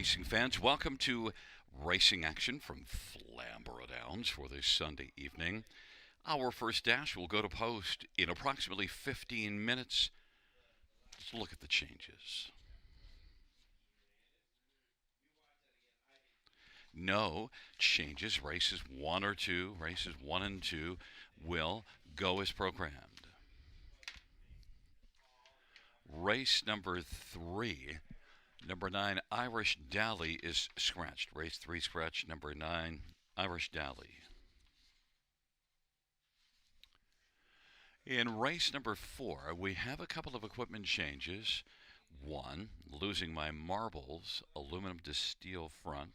racing fans. Welcome to Racing Action from Flamboro Downs for this Sunday evening. Our first dash will go to post in approximately 15 minutes. Let's look at the changes. No changes. Races 1 or 2, races 1 and 2 will go as programmed. Race number 3. Number 9, Irish Dally is scratched. Race 3 scratch. Number 9, Irish Dally. In race number 4, we have a couple of equipment changes. 1, losing my marbles, aluminum to steel front.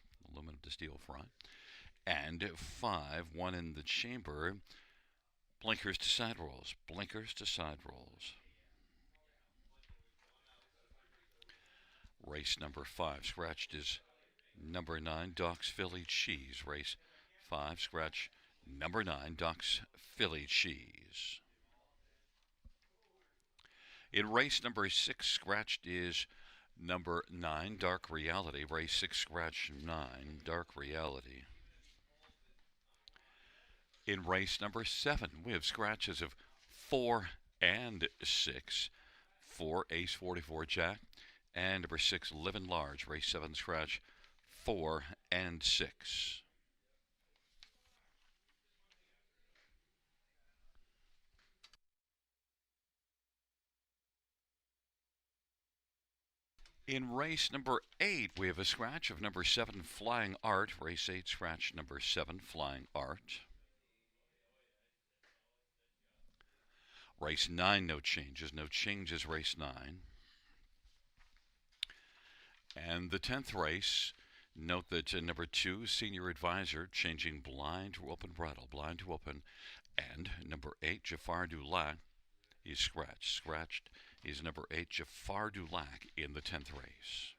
And 5, 1 in the chamber, blinkers to side rolls. Race number 5, scratched is number 9, Doc's Philly Cheese. Race 5, scratch number 9, Doc's Philly Cheese. In race number 6, scratched is number 9, Dark Reality. Race 6, scratch 9, Dark Reality. In race number 7, we have scratches of 4 and 6. 4, Ace 44 Jack. And number 6, Living Large. Race 7, scratch 4 and 6. In race number 8, we have a scratch of number 7, Flying Art. Race 8, scratch number 7, Flying Art. Race 9, no changes. Race 9. And the 10th race, note that number 2, Senior Advisor, changing blind to open bridle. And number 8, Jafar Dulac, is scratched. Scratched is number 8, Jafar Dulac, in the 10th race.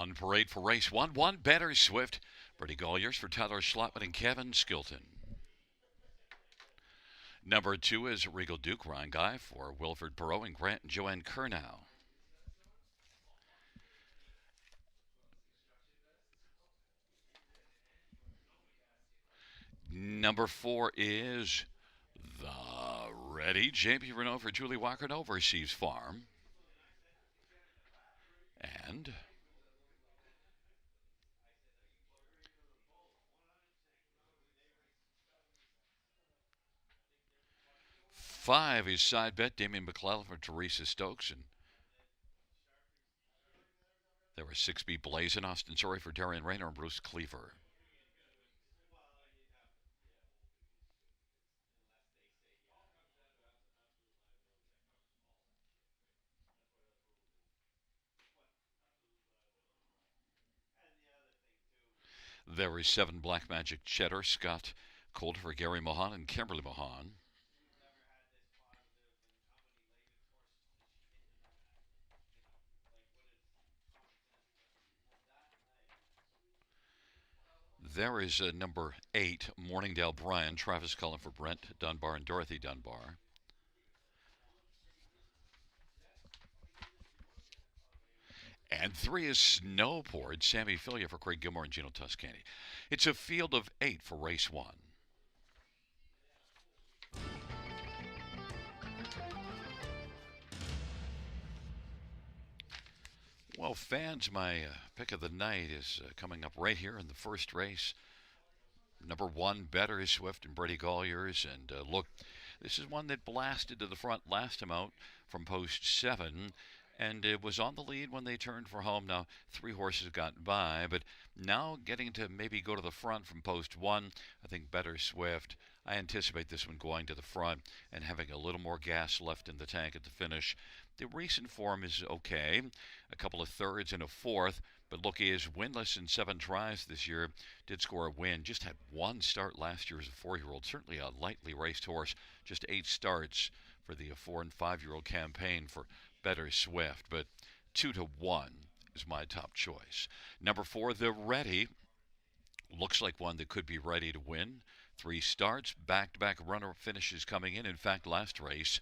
On parade for race 1 Better Swift. Brady Golliers for Tyler Schlotman and Kevin Skilton. Number 2 is Regal Duke Ryan Guy for Wilfred Perot and Grant and Joanne Kernow. Number 4 is the Ready JP Renault for Julie Walker and Overseas Farm. And 5 is Side Bet Damien McClellan for Teresa Stokes. And there was 6B Blazin' Austin Sorry for Darian Rayner and Bruce Cleaver. There is 7 Black Magic Cheddar Scott Coulter for Gary Mohan and Kimberly Mohan. There is number 8 Morningdale Bryan Travis Cullen for Brent Dunbar and Dorothy Dunbar. And 3 is Snowport Sammy Filia for Craig Gilmore and Gino Toscani. It's a field of 8 for race 1. Well, fans, my pick of the night is coming up right here in the first race. Number 1, Better Swift and Brady Golliers. And look, this is one that blasted to the front last time out from post 7. And it was on the lead when they turned for home. Now, 3 horses got by, but now getting to maybe go to the front from post 1, I think Better Swift. I anticipate this one going to the front and having a little more gas left in the tank at the finish. The recent form is okay, a couple of thirds and a fourth, but look, he is winless in 7 tries this year. Did score a win, just had 1 start last year as a 4-year-old. Certainly a lightly raced horse, just 8 starts for the 4 and 5-year-old campaign for Better Swift, but 2-1 is my top choice. Number 4, the Ready. Looks like one that could be ready to win. 3 starts, back-to-back runner finishes coming in. In fact, last race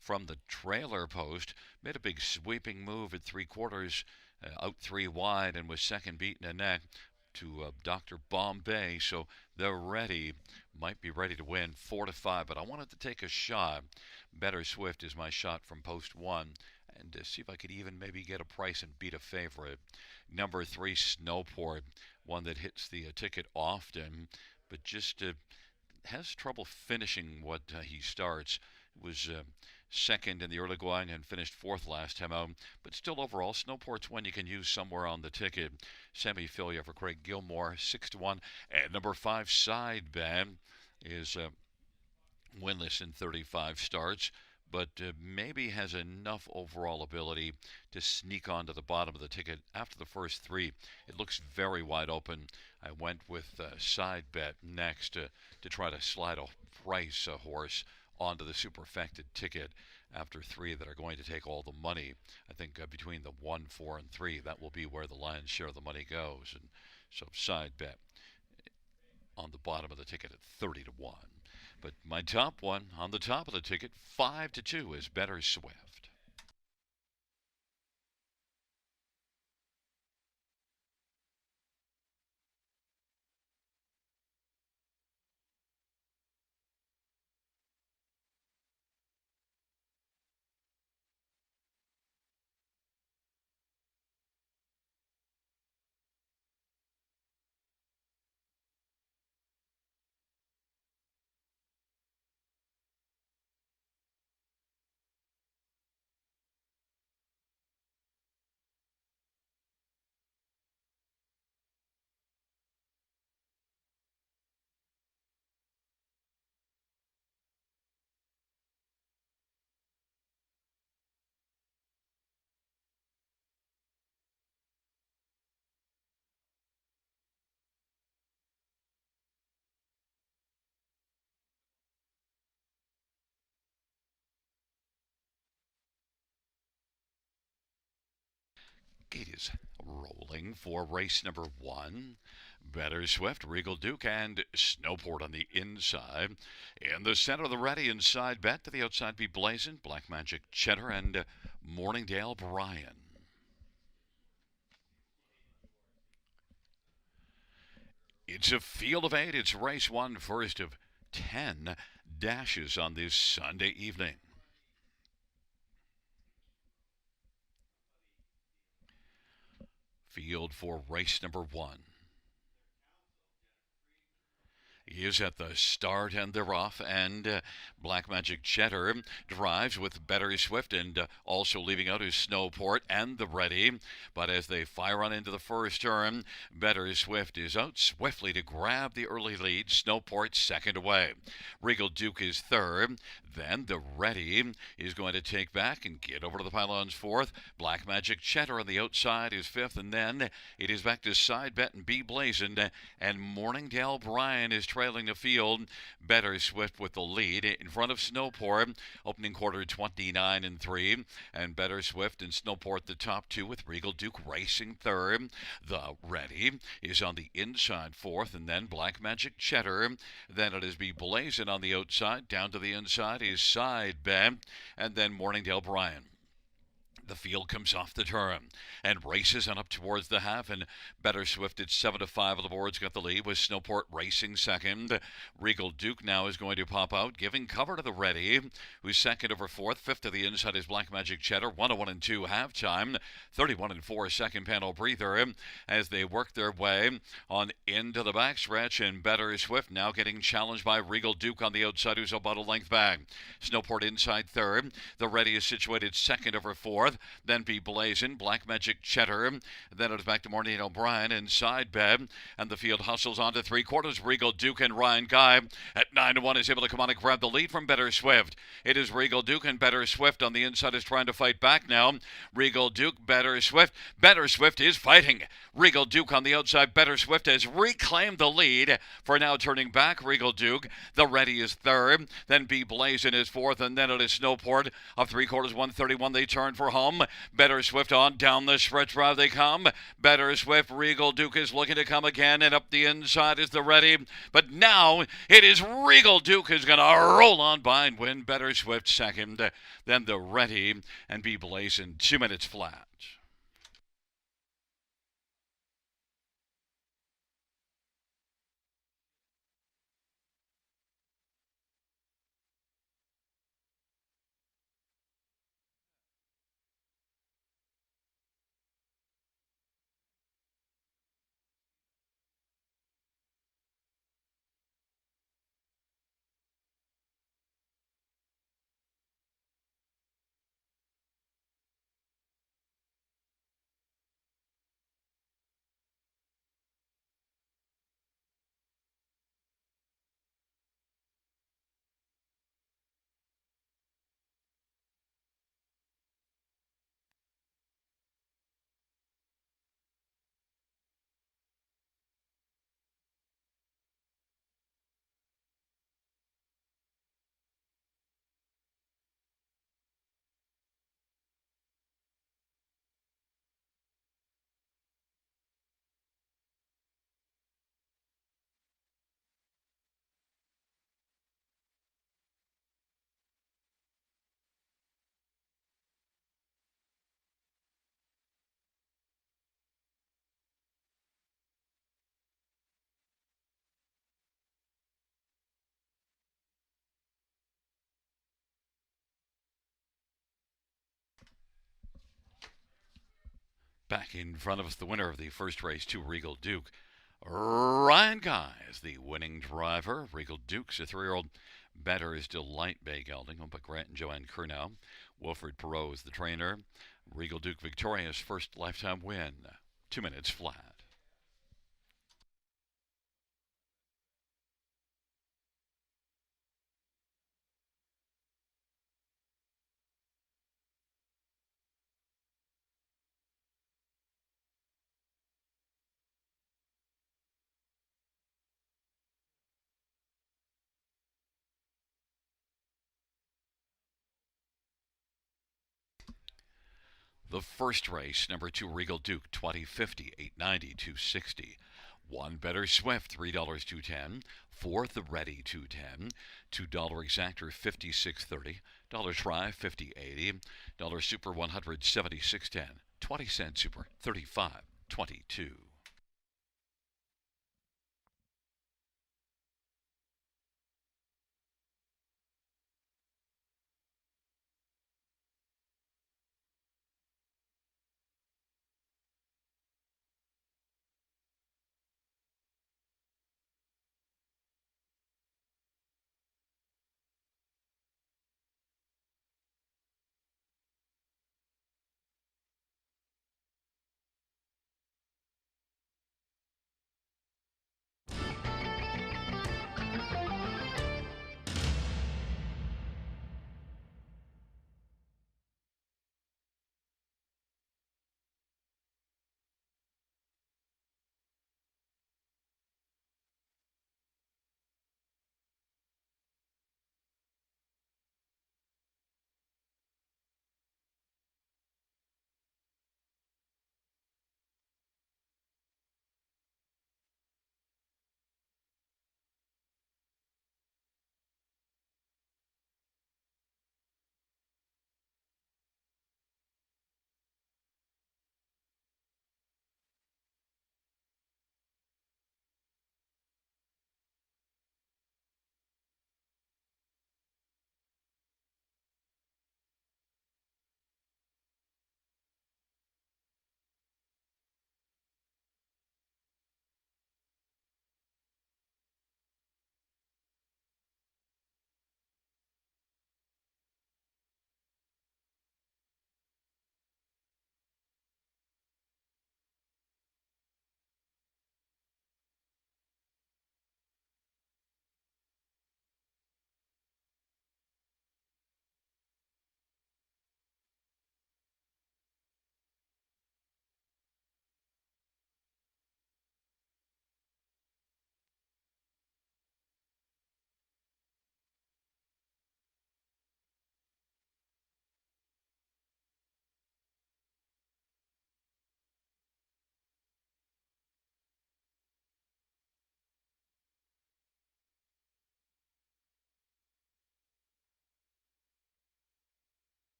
from the trailer post, made a big sweeping move at 3/4, out 3 wide, and was second beaten a neck to Dr. Bombay. So they're ready, might be ready to win 4-5, but I wanted to take a shot. Better Swift is my shot from post 1, and see if I could even maybe get a price and beat a favorite. Number 3, Snowport, one that hits the ticket often, but just has trouble finishing what he starts. It was second in the early going and finished 4th last time out. But still, overall, Snowport's one you can use somewhere on the ticket. Sammy Filia for Craig Gilmore, 6-1. And number 5, Side Bet, is winless in 35 starts, but maybe has enough overall ability to sneak onto the bottom of the ticket after the first 3. It looks very wide open. I went with Side Bet next to try to slide a price horse onto the superfected ticket after 3 that are going to take all the money. I think between the 1, 4, and 3, that will be where the lion's share of the money goes. And so Side Bet on the bottom of the ticket at 30-1. But my top one on the top of the ticket, 5-2, is Better Swift. It is Rolling for race number 1. Better Swift, Regal Duke, and Snowport on the inside. In the center of the ready inside bet to the outside be Blazin', Black Magic Cheddar, and Morningdale Brian. It's a field of 8. It's race 1, first of 10 dashes on this Sunday evening. Field for race number 1 is at the start, and they're off, and Black Magic Cheddar drives with Better Swift, and also leaving out is Snowport and the ready. But as they fire on into the first turn, Better Swift is out swiftly to grab the early lead. Snowport second away. Regal Duke is third. Then the ready is going to take back and get over to the pylons fourth. Black Magic Cheddar on the outside is fifth, and then it is back to side bet and be blazoned, and Morningdale Brian is trailing the field. Better Swift with the lead in front of Snowport. Opening quarter 29 and 3, and Better Swift and Snowport the top two, with Regal Duke racing third. The ready is on the inside fourth, and then Black Magic Cheddar. Then it is Be Blazing on the outside. Down to the inside is Side Bet, and then Morningdale Brian. The field comes off the turn and races on up towards the half, and Better Swift at 7-5 on the boards got the lead, with Snowport racing second. Regal Duke now is going to pop out, giving cover to the ready, who's second over fourth. Fifth to the inside is Black Magic Cheddar. 101 and 2 halftime. 31 and 4 second panel breather as they work their way on into the backstretch, and Better Swift now getting challenged by Regal Duke on the outside, who's about a length back. Snowport inside third. The ready is situated second over fourth. Then Be Blazin', Black Magic Cheddar. Then it is back to Morningdale O'Brien inside bed, and the field hustles on to three quarters. Regal Duke and Ryan Guy at 9-1 is able to come on and grab the lead from Better Swift. It is Regal Duke, and Better Swift on the inside is trying to fight back now. Regal Duke, Better Swift. Better Swift is fighting. Regal Duke on the outside. Better Swift has reclaimed the lead for now turning back Regal Duke. The ready is third. Then Be Blazin' is fourth, and then it is Snowport of three quarters 131. They turn for home. Better Swift on down the stretch drive they come. Better Swift, Regal Duke is looking to come again, and up the inside is the ready. But now it is Regal Duke who's going to roll on by and win. Better Swift second. Then the ready and Be Blazing 2 minutes flat. Back in front of us, the winner of the first race to Regal Duke, Ryan Guy is the winning driver. Regal Duke's a 3-year-old. Better is Delight Bay Gelding, owned by Grant and Joanne Curnow. Wilfred Perot is the trainer. Regal Duke victorious, first lifetime win. 2 minutes flat. The first race, number 2 Regal Duke, 2050, 890, 260. One Better Swift, $3, 210. Fourth the Ready, 210. $2 Exactor, 56.30. Dollar Try, 50.80. Dollar Super, 176.10. 20-cent Super, 35.22.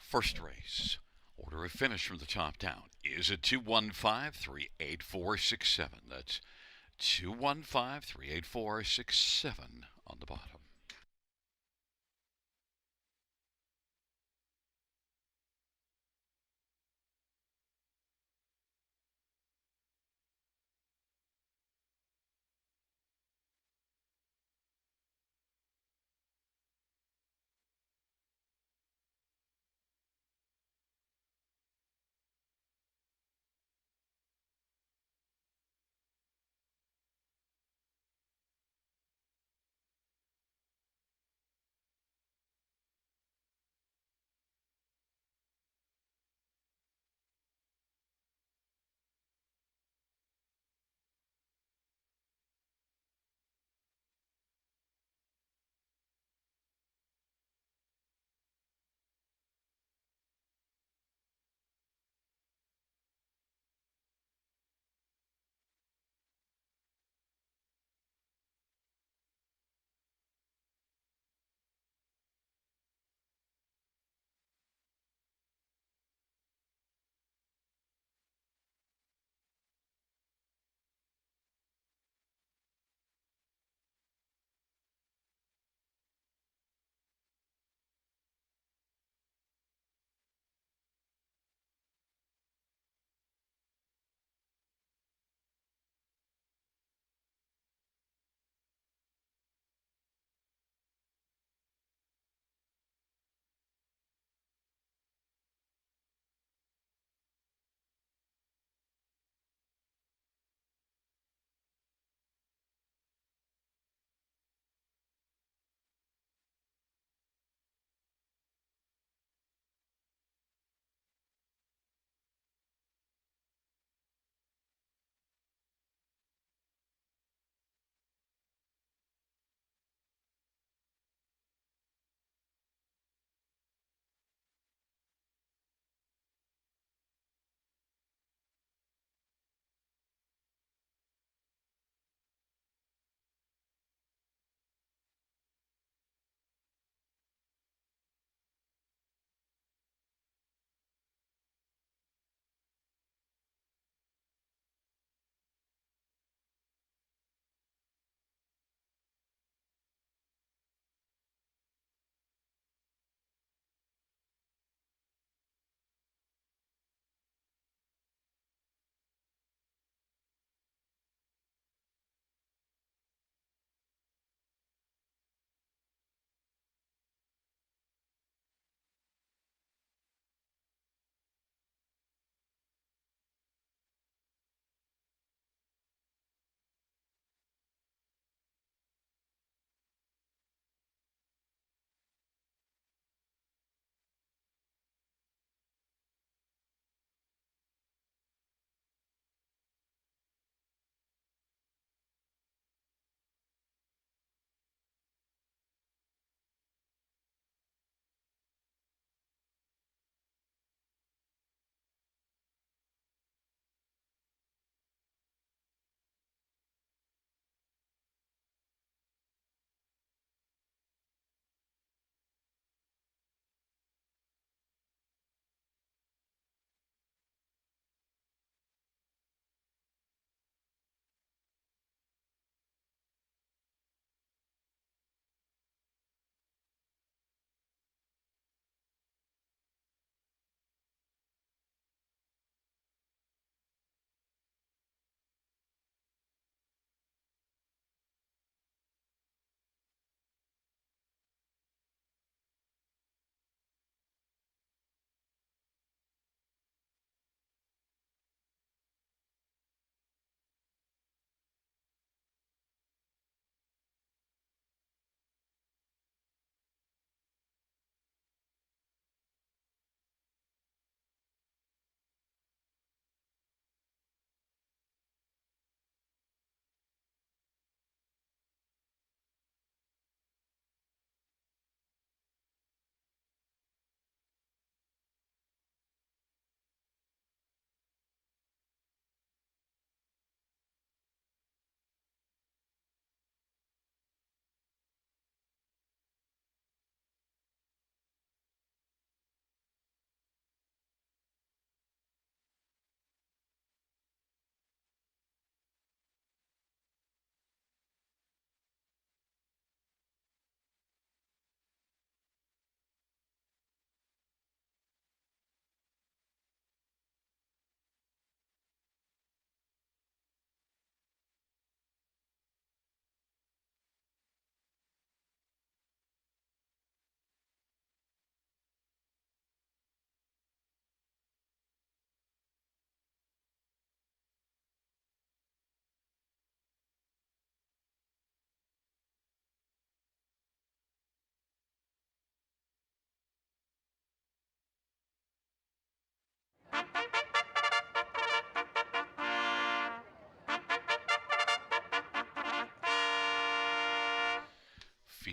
First race. Order of finish from the top down is at 215 38467. That's 215 38467 on the bottom.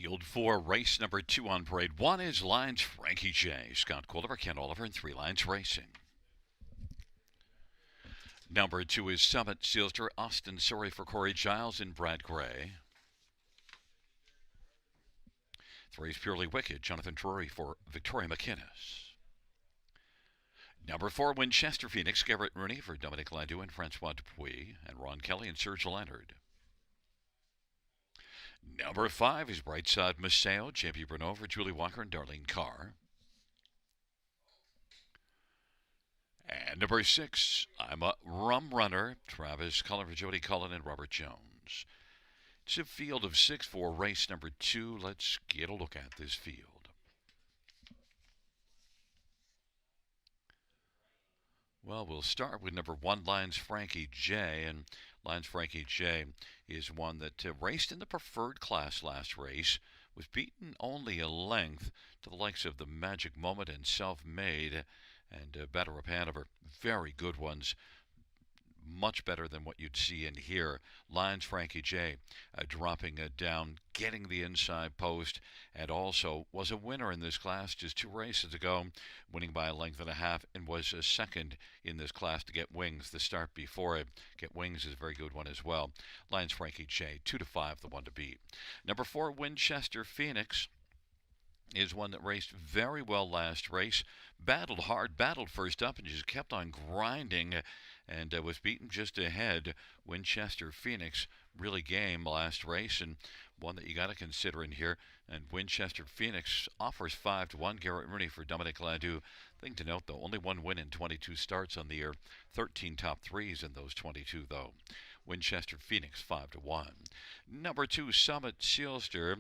Field 4, race number 2 on parade 1 is Lines Frankie J. Scott Quilliver, Ken Oliver, and 3 Lines Racing. Number 2 is Summit Sealster, Austin Surrey for Corey Giles and Brad Gray. 3 is Purely Wicked, Jonathan Drury for Victoria McInnes. Number 4, Winchester Phoenix, Garrett Rooney for Dominic Landau and Francois Dupuis, and Ron Kelly and Serge Leonard. Number 5 is Brightside Maceo, J.P. Bruneau for Julie Walker and Darlene Carr. And number 6, I'm a Rum Runner, Travis Cullen for Jody Cullen and Robert Jones. It's a field of 6 for race number 2. Let's get a look at this field. Well, we'll start with number 1, Lines Frankie J. And Lines Frankie J is one that raced in the preferred class last race, was beaten only a length to the likes of the Magic Moment and Self-Made and Battle of Hanover. Very good ones. Much better than what you'd see in here. Lines Frankie J dropping down, getting the inside post, and also was a winner in this class just 2 races ago, winning by a length and a half, and was a second in this class to Get Wings the start before it. Get Wings is a very good one as well. Lines Frankie J, 2-5, the one to beat. Number 4, Winchester Phoenix is one that raced very well last race. Battled hard, battled first up, and just kept on grinding and was beaten just ahead. Winchester Phoenix really game last race, and one that you got to consider in here. And Winchester Phoenix offers 5-1. Garrett Rooney for Dominic Landau. Thing to note, though, only 1 win in 22 starts on the year. 13 top 3s in those 22, though. Winchester Phoenix 5-1. Number 2, Summit Sealster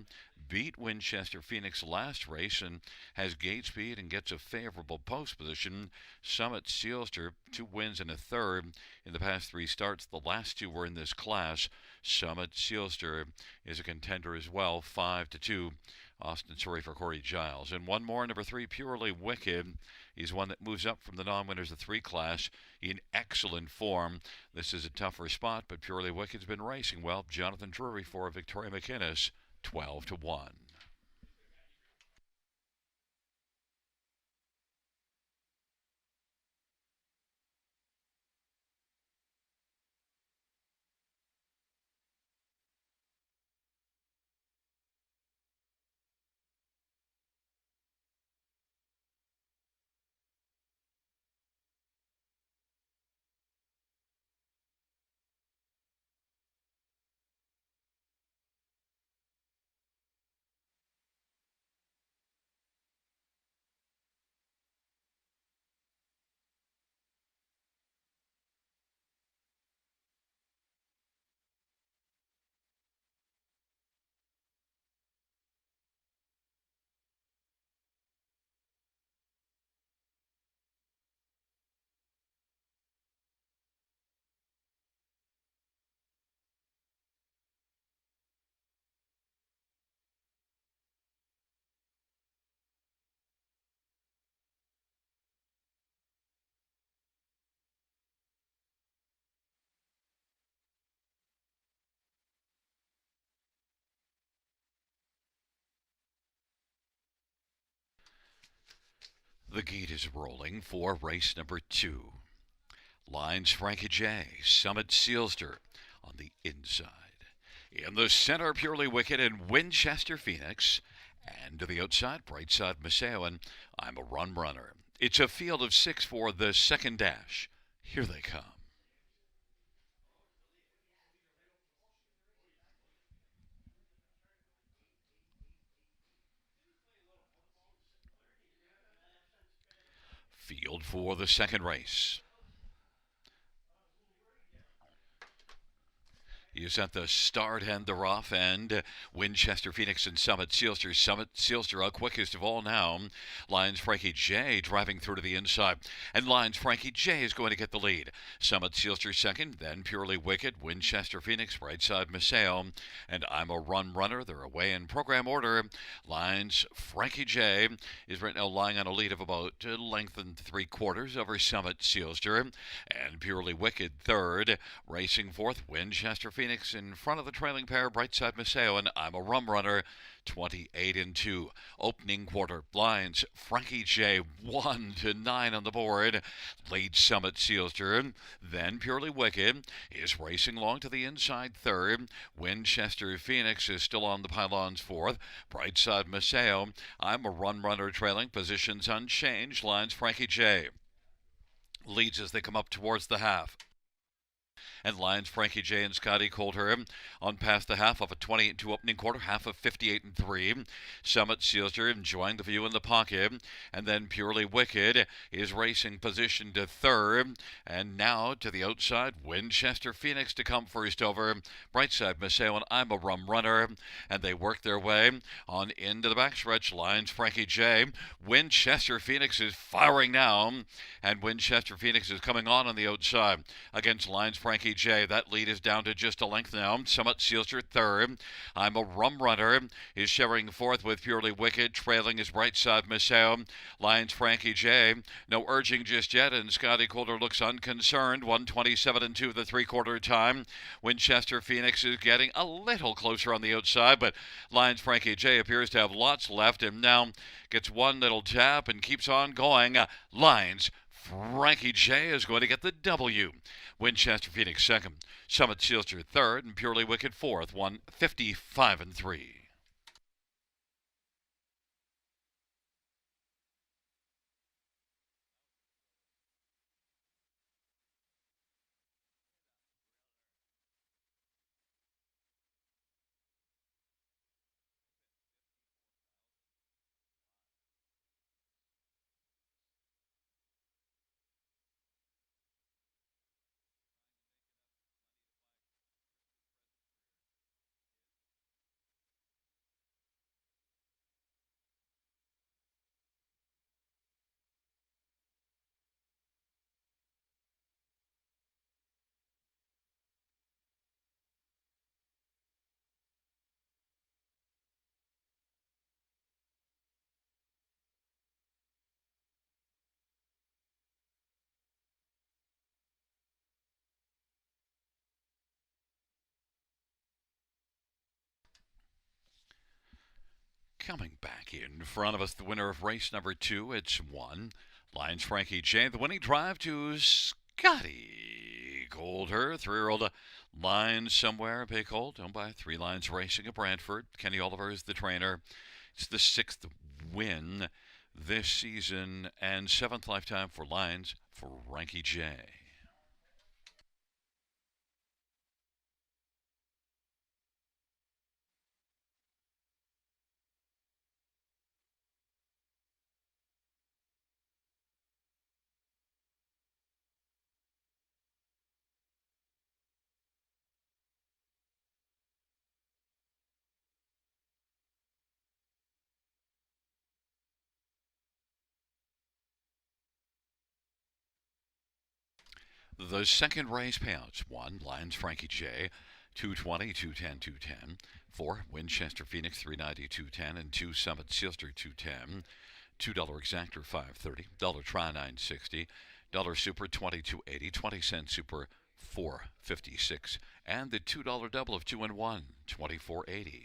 beat Winchester Phoenix last race and has gate speed and gets a favorable post position. Summit Sealster 2 wins and a third in the past 3 starts. The last 2 were in this class. Summit Sealster is a contender as well, 5-2. Austin Surrey for Corey Giles. And one more, number 3, Purely Wicked. He's one that moves up from the non-winners of 3 class in excellent form. This is a tougher spot, but Purely Wicked's been racing well. Jonathan Drury for Victoria McInnes, 12-1. The gate is rolling for race number 2. Lines Frankie J, Summit Sealster on the inside. In the center, Purely Wicked and Winchester Phoenix. And to the outside, Brightside Maceo and I'm a Rum Runner. It's a field of 6 for the second dash. Here they come. Field for the second race. He's at the start and the rough end. Winchester Phoenix and Summit Sealster. Summit Sealster out quickest of all now. Lines Frankie J driving through to the inside. And Lines Frankie J is going to get the lead. Summit Sealster second, then Purely Wicked, Winchester Phoenix, Brightside Maceo. And I'm a Rum Runner. They're away in program order. Lines Frankie J is right now lying on a lead of about a length and 3/4 over Summit Sealster. And Purely Wicked third. Racing fourth, Winchester Phoenix Phoenix in front of the trailing pair, Brightside Maceo, and I'm a Rum Runner, 28-2. Opening quarter lines, Frankie J 1-9 on the board. Lead Summit Sealster. Then Purely Wicked is racing along to the inside third. Winchester Phoenix is still on the pylons fourth. Brightside Maceo, I'm a Rum Runner trailing. Positions unchanged. Lines Frankie J leads as they come up towards the half. And lines Frankie J and Scotty Coulter on past the half of a 28-2 opening quarter, half of 58-3. Summit Sealster enjoying the view in the pocket, and then Purely Wicked is racing position to third, and now to the outside, Winchester Phoenix to come first over Brightside Maceo and I'm a Rum Runner, and they work their way on into the backstretch. Lines Frankie J. Winchester Phoenix is firing now, and Winchester Phoenix is coming on the outside against lines Frankie J. That lead is down to just a length now. Summit Sealster third. I'm a Rum Runner is sharing fourth with Purely Wicked. Trailing is Brightside Maceo. Lines Frankie J. No urging just yet, and Scotty Coulter looks unconcerned. 127-2 the three-quarter time. Winchester Phoenix is getting a little closer on the outside, but lines Frankie J. appears to have lots left, and now gets one little tap and keeps on going. Lines Frankie J is going to get the W. Winchester Phoenix second, Summit Sealster third, and Purely Wicked fourth, 155-3. Coming back in front of us, the winner of race number 2, it's 1. Lines Frankie J. The winning drive to Scotty Coulter, 3-year-old line somewhere. Pay Colt, owned by 3 Lines Racing at Brantford. Kenny Oliver is the trainer. It's the 6th win this season and 7th lifetime for Lines for Frankie J. The second race payouts: 1. Lines Frankie J. 220, 210, 210. 4. Winchester Phoenix 390, 210, and 2. Summit Sealster 210. $2 exactor 530. Dollar try 960. Dollar super 22.80. 20-cent super 4.56. And the $2 double of 2 and 1 24.80.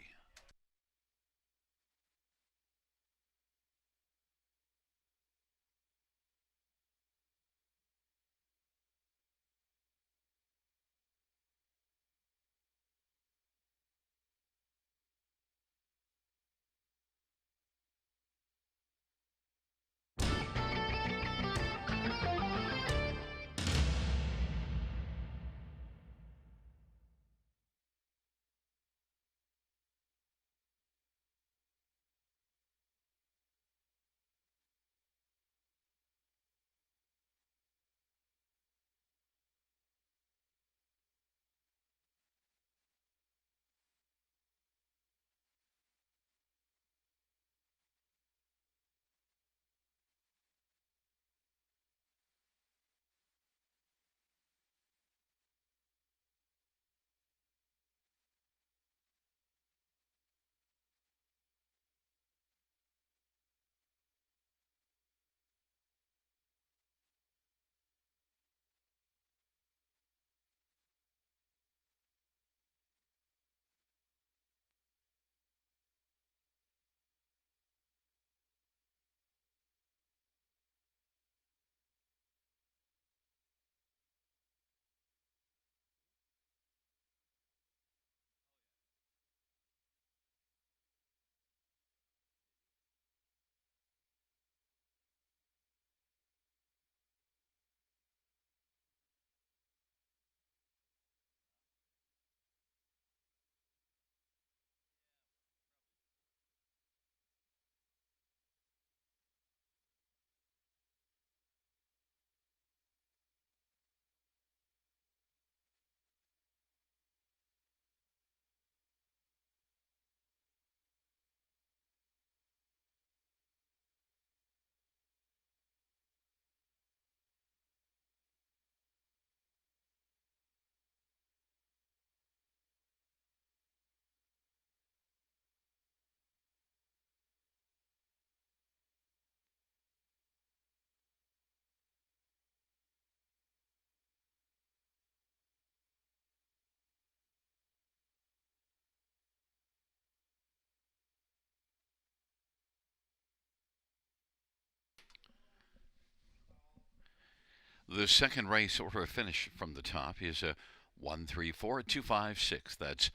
The second race order of finish from the top is a 134-256. That's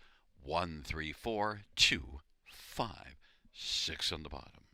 134-256 on the bottom.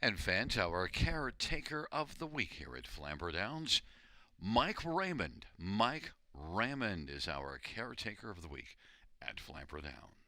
And fans, our caretaker of the week here at Flamboro Downs, Mike Raymond. Mike Raymond is our caretaker of the week at Flamboro Downs.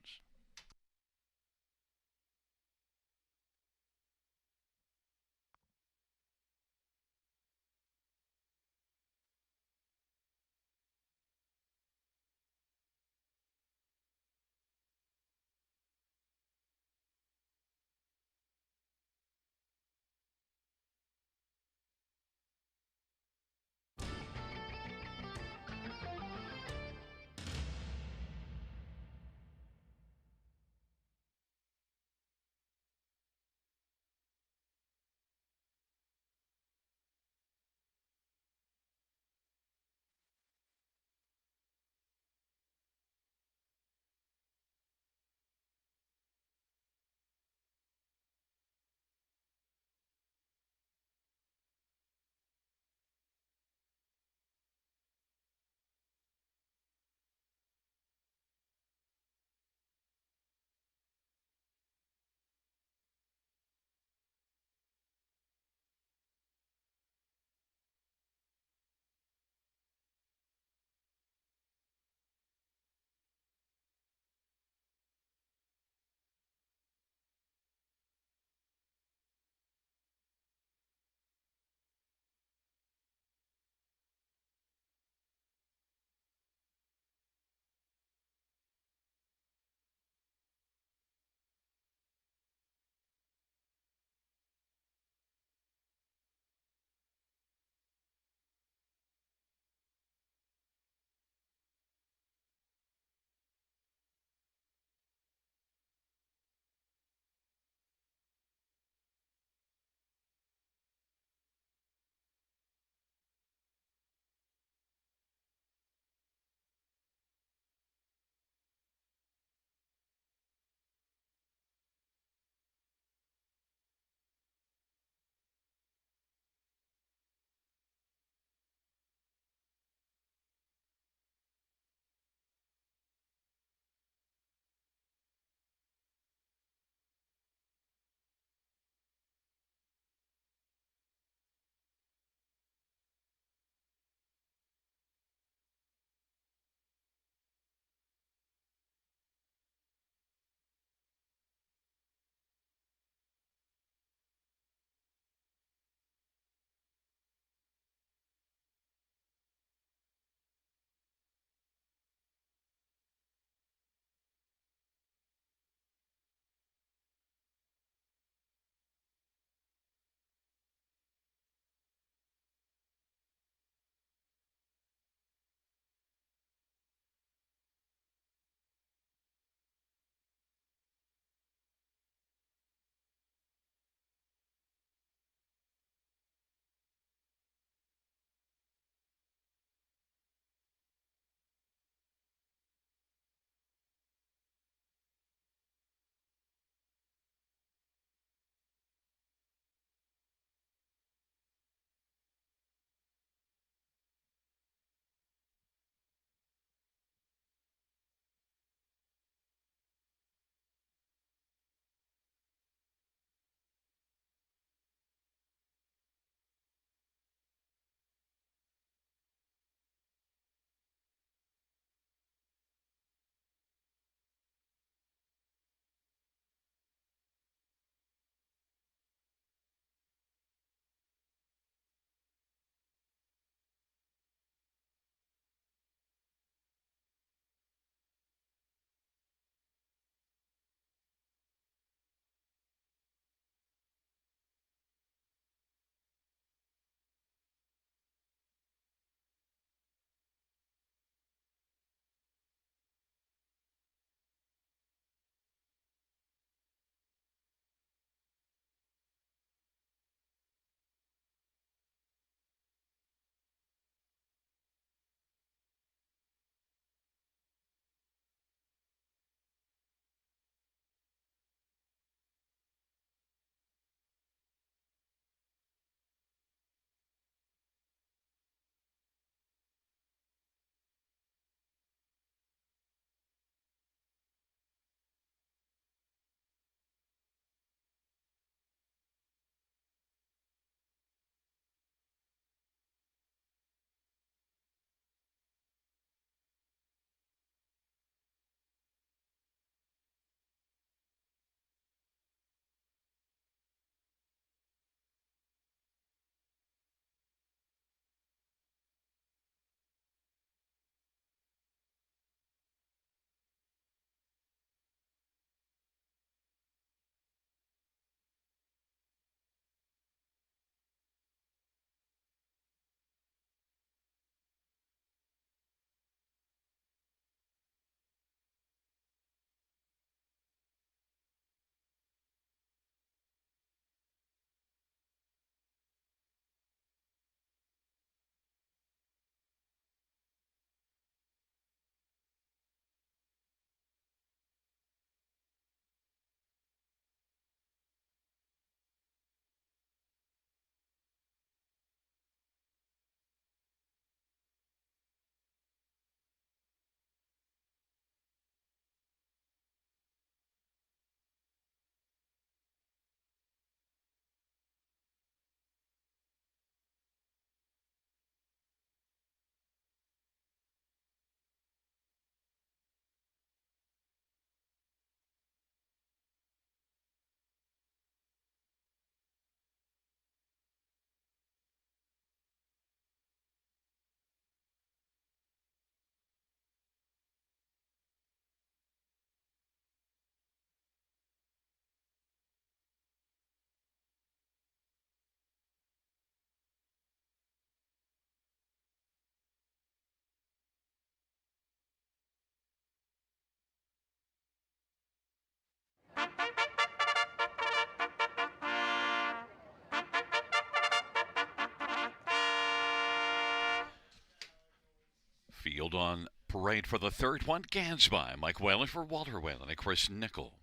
Field on parade for the third one. Gansby, Mike Whalen for Walter Whalen and Chris Nickel.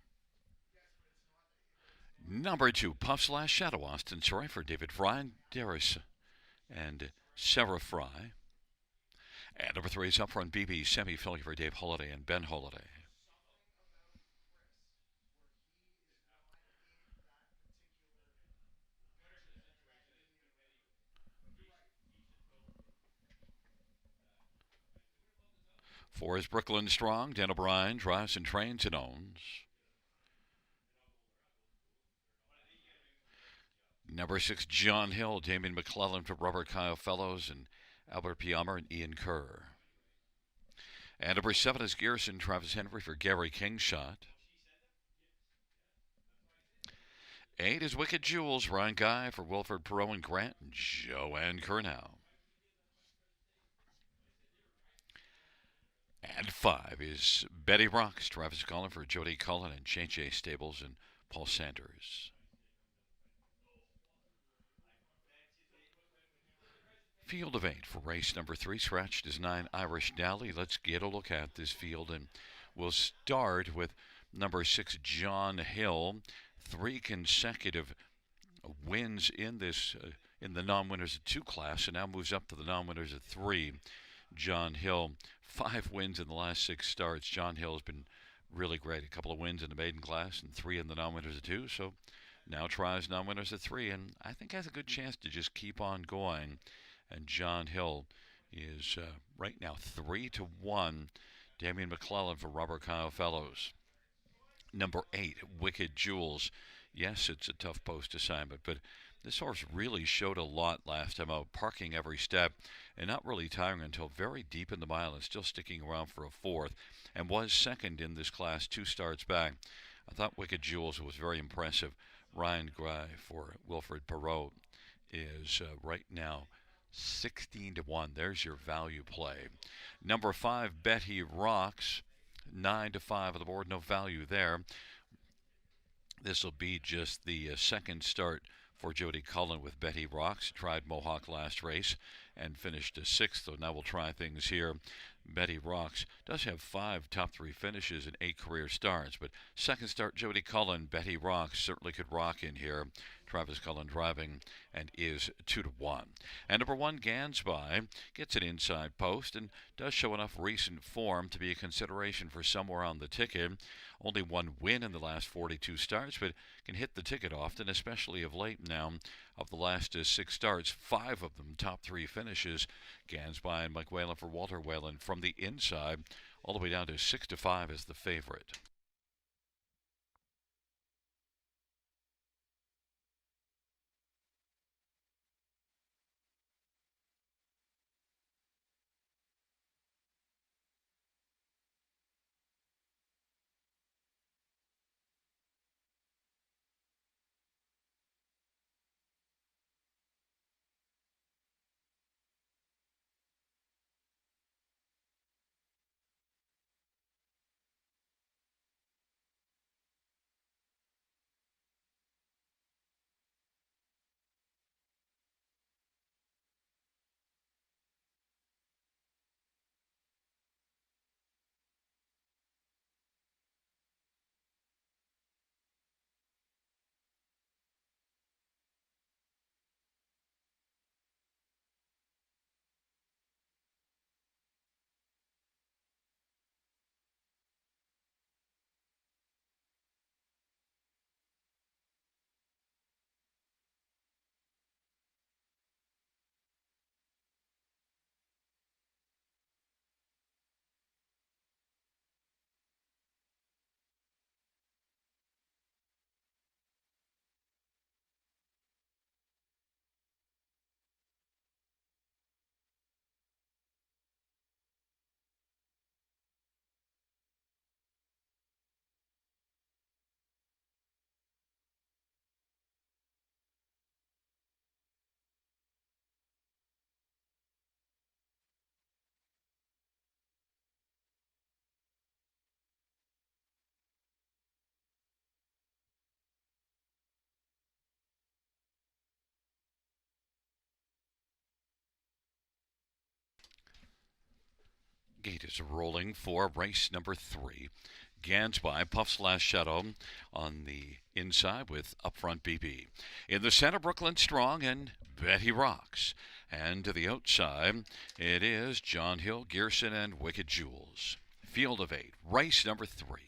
Number 2, Puff Slash Shadow, Austin Troy for David Fry and Darius and Sarah Fry. And number 3 is up front BB Semi Philly for Dave Holiday and Ben Holiday. Four is Brooklyn Strong. Dan O'Brien drives and trains and owns. Number 6, John Hill. Damien McClellan for Robert Kyle Fellows and Albert Piamer and Ian Kerr. And number 7 is Garrison Travis Henry for Gary Kingshot. 8 is Wicked Jewels. Ryan Guy for Wilford Perot and Grant and Joanne Kernow. And 5 is Betty Rocks. Travis Cullen for Jody Cullen and J.J. Stables and Paul Sanders. Field of 8 for race number 3. Scratched is 9 Irish Dally. Let's get a look at this field, and we'll start with number 6 John Hill. 3 consecutive wins in this in the non-winners of 2 class, and now moves up to the non-winners of 3. John Hill, 5 wins in the last 6 starts. John Hill has been really great. A couple of wins in the maiden class and 3 in the non-winners of 2. So now tries non-winners of 3, and I think has a good chance to just keep on going. And John Hill is right now 3-1. Damien McClellan for Robert Kyle Fellows. Number 8, Wicked Jewels. Yes, it's a tough post assignment, but this horse really showed a lot last time out, parking every step and not really tiring until very deep in the mile and still sticking around for a 4th, and was second in this class 2 starts back. I thought Wicked Jewels was very impressive. Ryan Gray for Wilfred Perot is right now 16-1. There's your value play. Number 5, Betty Rocks. 9-5 on the board. No value there. This will be just the second start for Jody Cullen with Betty Rocks. Tried Mohawk last race and finished 6th. So now we'll try things here. Betty Rocks does have 5 top 3 finishes and 8 career starts, but second start Jody Cullen, Betty Rocks certainly could rock in here. Travis Cullen driving and is 2-1. And number 1, Gansby, gets an inside post and does show enough recent form to be a consideration for somewhere on the ticket. Only 1 win in the last 42 starts, but can hit the ticket often, especially of late now. Of the last 6 starts, 5 of them top 3 finishes. Gansby and Mike Whalen for Walter Whalen from the inside, all the way down to 6-5 as the favorite. gate is rolling for race number 3. Gans by Puff's Last Shadow on the inside with Up Front BB. In the center, Brooklyn Strong and Betty Rocks. And to the outside, it is John Hill, Gearson, and Wicked Jewels. Field of 8, race number 3.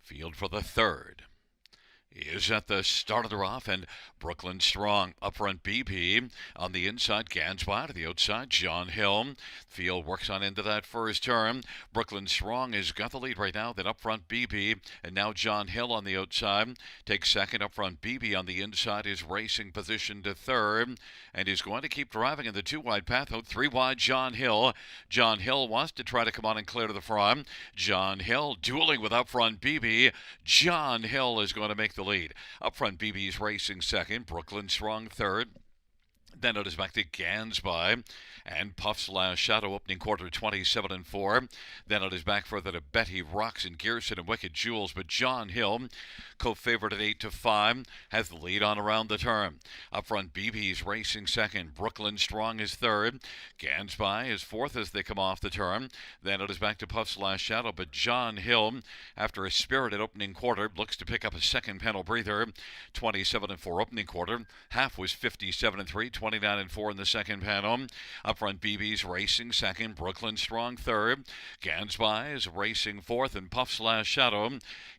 Field for the third is at the start of the rough, and Brooklyn Strong up front BB on the inside, Gansby to the outside, John Hill. Field works on into that first turn. Brooklyn Strong has got the lead right now, then up front BB, and now John Hill on the outside takes second. Up front BB on the inside is racing position to third, and is going to keep driving in the 2-wide path out. 3 wide, John Hill. John Hill wants to try to come on and clear to the front. John Hill dueling with up front BB. John Hill is going to make the lead. Up front, BB's racing second. Brooklyn Strong third. Then it is back to Gansby and Puff's Last Shadow opening quarter 27-4. Then it is back further to Betty Rocks and Gearson and Wicked Jewels, but John Hill, co-favorite at 8-5, has the lead on around the turn. Up front, BB's racing second. Brooklyn Strong is third. Gansby is fourth as they come off the turn. Then it is back to Puff's Last Shadow, but John Hill, after a spirited opening quarter, looks to pick up a second panel breather. 27-4 opening quarter. Half was 57-3. 29-4 in the second panel. Up front, BB's racing second. Brooklyn Strong third. Gansby is racing fourth, and Puff's Last Shadow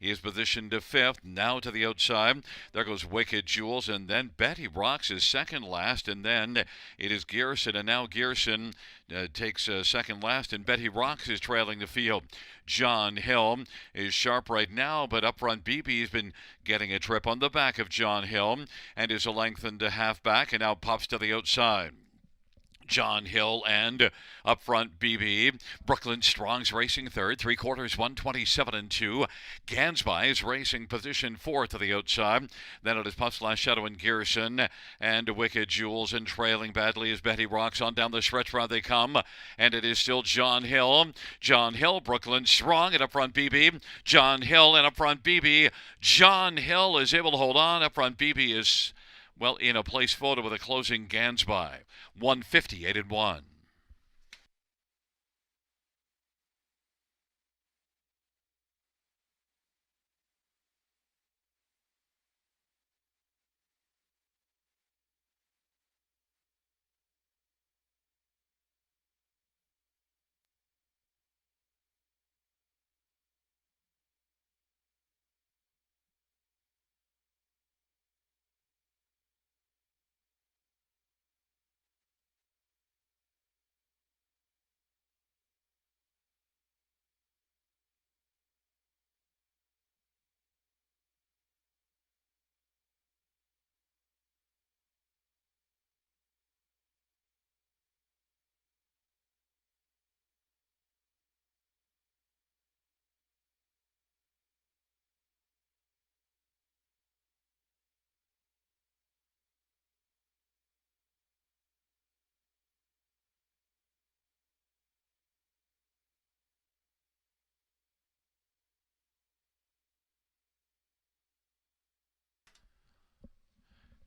is positioned to fifth. Now to the outside, there goes Wicked Jewels, and then Betty Rocks is second last, and then it is Gearson, and now Gearson takes second last, and Betty Rocks is trailing the field. John Hill is sharp right now, but up front, BB's been getting a trip on the back of John Hill and is a lengthened to half back, and now pops to the outside. John Hill and up front BB. Brooklyn Strong's racing third. 3/4, 127-2. Gansby is racing position fourth to the outside. Then it is Puff's Last Shadow and Gearson and Wicked Jewels, and trailing badly as Betty Rocks on down the stretch round they come. And it is still John Hill. John Hill, Brooklyn Strong, and up front BB. John Hill and up front BB. John Hill is able to hold on. Up front BB is, well, in a place photo with a closing Gansby. 158-1.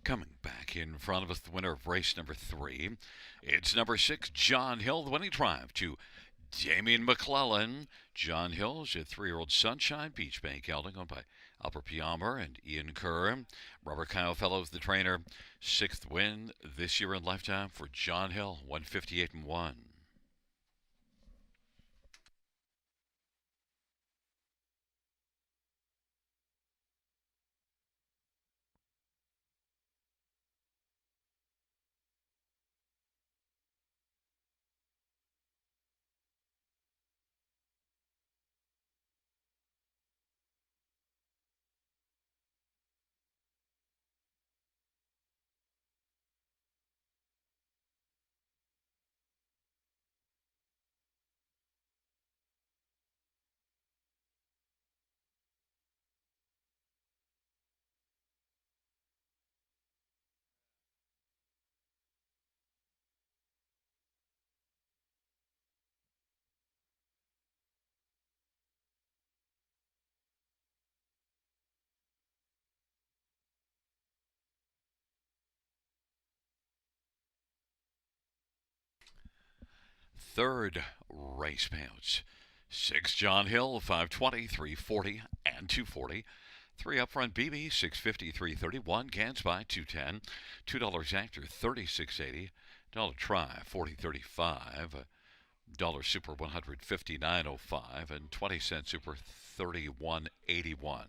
Coming back in front of us, the winner of race number 3. It's number 6, John Hill, the winning triumph to Damian McClellan. John Hill's a 3-year-old Sunshine Beach Bank gelding owned by Albert Piamer and Ian Kerr. Robert Kyle Fellows, the trainer. 6th win this year in lifetime for John Hill, 158-1. Third race payouts. 6 John Hill, 520, 340, and 240. 3 up front BB, 650, 331. Cans by 210. $2 actor, 36.80. Dollar try, 40.35. Dollar super, 159.05. And 20-cent super, 31.81.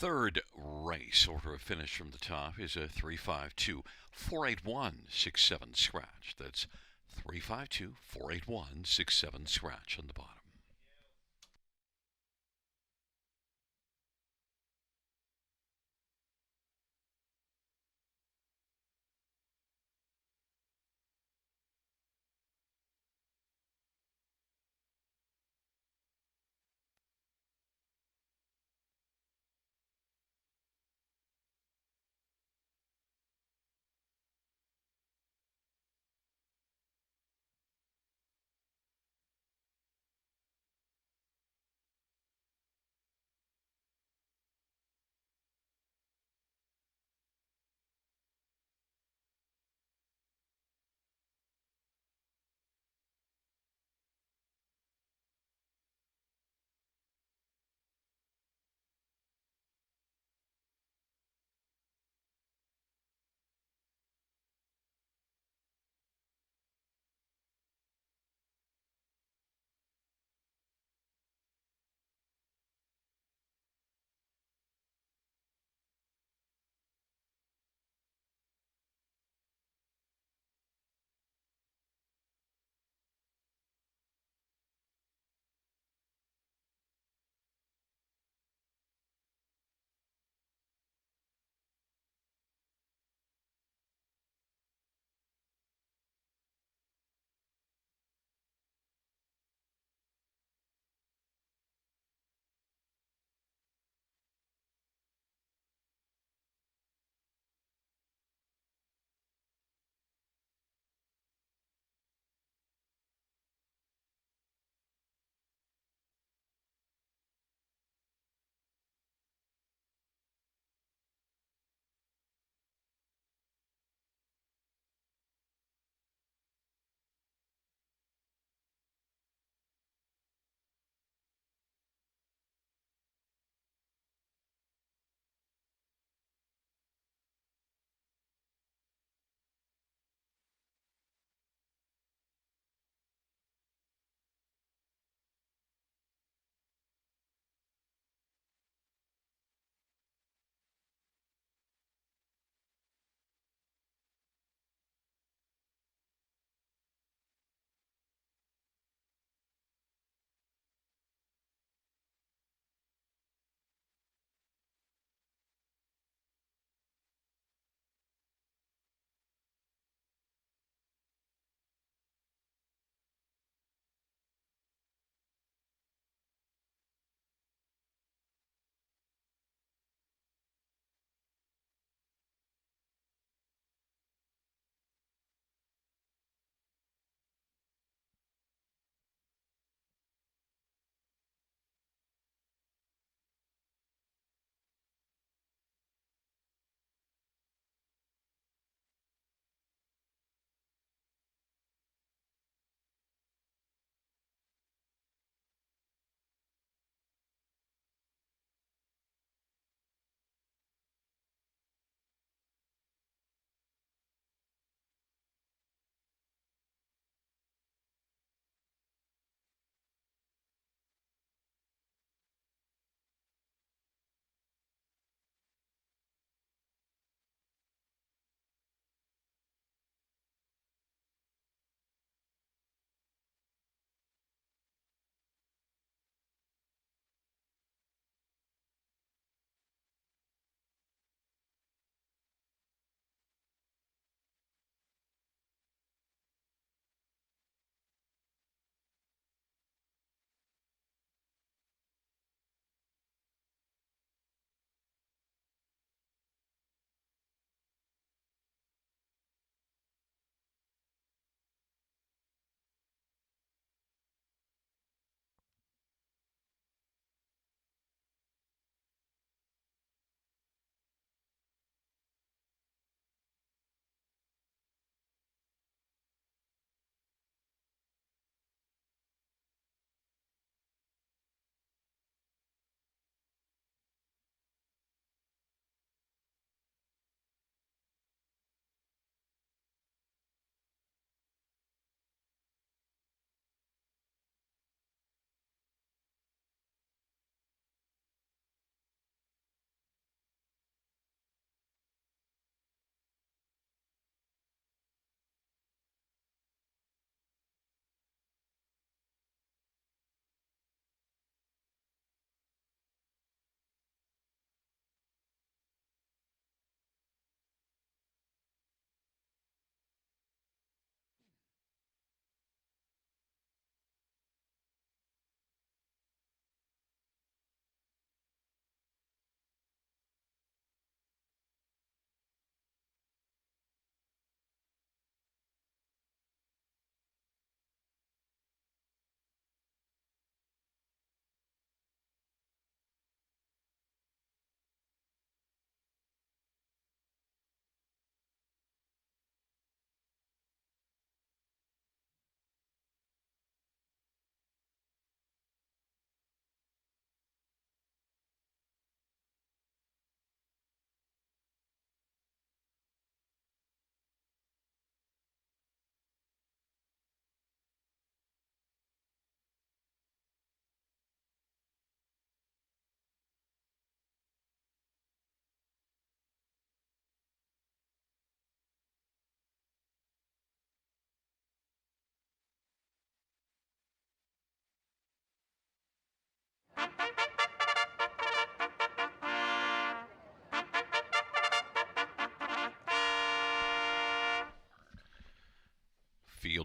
Third race, order of finish from the top, is a 352 481 67 scratch. That's 352 481 67 scratch on the bottom.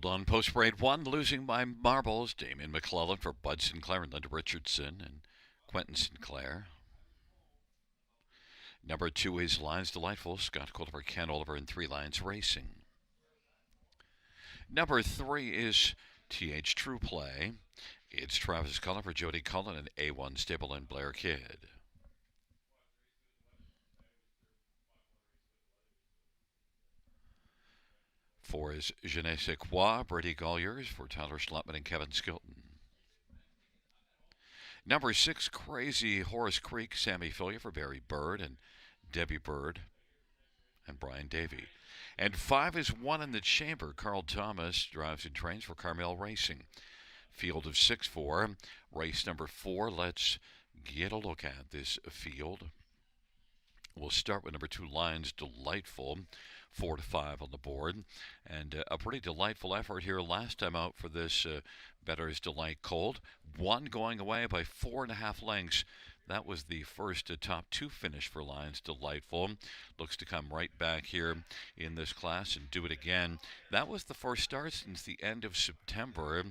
Field on post parade one, losing by marbles. Damien McClellan for Bud Sinclair and Linda Richardson and Quentin Sinclair. Number 2 is Lines Delightful. Scott Culver, Ken Oliver, and Three Lions Racing. Number 3 is TH True Play. It's Travis Cullen for Jody Cullen and A1 Stable and Blair Kidd. 4 is Je ne sais quoi, Brady Golliers for Tyler Schlotman and Kevin Skilton. Number 6, Crazy Horse Creek, Sammy Filia for Barry Bird and Debbie Bird and Brian Davey. And 5 is One in the Chamber. Carl Thomas drives and trains for Carmel Racing. Field of 6 for race number 4. Let's get a look at this field. We'll start with number 2, Lines Delightful, 4 to 5 on the board, and a pretty delightful effort here last time out for this Bettor's Delight Colt. One going away by 4.5 lengths. That was the first top 2 finish for Lines Delightful. Looks to come right back here in this class and do it again. That was the first start since the end of September.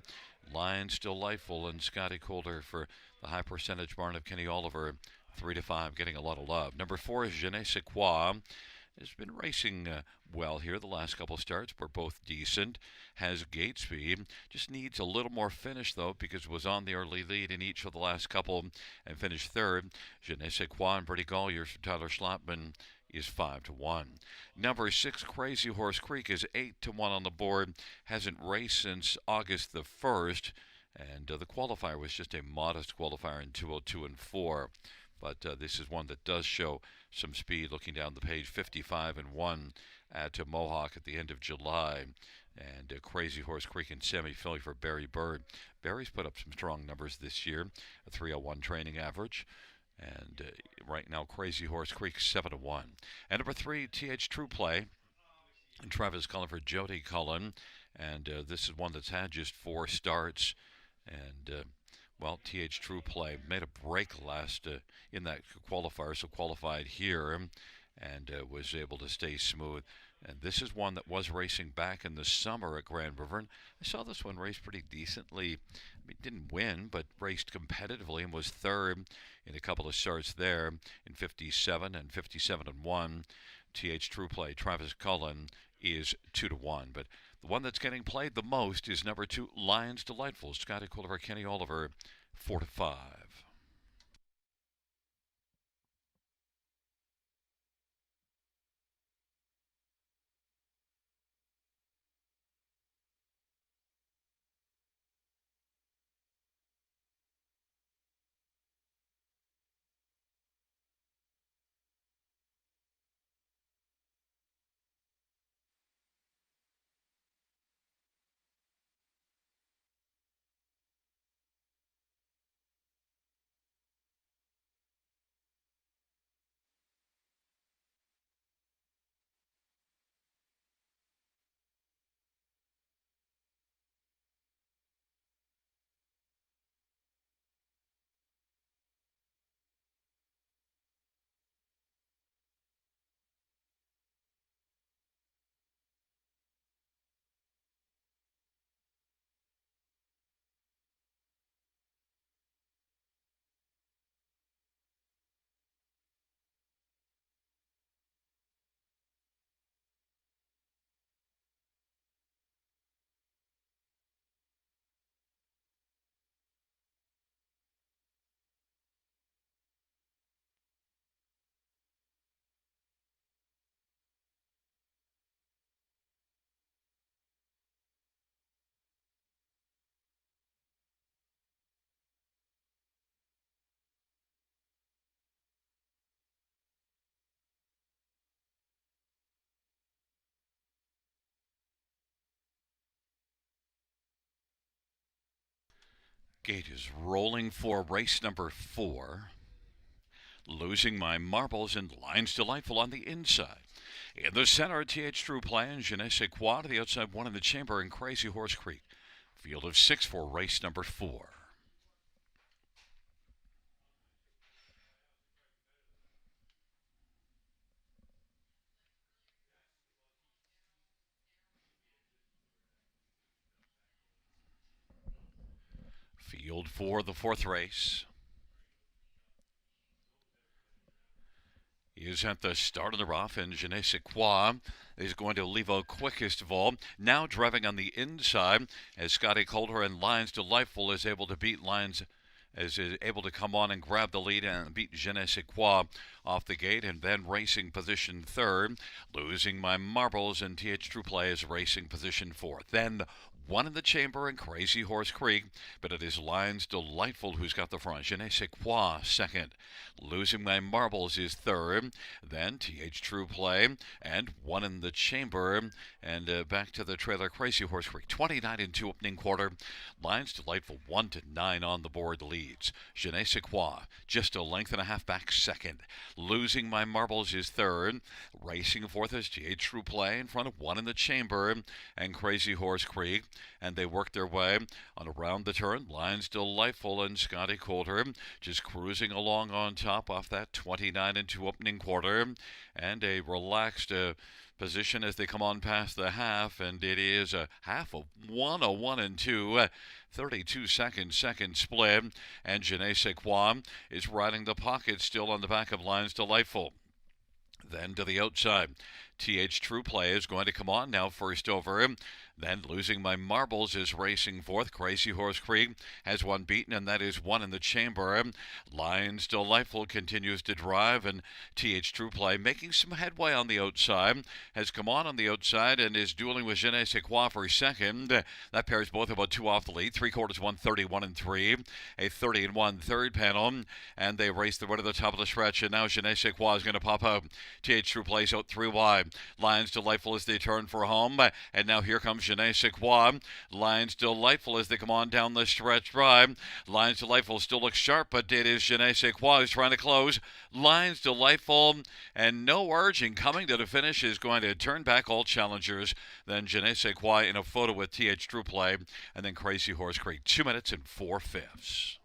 Lines Delightful and Scotty Calder for the high percentage barn of Kenny Oliver. 3 to 5, getting a lot of love. Number 4 is Je ne sais quoi. Has been racing well here. The last couple of starts were both decent. Has gate speed. Just needs a little more finish, though, because it was on the early lead in each of the last couple and finished third. Je ne sais quoi and Brady Golliers for Tyler Schlotman is 5 to 1. Number 6, Crazy Horse Creek, is 8 to 1 on the board. Hasn't raced since August the 1st. And the qualifier was just a modest qualifier in 202 and 4. But this is one that does show some speed. Looking down the page, 55 and 1 at Mohawk at the end of July. And Crazy Horse Creek and Sammy Philly for Barry Bird. Barry's put up some strong numbers this year, a 301 training average. And right now, Crazy Horse Creek 7 to 1. And number 3, TH True Play. And Travis Cullen for Jody Cullen. And this is one that's had just 4 starts. And well, TH True Play made a break last in that qualifier, so qualified here and was able to stay smooth. And this is one that was racing back in the summer at Grand River. And I saw this one race pretty decently. I mean, didn't win, but raced competitively and was third in a couple of starts there in 57 and 57 and 1. TH True Play, Travis Cullen, is 2 to 1. But the one that's getting played the most is number 2, Lines Delightful. Scotty Culver, Kenny Oliver, 4 to 5. Gate is rolling for race number 4. Losing my marbles and Lines Delightful on the inside. In the center, TH True Play and Je ne sais quoi to the outside, One in the Chamber and Crazy Horse Creek. Field of 6 for race number 4. Field for the fourth race is at the start of the rough, and Je ne sais quoi is going to leave a quickest of all. Now driving on the inside as Scotty Coulter and Lions Delightful is able to beat Lions is able to come on and grab the lead and beat Je ne sais quoi off the gate, and then racing position third. Losing My Marbles, and TH True Play is racing position fourth. Then one in the chamber and Crazy Horse Creek, but it is Lions Delightful who's got the front. Je ne sais quoi second. Losing My Marbles is third. Then TH True Play and one in the chamber, and back to the trailer Crazy Horse Creek. 29 and 2 opening quarter. Lions Delightful 1-9 on the board leads. Je ne sais quoi just a length and a half back second. Losing My Marbles is third. Racing fourth is TH True Play in front of one in the chamber and Crazy Horse Creek. And they work their way on around the turn. Lions Delightful and Scotty Coulter just cruising along on top off that 29 and 2 opening quarter. And a relaxed position as they come on past the half, and it is a half of 101 and 2. 32 second split, and Je ne sais quoi is riding the pocket still on the back of Lions Delightful. Then to the outside, TH True Play is going to come on now first over. Then Losing My Marbles is racing fourth. Crazy Horse Creek has one beaten, and that is one in the chamber. Lions Delightful continues to drive, and TH True Play making some headway on the outside. Has come on the outside and is dueling with Je ne sais quoi for second. That pair's both about two off the lead. Three quarters, 131 and 3. A 30 and 1 third panel, and they race the way to the top of the stretch, and now Je ne sais quoi is going to pop out. TH True Play's out 3 wide. Lions Delightful as they turn for home, and now here comes Je ne sais quoi. Lions Delightful as they come on down the stretch drive. Lions Delightful still looks sharp, but it is Je ne sais quoi who's trying to close. Lions Delightful, and no urging coming to the finish, is going to turn back all challengers. Then Je ne sais quoi in a photo with TH True Play, and then Crazy Horse Creek. 2 minutes and 4/5.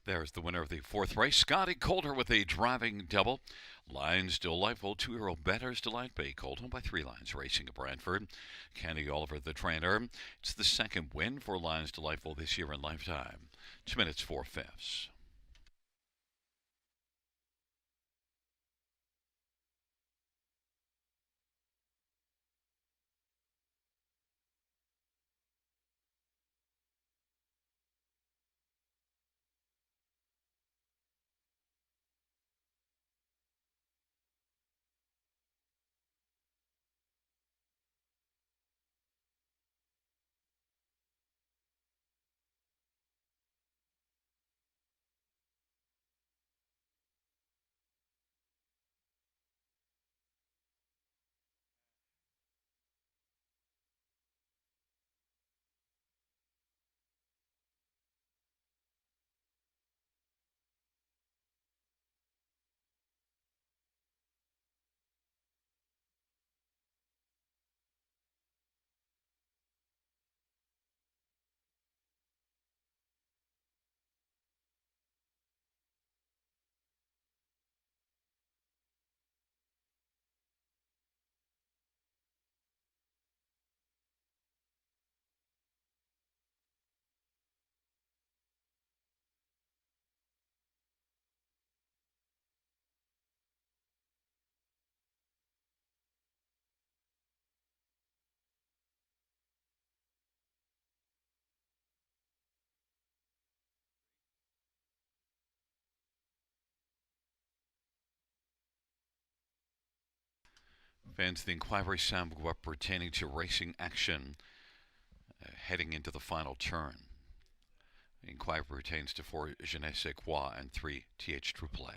There's the winner of the fourth race, Scotty Coulter, with a driving double. Lions Delightful, 2-year-old Bettor's Delight Bay, called home by 3 lines, racing at Brantford. Kenny Oliver, the trainer. It's the second win for Lions Delightful this year in lifetime. 2 minutes, 4/5. Fans, the inquiry sound pertaining to racing action heading into the final turn. The inquiry pertains to 4 Je ne sais quoi and 3 TH Trouplé.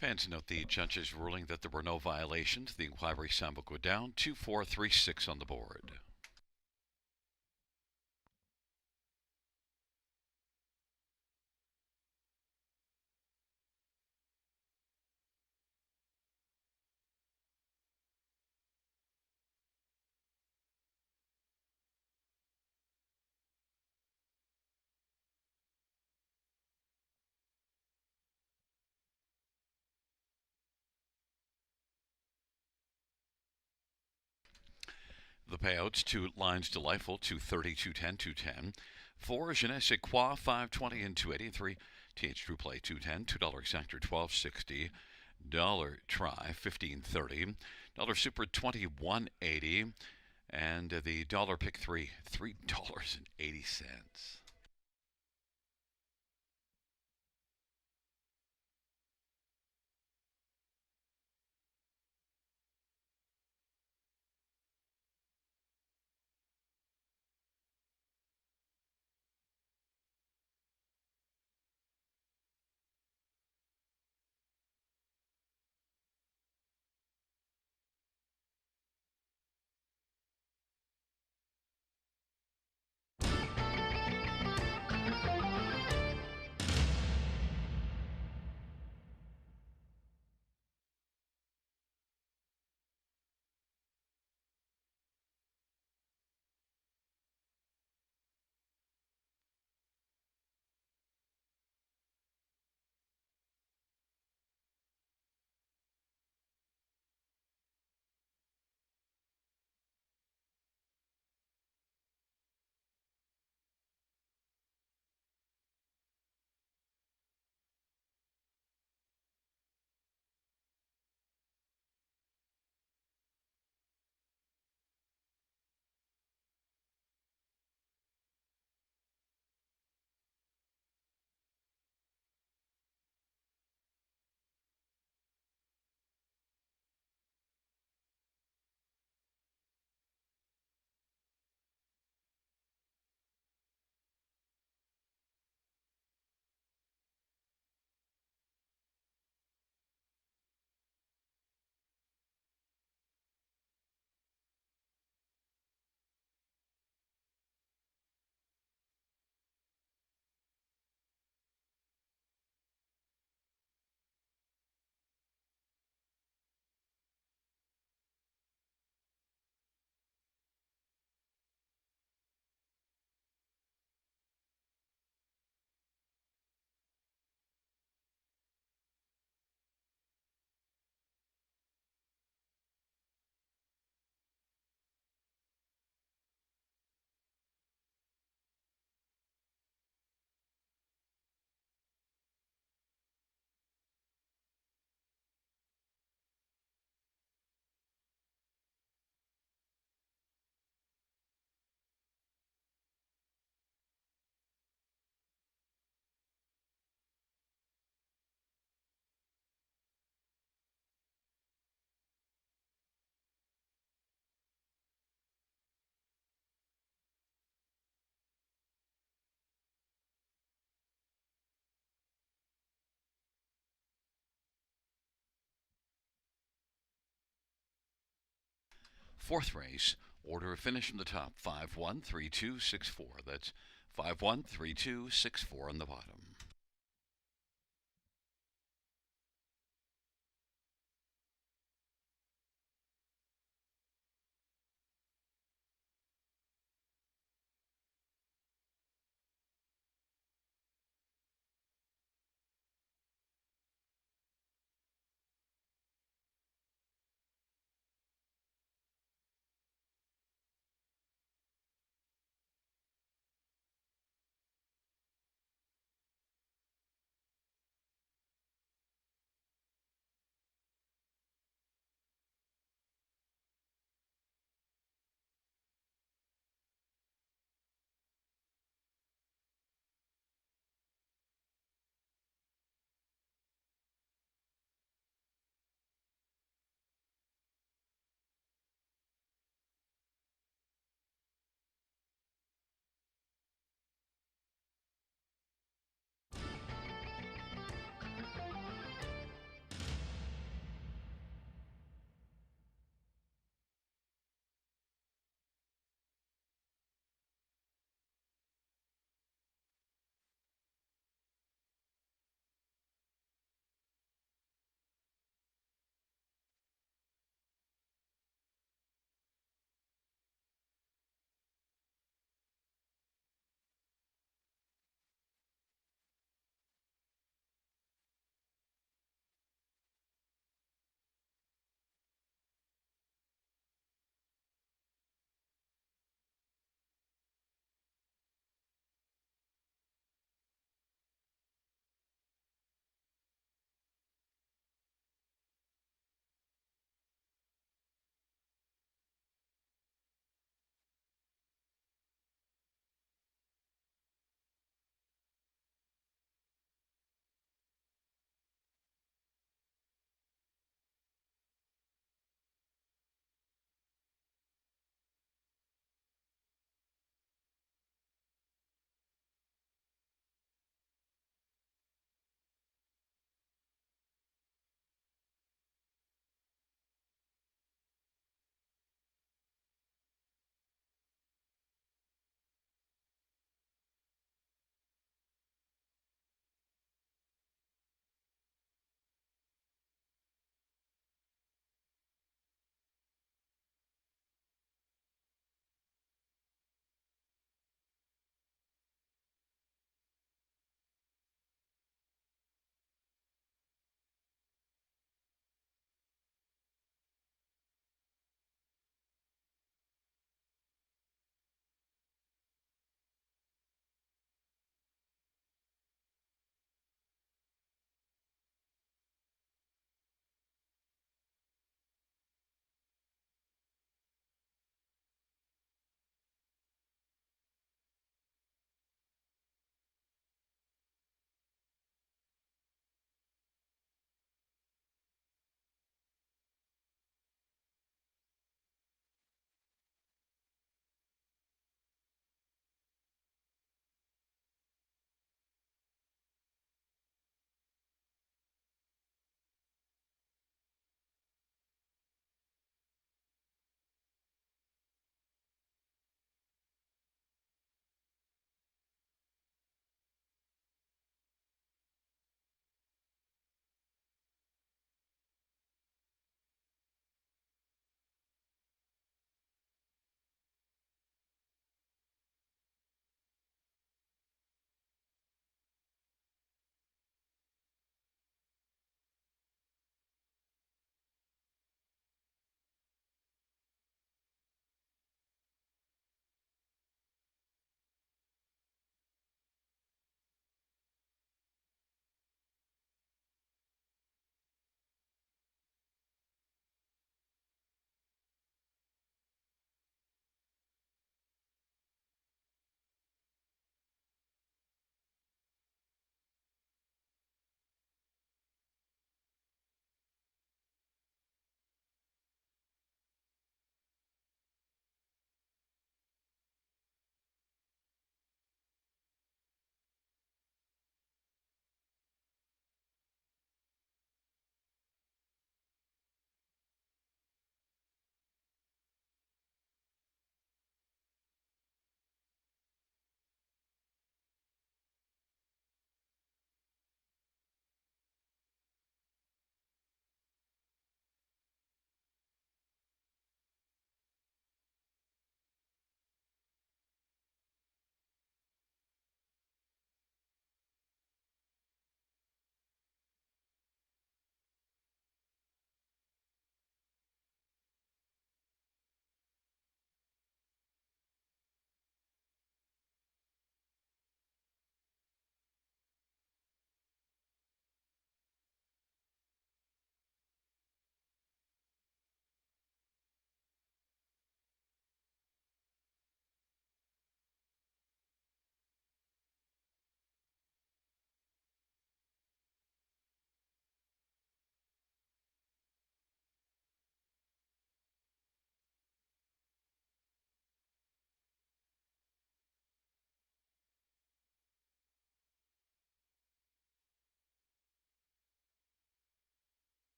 Fans, note the judge's ruling that there were no violations. The inquiry sound will go down 2-4-3-6 on the board. The payouts: 2 Lines Delightful, 230, 210, 210. 4 Je ne sais quoi, 520 and 283. TH True Play, 210. $2 Exactor, 1260. Dollar Try, 1530. Dollar Super, 2180. And the dollar pick three, $3.80. fourth race, order of finish from the top 513264. That's 513264 on the bottom.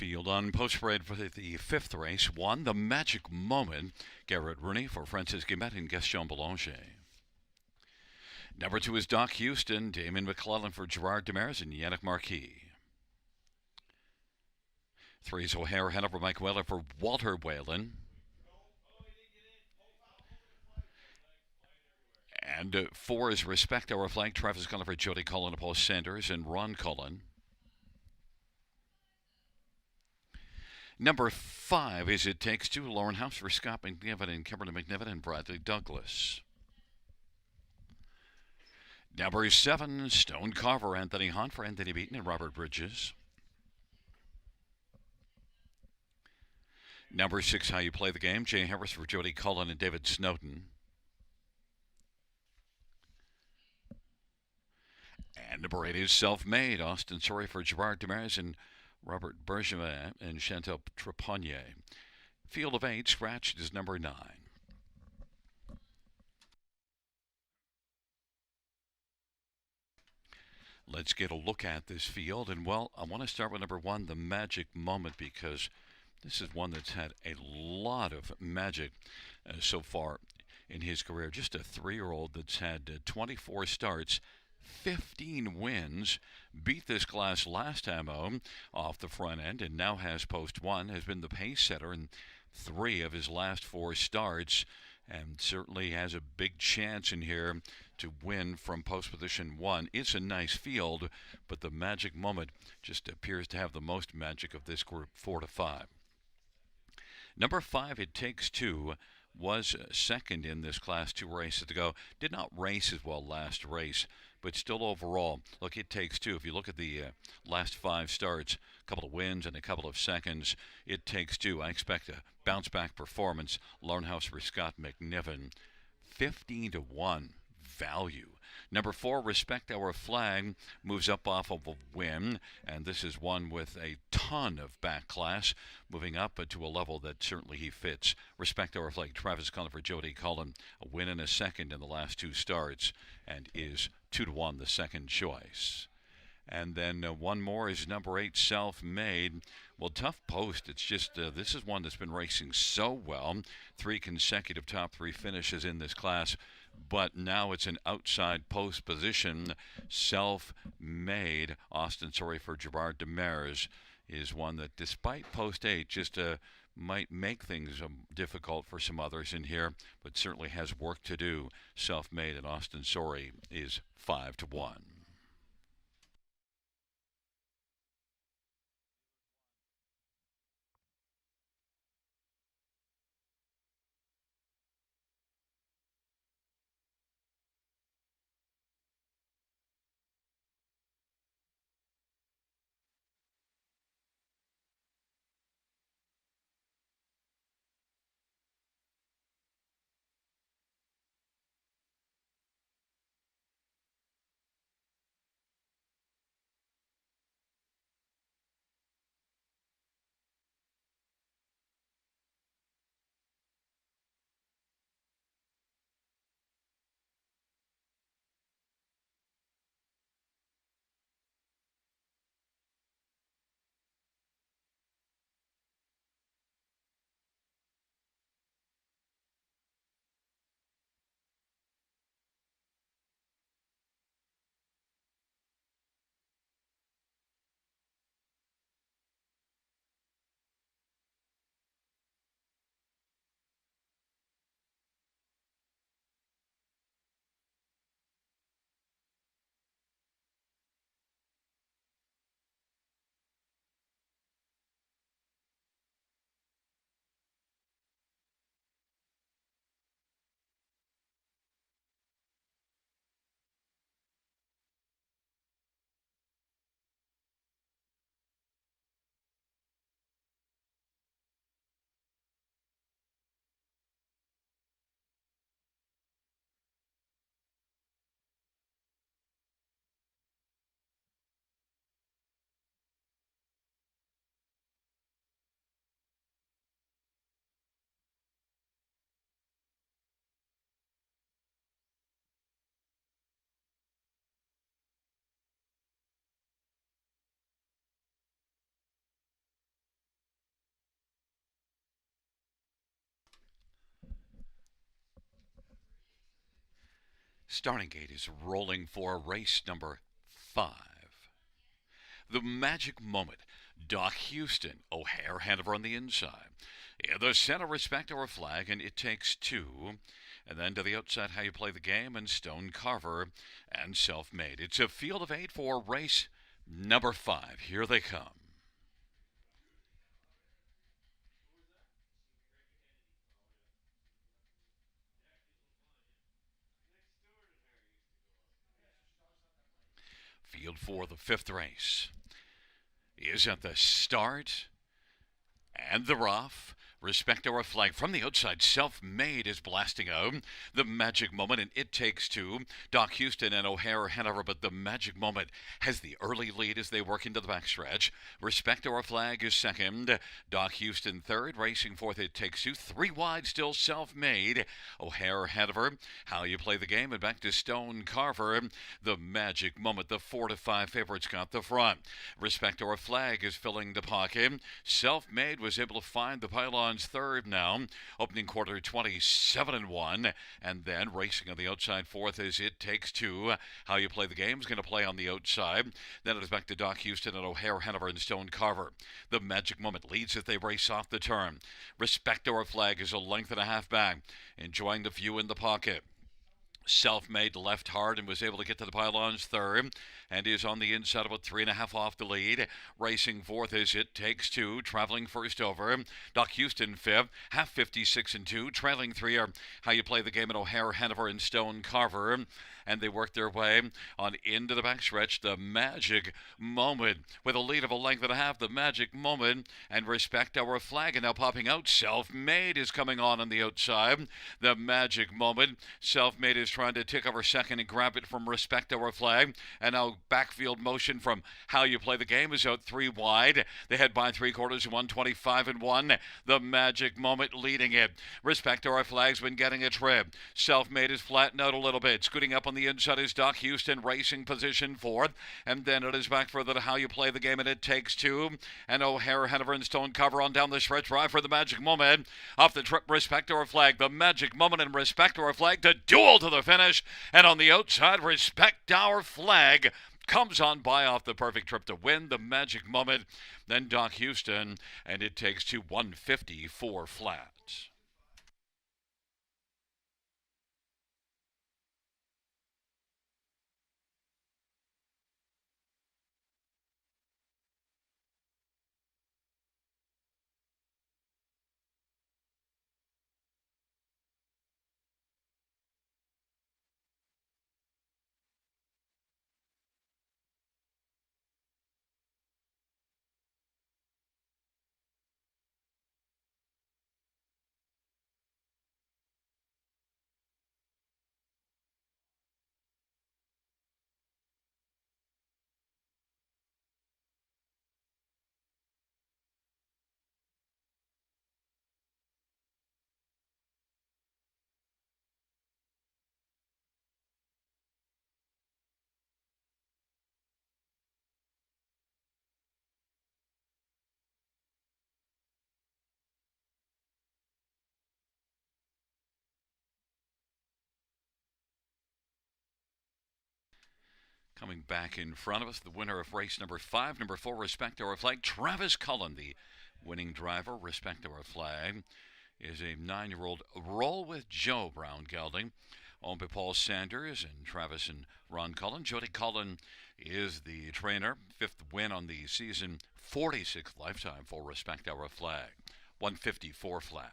Field on post parade for the fifth race. One, the Magic Moment. Garrett Rooney for Francis Guimet and Gaston Boulanger. Number two is Doc Houston, Damon McClellan for Gerard Demers and Yannick Marquis. Three is O'Hare Hanover Mike Whalen for Walter Whalen. And four is Respect Our Flag, Travis Cullen for Jody Cullen, Paul Sanders, and Ron Cullen. Number five is It Takes Two, Lauren House for Scott McNiven and Kimberly McNiven and Bradley Douglas. Number seven, Stone Carver, Anthony Hunt for Anthony Beaton and Robert Bridges. Number six, How You Play the Game, Jay Harris for Jody Cullen and David Snowden. And number eight is Self-Made, Austin Sorry for Gerard Demers and Robert Bergevin and Chantal Trepanier. Field of eight, scratched is number nine. Let's get a look at this field. And, well, I want to start with number one, the Magic Moment, because this is one that's had a lot of magic so far in his career. Just a 3-year-old that's had 24 starts, 15 wins, beat this class last time home off the front end, and now has post one, has been the pace setter in 3 of his last 4 starts, and certainly has a big chance in here to win from post position 1. It's a nice field, but the Magic Moment just appears to have the most magic of this group, 4 to 5. Number 5, It Takes Two, was second in this Class 2 race to go. Did not race as well last race, but still overall, look, It Takes Two. If you look at the last 5 starts, a couple of wins and a couple of seconds, It Takes Two. I expect a bounce-back performance. Larnhouse for Scott McNiven, 15 to 1 value. Number 4, Respect Our Flag, moves up off of a win, and this is one with a ton of back class, moving up to a level that certainly he fits. Respect Our Flag, Travis Cullen for Jody Cullen, a win and a second in the last 2 starts, and is 2 to 1 the second choice. And then one more is number 8, Self-Made. Well, tough post. It's just this is one that's been racing so well. 3 consecutive top 3 finishes in this class. But now it's an outside post position. Self-Made, Austin Sorry for Gerard Demers, is one that, despite post 8, just might make things difficult for some others in here, but certainly has work to do. Self-Made and Austin Sorry is 5 to 1. Starting gate is rolling for race number 5. The magic moment. Doc Houston, O'Hare, Hanover on the inside. In the center, respect our flag, and it takes two. And then to the outside, how you play the game, and Stone Carver and Self Made. It's a field of 8 for race number 5. Here they come. Field for the 5th race is at the start and the rough. Respect our flag from the outside. Self-made is blasting out. The magic moment, and it takes two. Doc Houston and O'Hare Hanover, but the magic moment has the early lead as they work into the backstretch. Respect our flag is second. Doc Houston third. Racing fourth, it takes two. 3 wide, still self-made. O'Hare Hanover, how you play the game, and back to Stone Carver. The magic moment, the 4 to 5 favorites got the front. Respect our flag is filling the pocket. Self-made was able to find the pylon's third now, opening quarter 27-1, and then racing on the outside fourth as it takes two. How you play the game is going to play on the outside. Then it is back to Doc Houston and O'Hare Hanover and Stone Carver. The magic moment leads as they race off the turn. Respect our flag is a length and a half back, enjoying the view in the pocket. Self-made left hard and was able to get to the pylons third and is on the inside about 3.5 off the lead. Racing fourth as it takes two. Traveling first over. Doc Houston fifth. Half 56 and 2. Trailing 3 are how you play the game at O'Hare Hanover and Stone Carver. And they work their way on into the backstretch. The magic moment with a lead of a length and a half. The magic moment and respect our flag. And now popping out. Self-made is coming on the outside. The magic moment. Self-made is trying to tick over second and grab it from respect our flag. And now backfield motion from how you play the game is out 3 wide. They head by 3/4, 125-1. The magic moment leading it. Respect our flag's been getting a trip. Self-made is flattened out a little bit. Scooting up on the inside is Doc Houston, racing position fourth. And then it is back further to how you play the game, and it takes two. And O'Hare, Hanover, and Stone Carver on down the stretch drive for the magic moment. Off the trip, respect our flag. The magic moment and respect our flag to duel to the finish. And on the outside, respect our flag comes on by off the perfect trip to win the magic moment. Then Doc Houston, and it takes to 154 flat. Coming back in front of us, the winner of race number 5, number 4, Respect Our Flag, Travis Cullen, the winning driver. Respect Our Flag is a 9-year-old Roll with Joe Brown gelding, owned by Paul Sanders and Travis and Ron Cullen. Jody Cullen is the trainer. 5th win on the season, 46th lifetime for Respect Our Flag. 154 flat.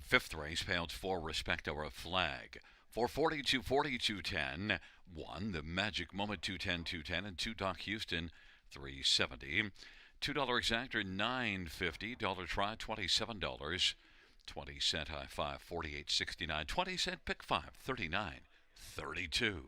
Fifth race, pounds 4, respect our flag. 440, 240, 210. 1, the magic moment, 210, 210. And 2, Doc Houston, 370. $2 exactor, $9.50. Dollar try, $27. 20-cent high five, 48.69. 20-cent pick five, 39.32.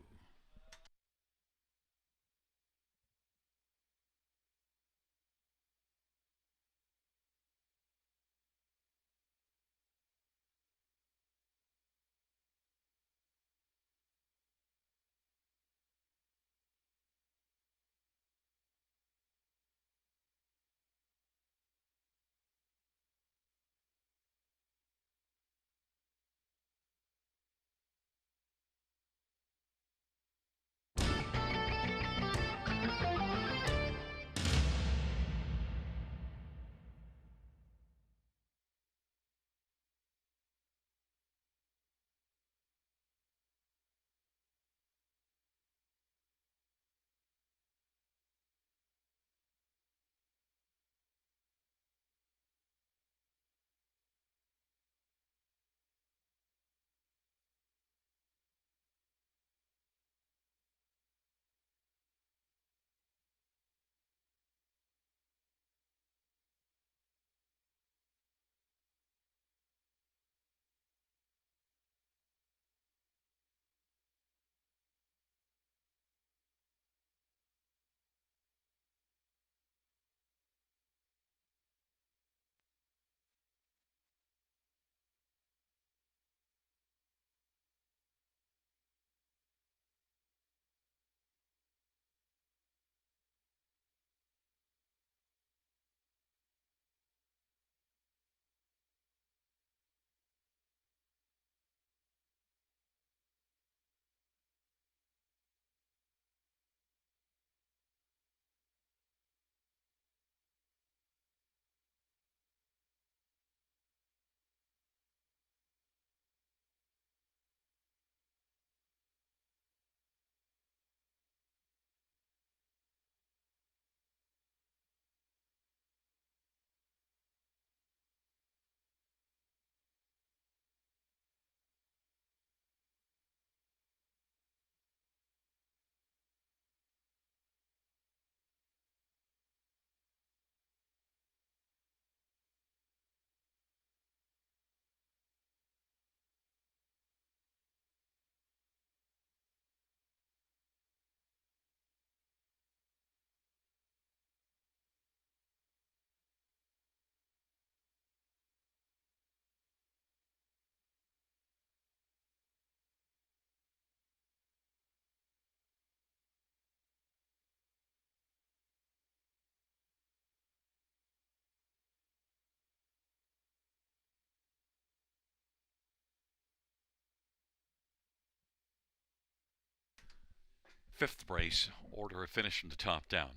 Fifth race, order of finish from the top down.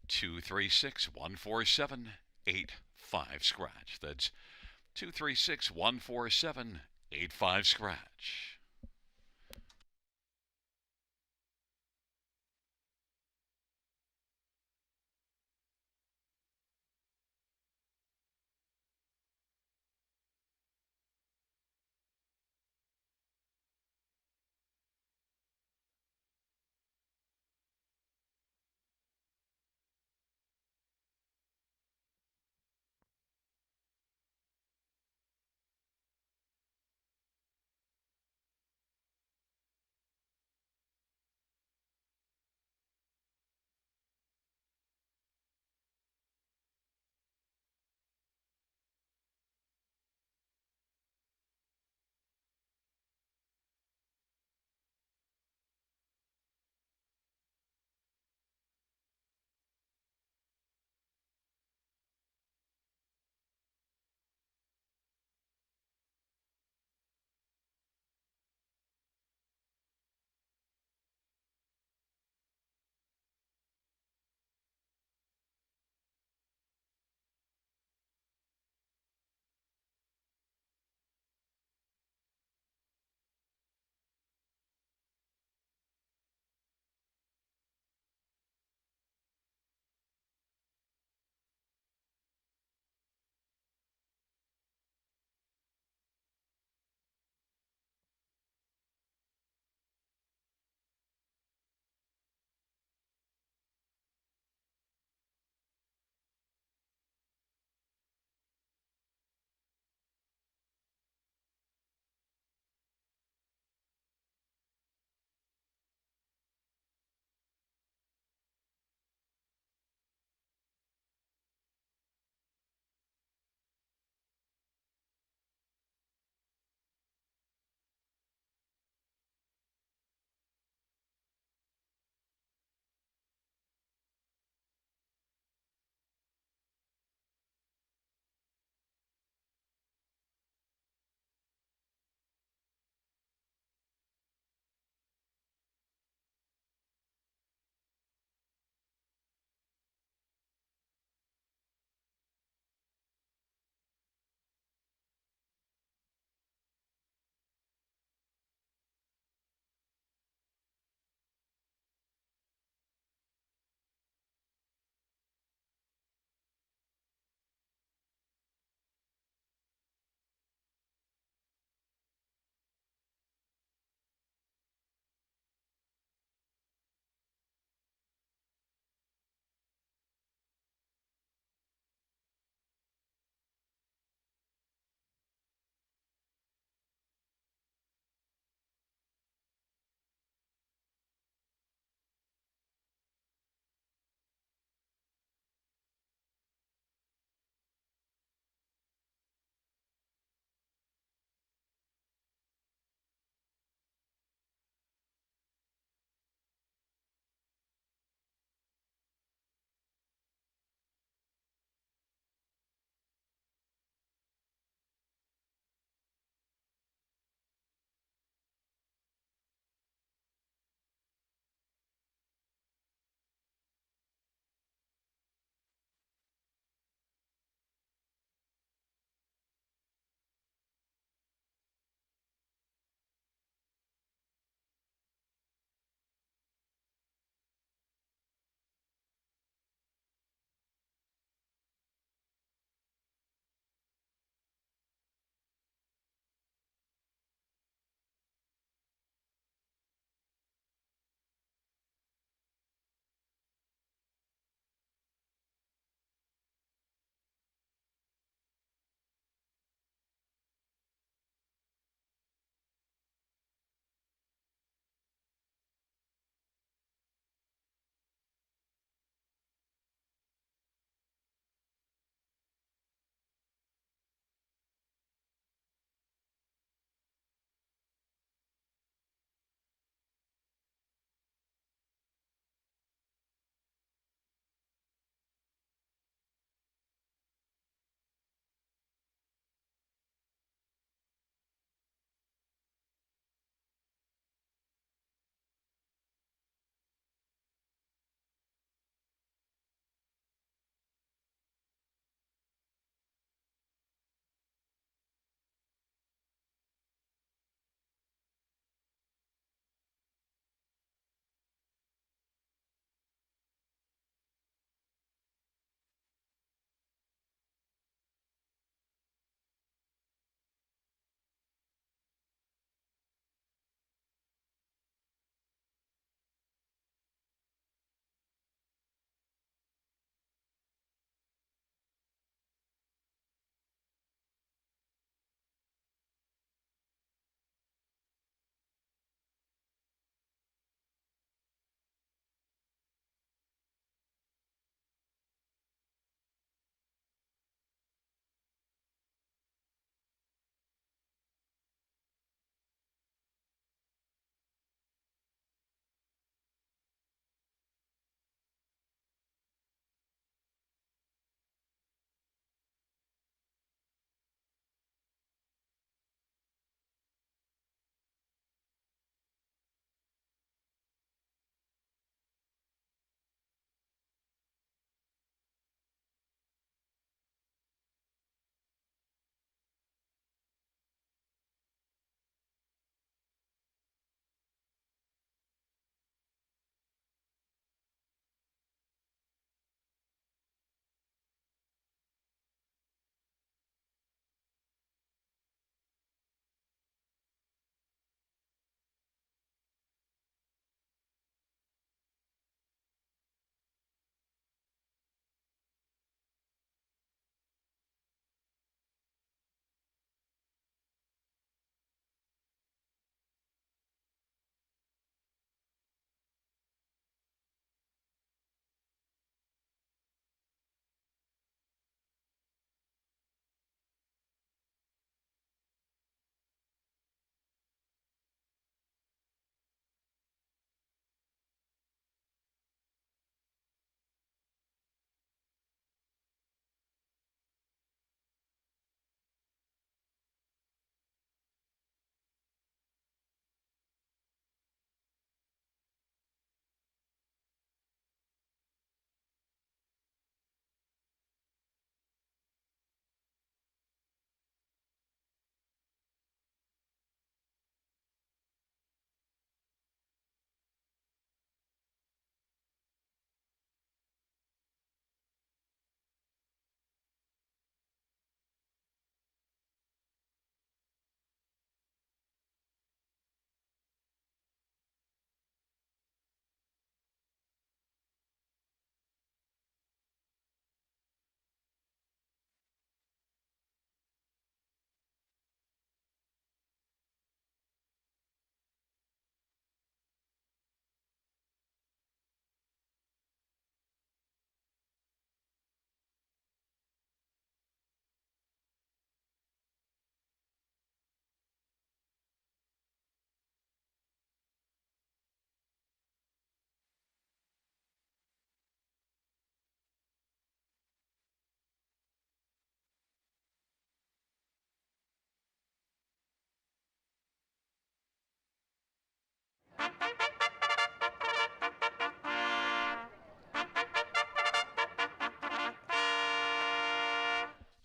236-147-85 scratch. That's 236-147-85 scratch.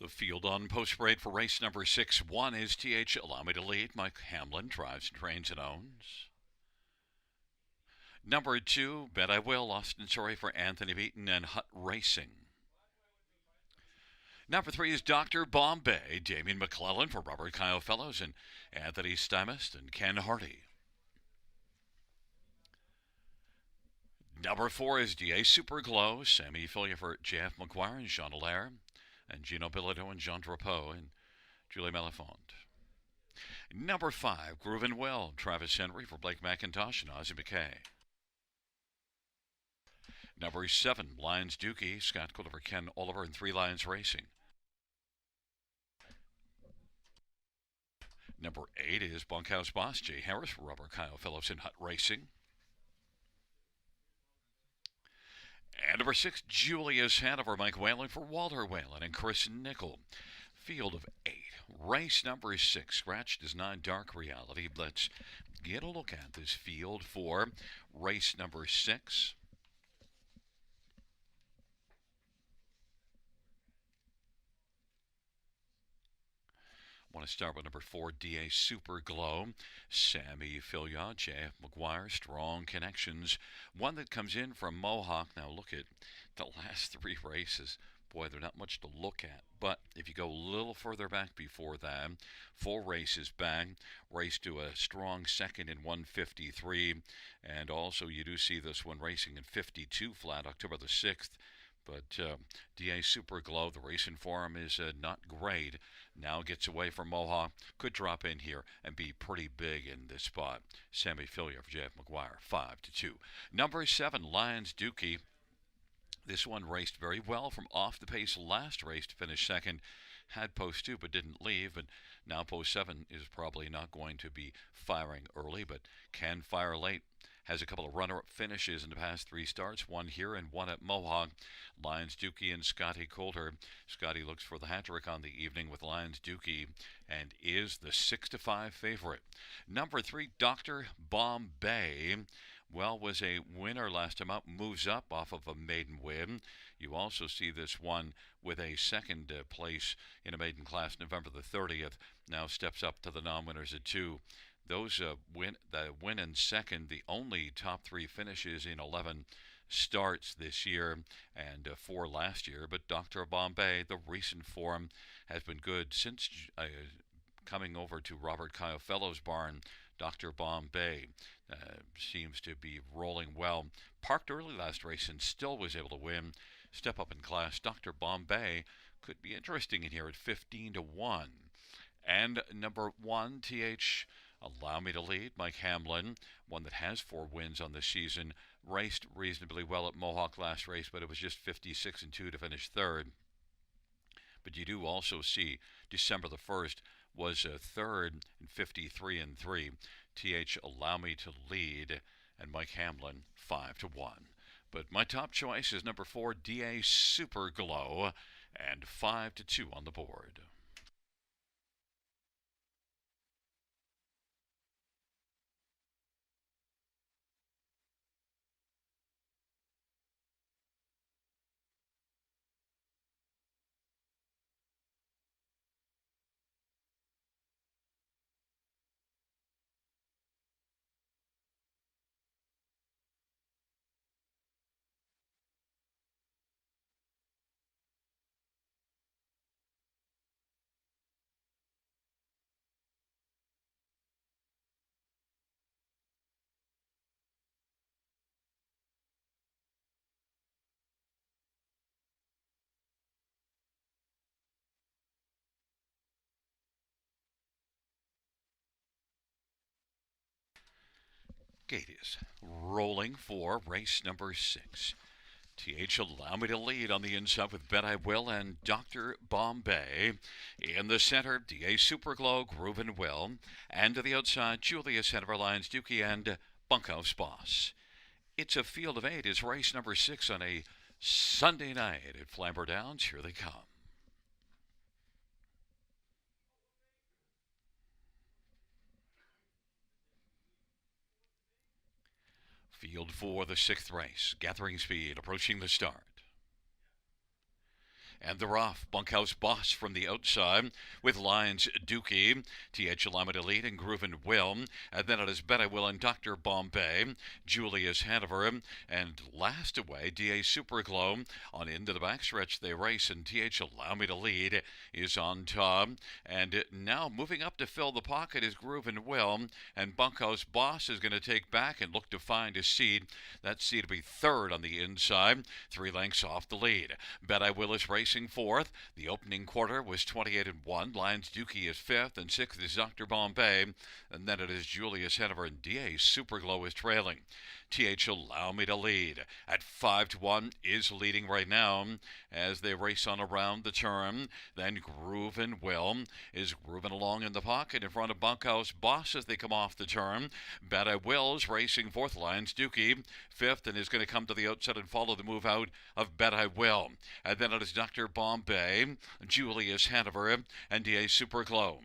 The field on post parade for race number 6. 1 is TH Allow Me to Lead. Mike Hamlin drives, trains, and owns. Number 2, Bet I Will, Austin Sorry for Anthony Beaton and Hut Racing. Number 3 is Dr. Bombay, Damien McClellan for Robert Kyle Fellows and Anthony Stymist and Ken Hardy. Number 4 is DA Super Glow, Sammy Filia for JF McGuire and Jean Allaire, and Gino Bilodeau and Jean Drapeau and Julie Malafont. Number 5, Groove and Well, Travis Henry for Blake McIntosh and Ozzie McKay. Number 7, Lions Dookie, Scott Quilliver, Ken Oliver, and Three Lions Racing. Number 8 is Bunkhouse Boss, Jay Harris for Robert Kyle Phillips and Hut Racing. And number 6, Julius Hanover, Mike Whalen for Walter Whalen and Chris Nickel. Field of 8. Race number 6. Scratched is not dark reality. Let's get a look at this field for race number 6. I want to start with number 4, DA Super Glow, Sammy Filia, J.F. McGuire, Strong Connections. One that comes in from Mohawk. Now look at the last 3 races. Boy, they're not much to look at. But if you go a little further back before that, 4 races back, raced to a strong second in 153. And also you do see this one racing in 52 flat, October the 6th. But DA Super Glow, the racing form is not great. Now gets away from Mohawk. Could drop in here and be pretty big in this spot. Sammy Filia for J.F. McGuire, 5-2. Number 7, Lions Dookie. This one raced very well from off the pace last race to finish second. Had post 2 but didn't leave, and now post 7 is probably not going to be firing early, but can fire late. Has a couple of runner-up finishes in the past 3 starts, one here and one at Mohawk. Lions Dookie and Scotty Coulter. Scotty looks for the hat-trick on the evening with Lions Dookie and is the 6-5 favorite. Number 3, Dr. Bombay. Well, was a winner last time up, moves up off of a maiden win. You also see this one with a second place in a maiden class November the 30th. Now steps up to the non-winners at 2. Those win in second, the only top 3 finishes in 11 starts this year and 4 last year. But Dr. Bombay, the recent form has been good since coming over to Robert Kyle Fellows' barn. Dr. Bombay seems to be rolling well. Parked early last race and still was able to win. Step up in class. Dr. Bombay could be interesting in here at 15-1. And number 1, TH Allow Me to Lead, Mike Hamlin, one that has 4 wins on the season, raced reasonably well at Mohawk last race, but it was just 56-2 to finish 3rd. But you do also see December the 1st was 3rd in 53-3. TH Allow Me to Lead and Mike Hamlin 5-1. But my top choice is number 4, DA Super Glow, and 5-2 on the board. Gate is rolling for race number 6. TH Allow Me to Lead on the inside with Bet I Will and Dr. Bombay. In the center, DA Superglow, Groove and Will. And to the outside, Julius Hanover, Lions Dookie, and Bunkhouse Boss. It's a field of 8. It's race number 6 on a Sunday night at Flamboro Downs. Here they come. Field for the 6th race. Gathering speed, approaching the start. And they're off. Bunkhouse Boss from the outside with Lions Dookie, TH Alama to lead, and Grooven Will. And then it is Bet I Will and Dr. Bombay, Julius Hanover, and last away, DA Superglow. On into the backstretch they race, and TH Allow Me to Lead is on top. And now moving up to fill the pocket is Grooven Will, and Bunkhouse Boss is going to take back and look to find a seed. That seed will be third on the inside, 3 lengths off the lead. Bet I Will is racing fourth. The opening quarter was 28 and 1. Lions Dookie is fifth, and sixth is Dr. Bombay. And then it is Julius Hanover, and DA Superglow is trailing. TH Allow Me to Lead at 5 to 1 is leading right now as they race on around the turn. Then Grooven Will is grooving along in the pocket in front of Bunkhouse Boss as they come off the turn. Bet I Will's racing fourth. Lions Dookie fifth, and is going to come to the outside and follow the move out of Bet I Will. And then it is Dr. Bombay, Julius Hanover, and DA Superglow.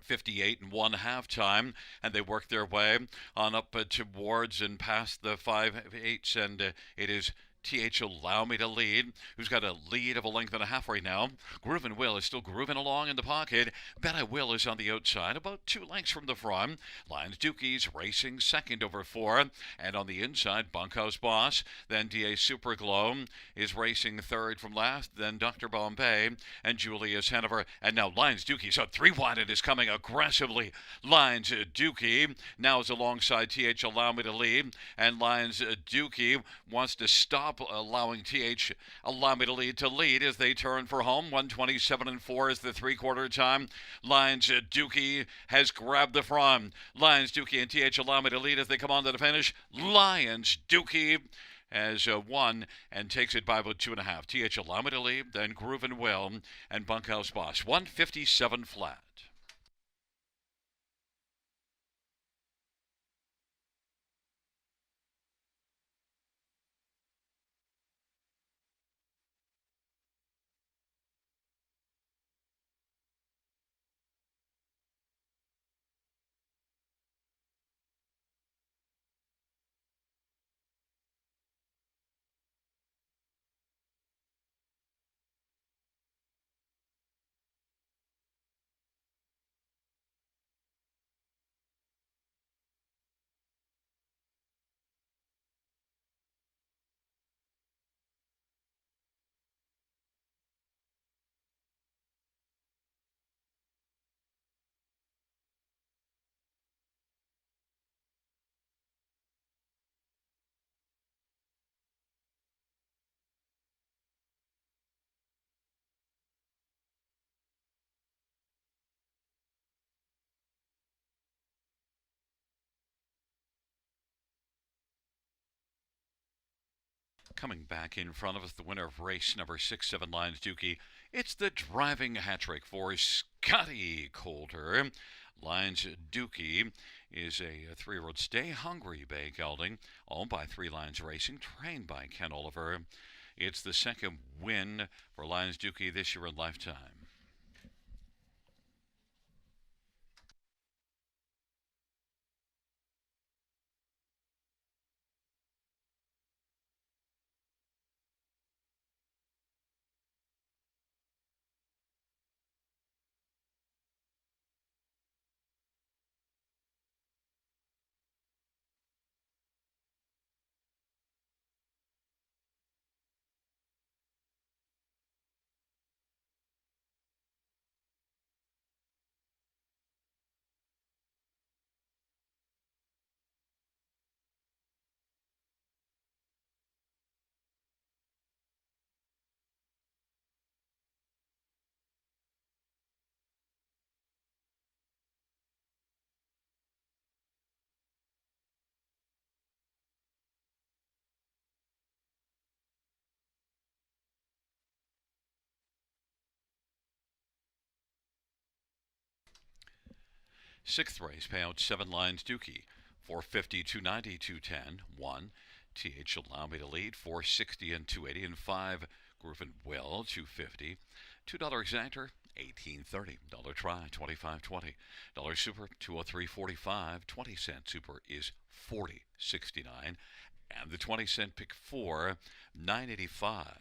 58 and 1 halftime, and they work their way on up towards and past the 5/8, and it is TH Allow Me to Lead, who's got a lead of a length and a half right now. Grooven Will is still grooving along in the pocket. Bet I Will is on the outside, about 2 lengths from the front. Lions Dookie's racing second over 4, and on the inside, Bunkhouse Boss. Then DA Superglow is racing third from last. Then Dr. Bombay and Julius Hanover, and now Lions Dookie's out 3 wide and is coming aggressively. Lions Dookie now is alongside TH Allow Me to Lead, and Lions Dookie wants to stop allowing TH Allow Me to lead as they turn for home. 127 and 4 is the 3/4 time. Lions Dookie has grabbed the front. Lions Dookie and TH Allow Me to Lead as they come on to the finish. Lions Dookie has won and takes it by about 2.5. TH Allow Me to Lead, then Grooven Will and Bunkhouse Boss. 157 flat. Coming back in front of us, the winner of race number 6, 7 Lions Dookie. It's the driving hat trick for Scotty Coulter. Lions Dookie is a 3-year-old Stay Hungry bay gelding, owned by 3 Lions Racing, trained by Ken Oliver. It's the second win for Lions Dookie this year in lifetime. Sixth race, payout 7 Lions Dookie. 450, 290, 210, 1. TH Allow Me to Lead, 460 and 280, and 5. Grooven Will, 250. $2 exactor, 18.30. Dollar try, 25.20. Dollar super, 203.45. 20-cent super is 40.69. And the 20-cent pick 4, 9.85.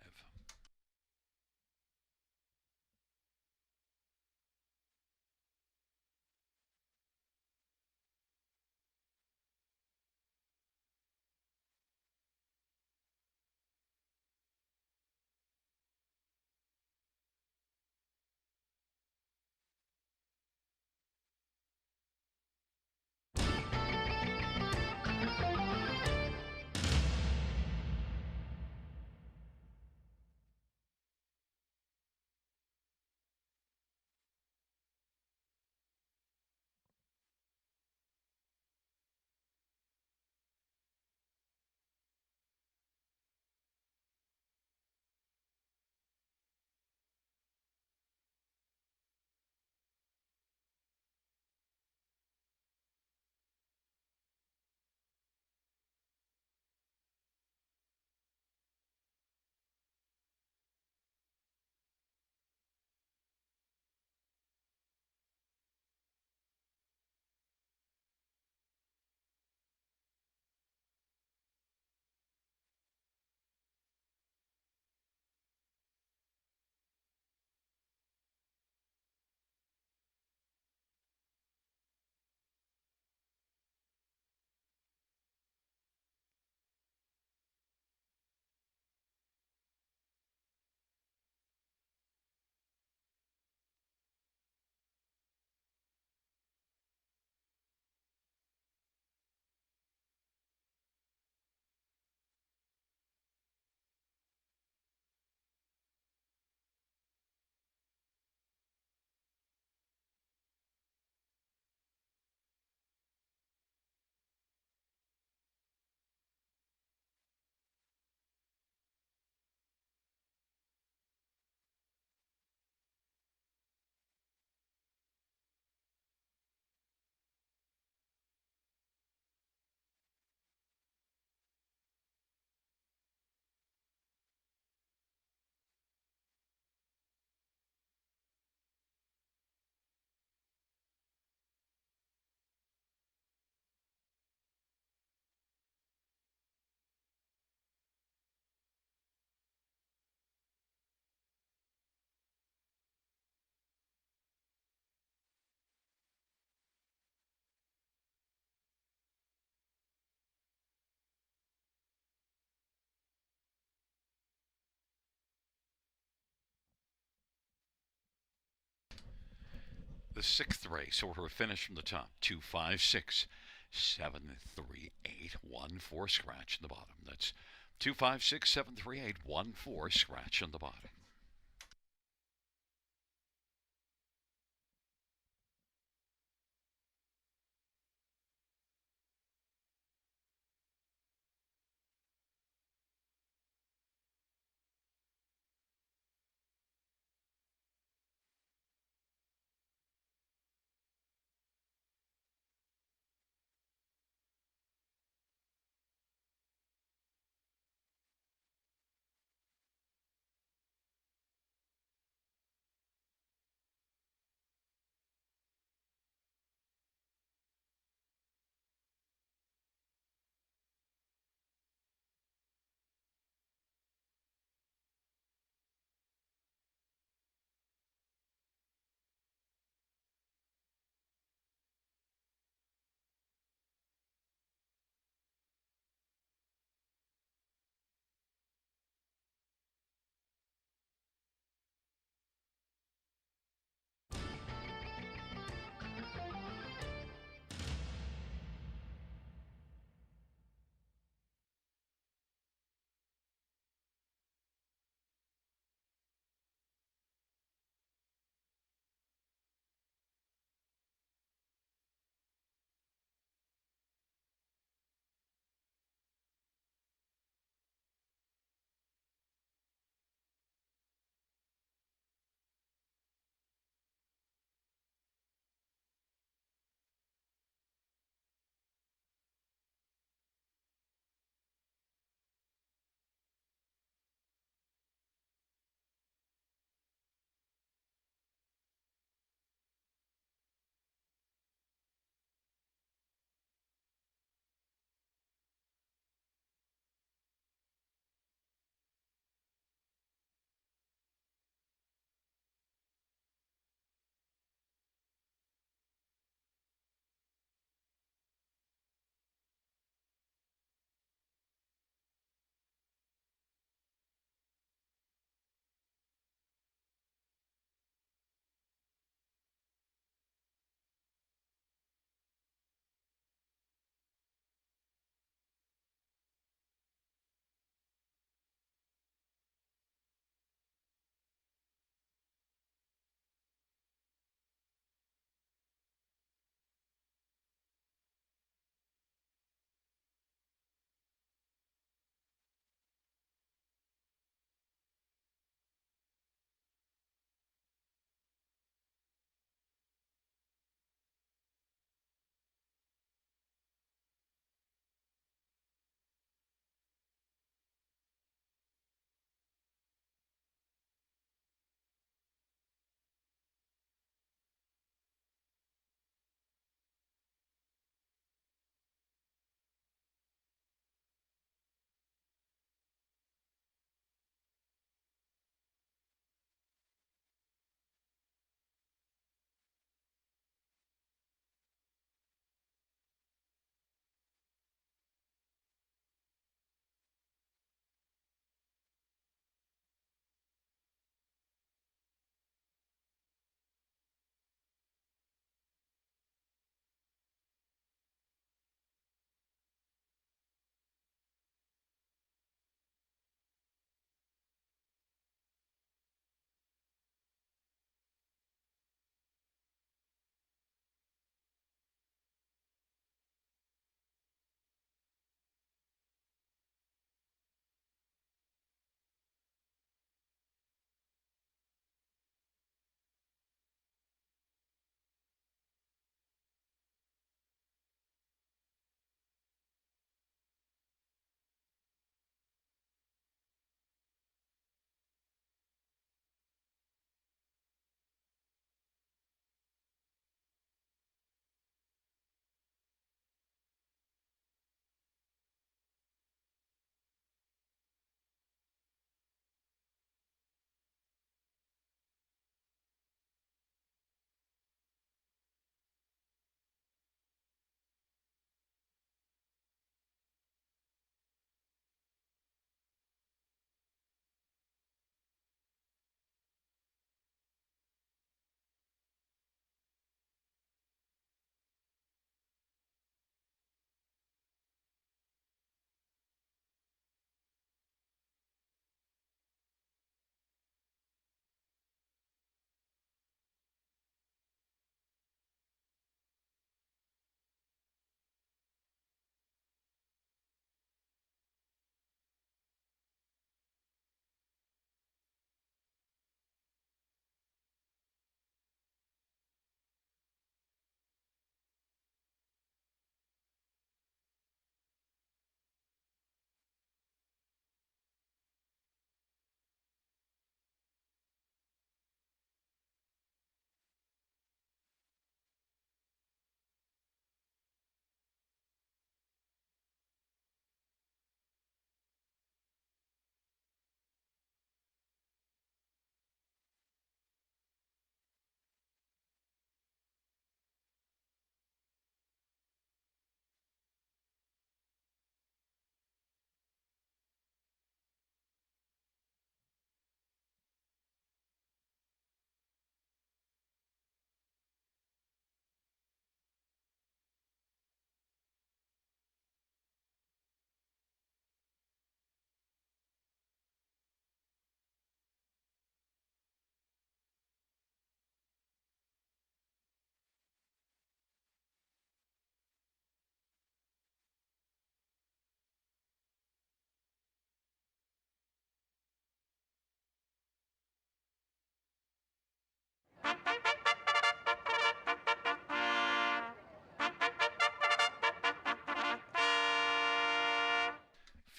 The sixth race, order of finish from the top. 256 738 14. Scratch in the bottom. That's 256 738 14. Scratch in the bottom.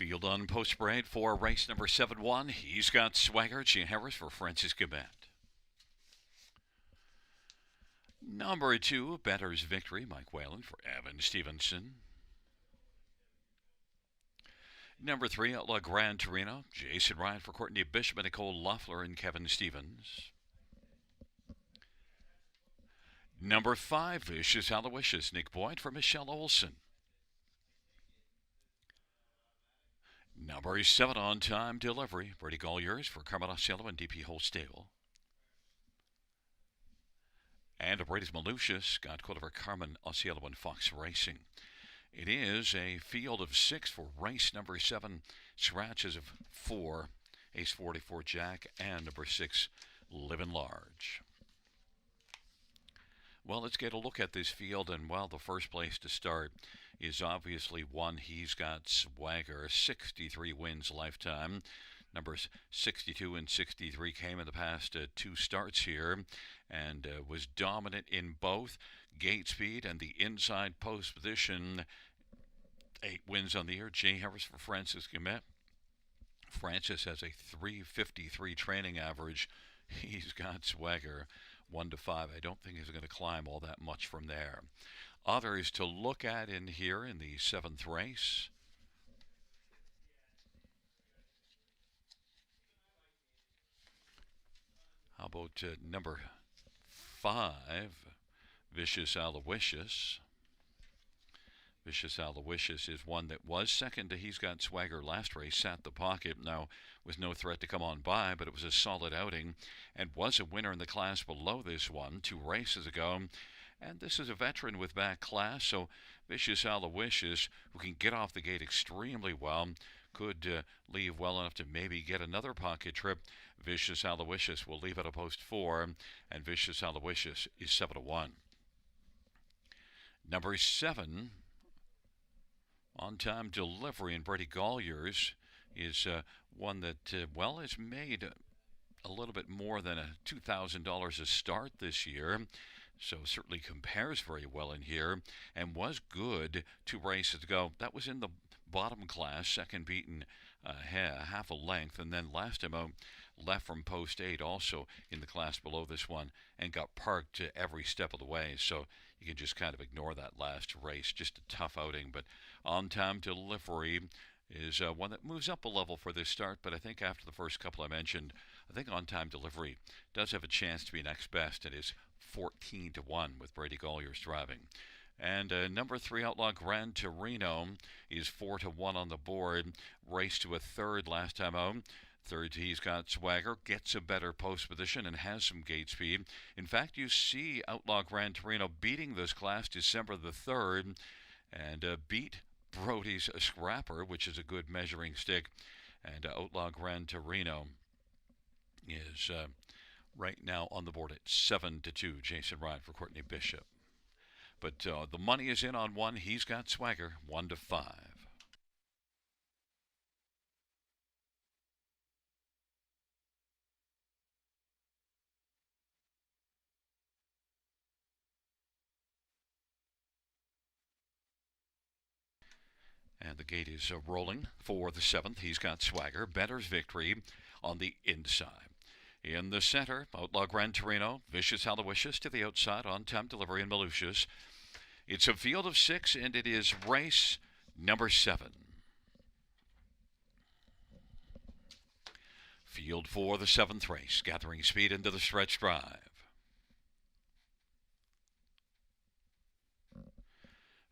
Field on post parade for race number 7-1. He's got Swagger. G. Harris for Francis Gabet. Number 2, Better's Victory. Mike Whalen for Evan Stevenson. Number 3, Outlaw Gran Torino. Jason Ryan for Courtney Bishop, Nicole Loeffler, and Kevin Stevens. Number 5, Vicious Aloysius. Nick Boyd for Michelle Olson. Number 7, On Time Delivery. Brady Golliers for Carmen Osceola and DP Holstale. And Brady's Malucius, Scott Quiller for Carmen Osceola and Fox Racing. It is a field of 6 for race number 7. Scratches of 4. Ace 44 Jack and number 6, Living Large. Well, let's get a look at this field, and while the first place to start is obviously one, He's Got Swagger, 63 wins lifetime. Numbers 62 and 63 came in the past 2 starts here, and was dominant in both gate speed and the inside post position. 8 wins on the year. Jay Harris for Francis Gabet. Francis has a 353 training average. He's Got Swagger, 1 to 5. I don't think he's going to climb all that much from there. Others to look at in here in the 7th race. How about number 5, Vicious Aloysius. Vicious Aloysius is one that was second to He's Got Swagger last race, sat the pocket. Now, was no threat to come on by, but it was a solid outing and was a winner in the class below this one 2 races ago. And this is a veteran with back class, so Vicious Aloysius, who can get off the gate extremely well, could leave well enough to maybe get another pocket trip. Vicious Aloysius will leave at a post 4, and Vicious Aloysius is 7 to 1. Number 7, On Time Delivery, and Brady Golliers is one that, has made a little bit more than $2,000 a start this year. So certainly compares very well in here, and was good 2 races ago. That was in the bottom class, second beaten half a length, and then last time out left from post 8 also in the class below this one, and got parked every step of the way. So you can just kind of ignore that last race. Just a tough outing, but On Time Delivery is one that moves up a level for this start, but I think after the first couple I mentioned, I think On Time Delivery does have a chance to be next best. It is 14 to 1 with Brady Golliers driving. And number 3, Outlaw Gran Torino, is 4 to 1 on the board. Raced to a 3rd last time out. 3rd, He's Got Swagger, gets a better post position and has some gate speed. In fact, you see Outlaw Gran Torino beating this class December the 3rd, and beat Brody's Scrapper, which is a good measuring stick. And Outlaw Gran Torino is right now on the board at 7 to 2. Jason Ryan for Courtney Bishop. But the money is in on one, He's Got Swagger, 1 to 5. And the gate is rolling for the 7th. He's Got Swagger. Better's Victory on the inside. In the center, Outlaw Gran Torino, Vicious Aloysius to the outside, On Time Delivery, and Malucius. It's a field of 6, and it is race number 7. Field for the 7th race, gathering speed into the stretch drive.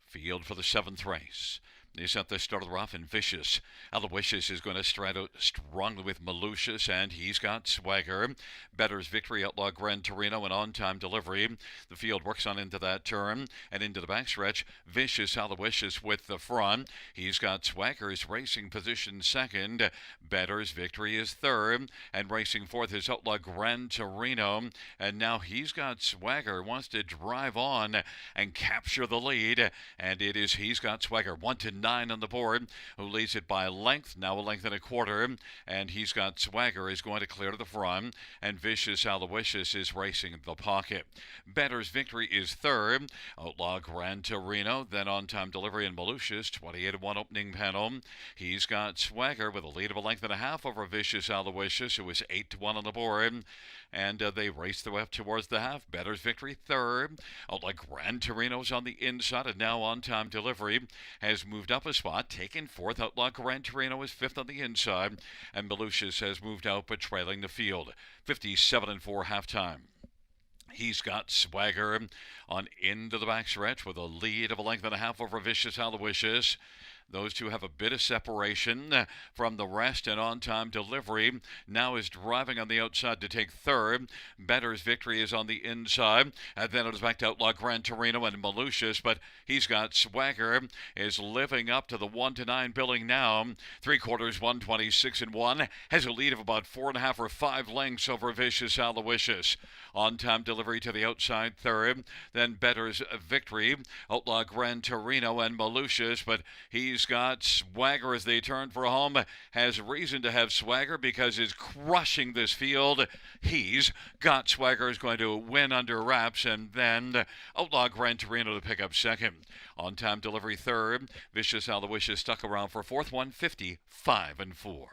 Field for the 7th race is at the start of the rough, and Vicious Aloysius is going to stride out strongly with Malucius, and He's Got Swagger. Better's Victory, Outlaw Gran Torino, and On Time Delivery. The field works on into that turn and into the backstretch. Vicious Aloysius with the front. He's Got Swagger is racing position 2nd. Better's Victory is 3rd, and racing 4th is Outlaw Gran Torino. And now He's Got Swagger wants to drive on and capture the lead, and it is He's Got Swagger 1 to 9 9 on the board, who leads it by length, now a length and a quarter. And he's got Swagger is going to clear to the front, and Vicious Aloysius is racing the pocket. Bettor's Victory is third. Outlaw Gran Torino, then On Time Delivery and Malucius, 28-1 opening panel. He's got Swagger with a lead of a length and a half over Vicious Aloysius, who is 8-1 on the board. And they race their way up towards the half. Bettor's Victory third. Outlaw Gran Torino's on the inside, and now On Time Delivery has moved up a spot, taken fourth. Outlaw Gran Torino is fifth on the inside, and Malucius has moved out but trailing the field. 57-4 halftime. He's got Swagger on into the backstretch with a lead of a length and a half over Vicious Aloysius. Those two have a bit of separation from the rest, and On Time Delivery now is driving on the outside to take third. Bettor's Victory is on the inside, and then it is back to Outlaw Gran Torino and Malucius, but he's got Swagger is living up to the 1-9 billing now. 3/4, 126-1, has a lead of about 4.5 or 5 lengths over Vicious Aloysius. On Time Delivery to the outside third, then Bettor's Victory, Outlaw Gran Torino and Malucius, but he's got Swagger as they turn for home. Has reason to have Swagger because he's crushing this field. He's got Swagger is going to win under wraps, and then Outlaw Gran Torino to pick up second. On Time Delivery third. Vicious Aloysius stuck around for fourth, 155-4.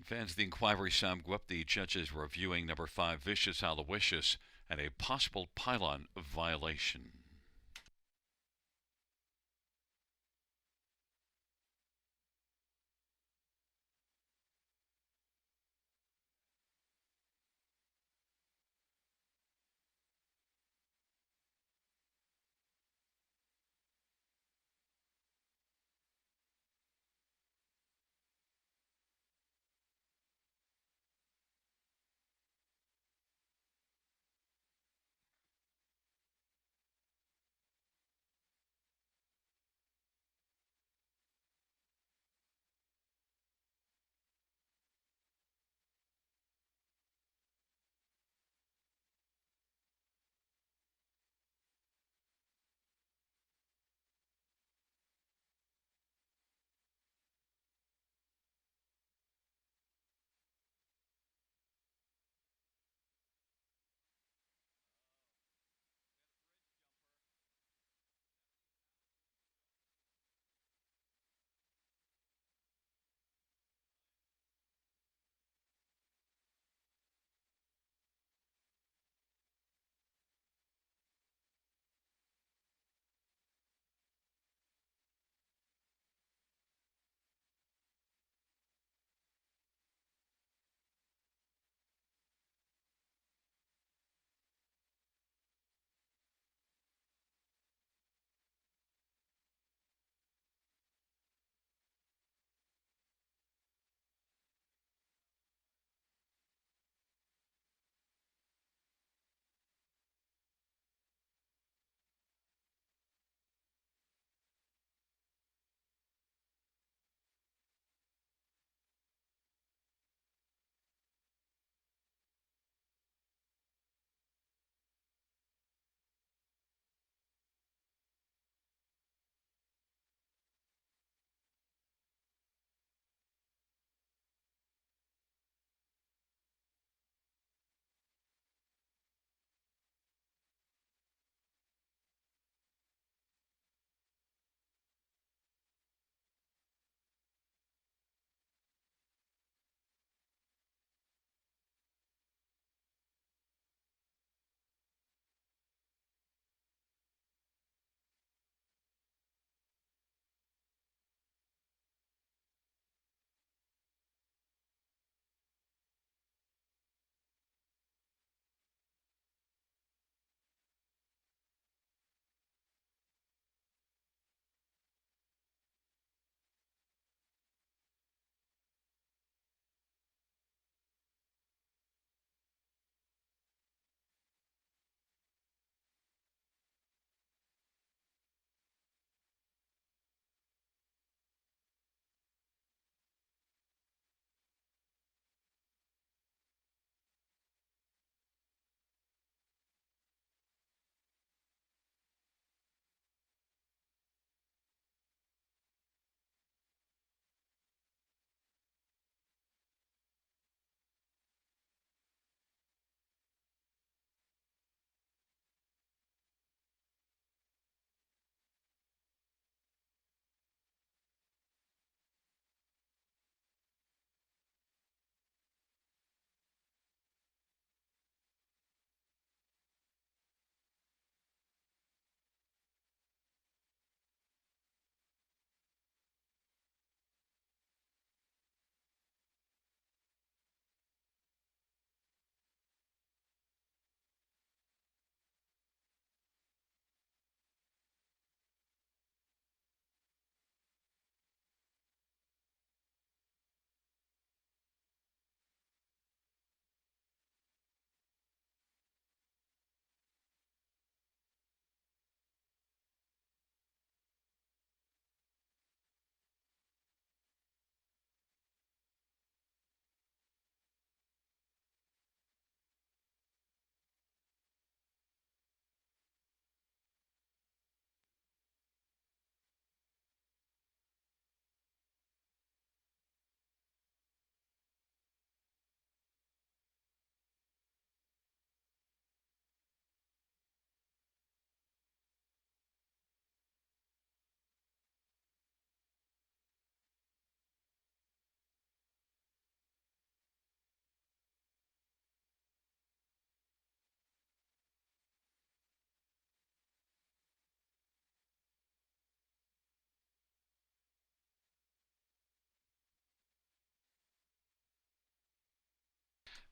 Fans of the inquiry sound go up. The judges reviewing number 5, Vicious Aloysius, and a possible pylon violation.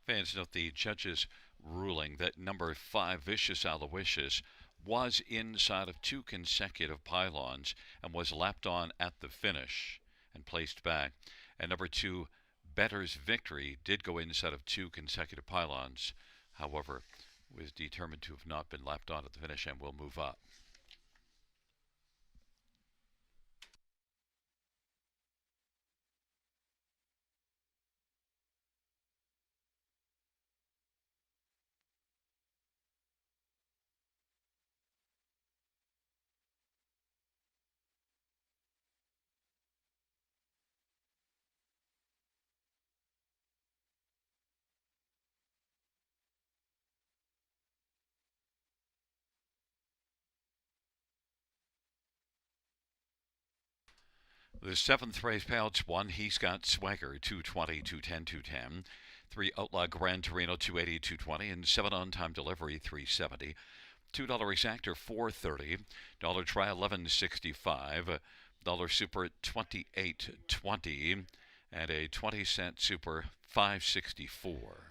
Fans note the judge's ruling that number 5 Vicious Aloysius was inside of 2 consecutive pylons and was lapped on at the finish and placed back. And number 2 Better's Victory did go inside of 2 consecutive pylons, however, was determined to have not been lapped on at the finish and will move up. The 7th race payouts: 1 He's Got Swagger, 220, 210, 210. 3 Outlaw Gran Torino, 280, 220. And 7 On Time Delivery, 370. $2 Exactor, 430. Dollar Try, 1165. Dollar Super, 28.20. And a 20-cent Super, 564.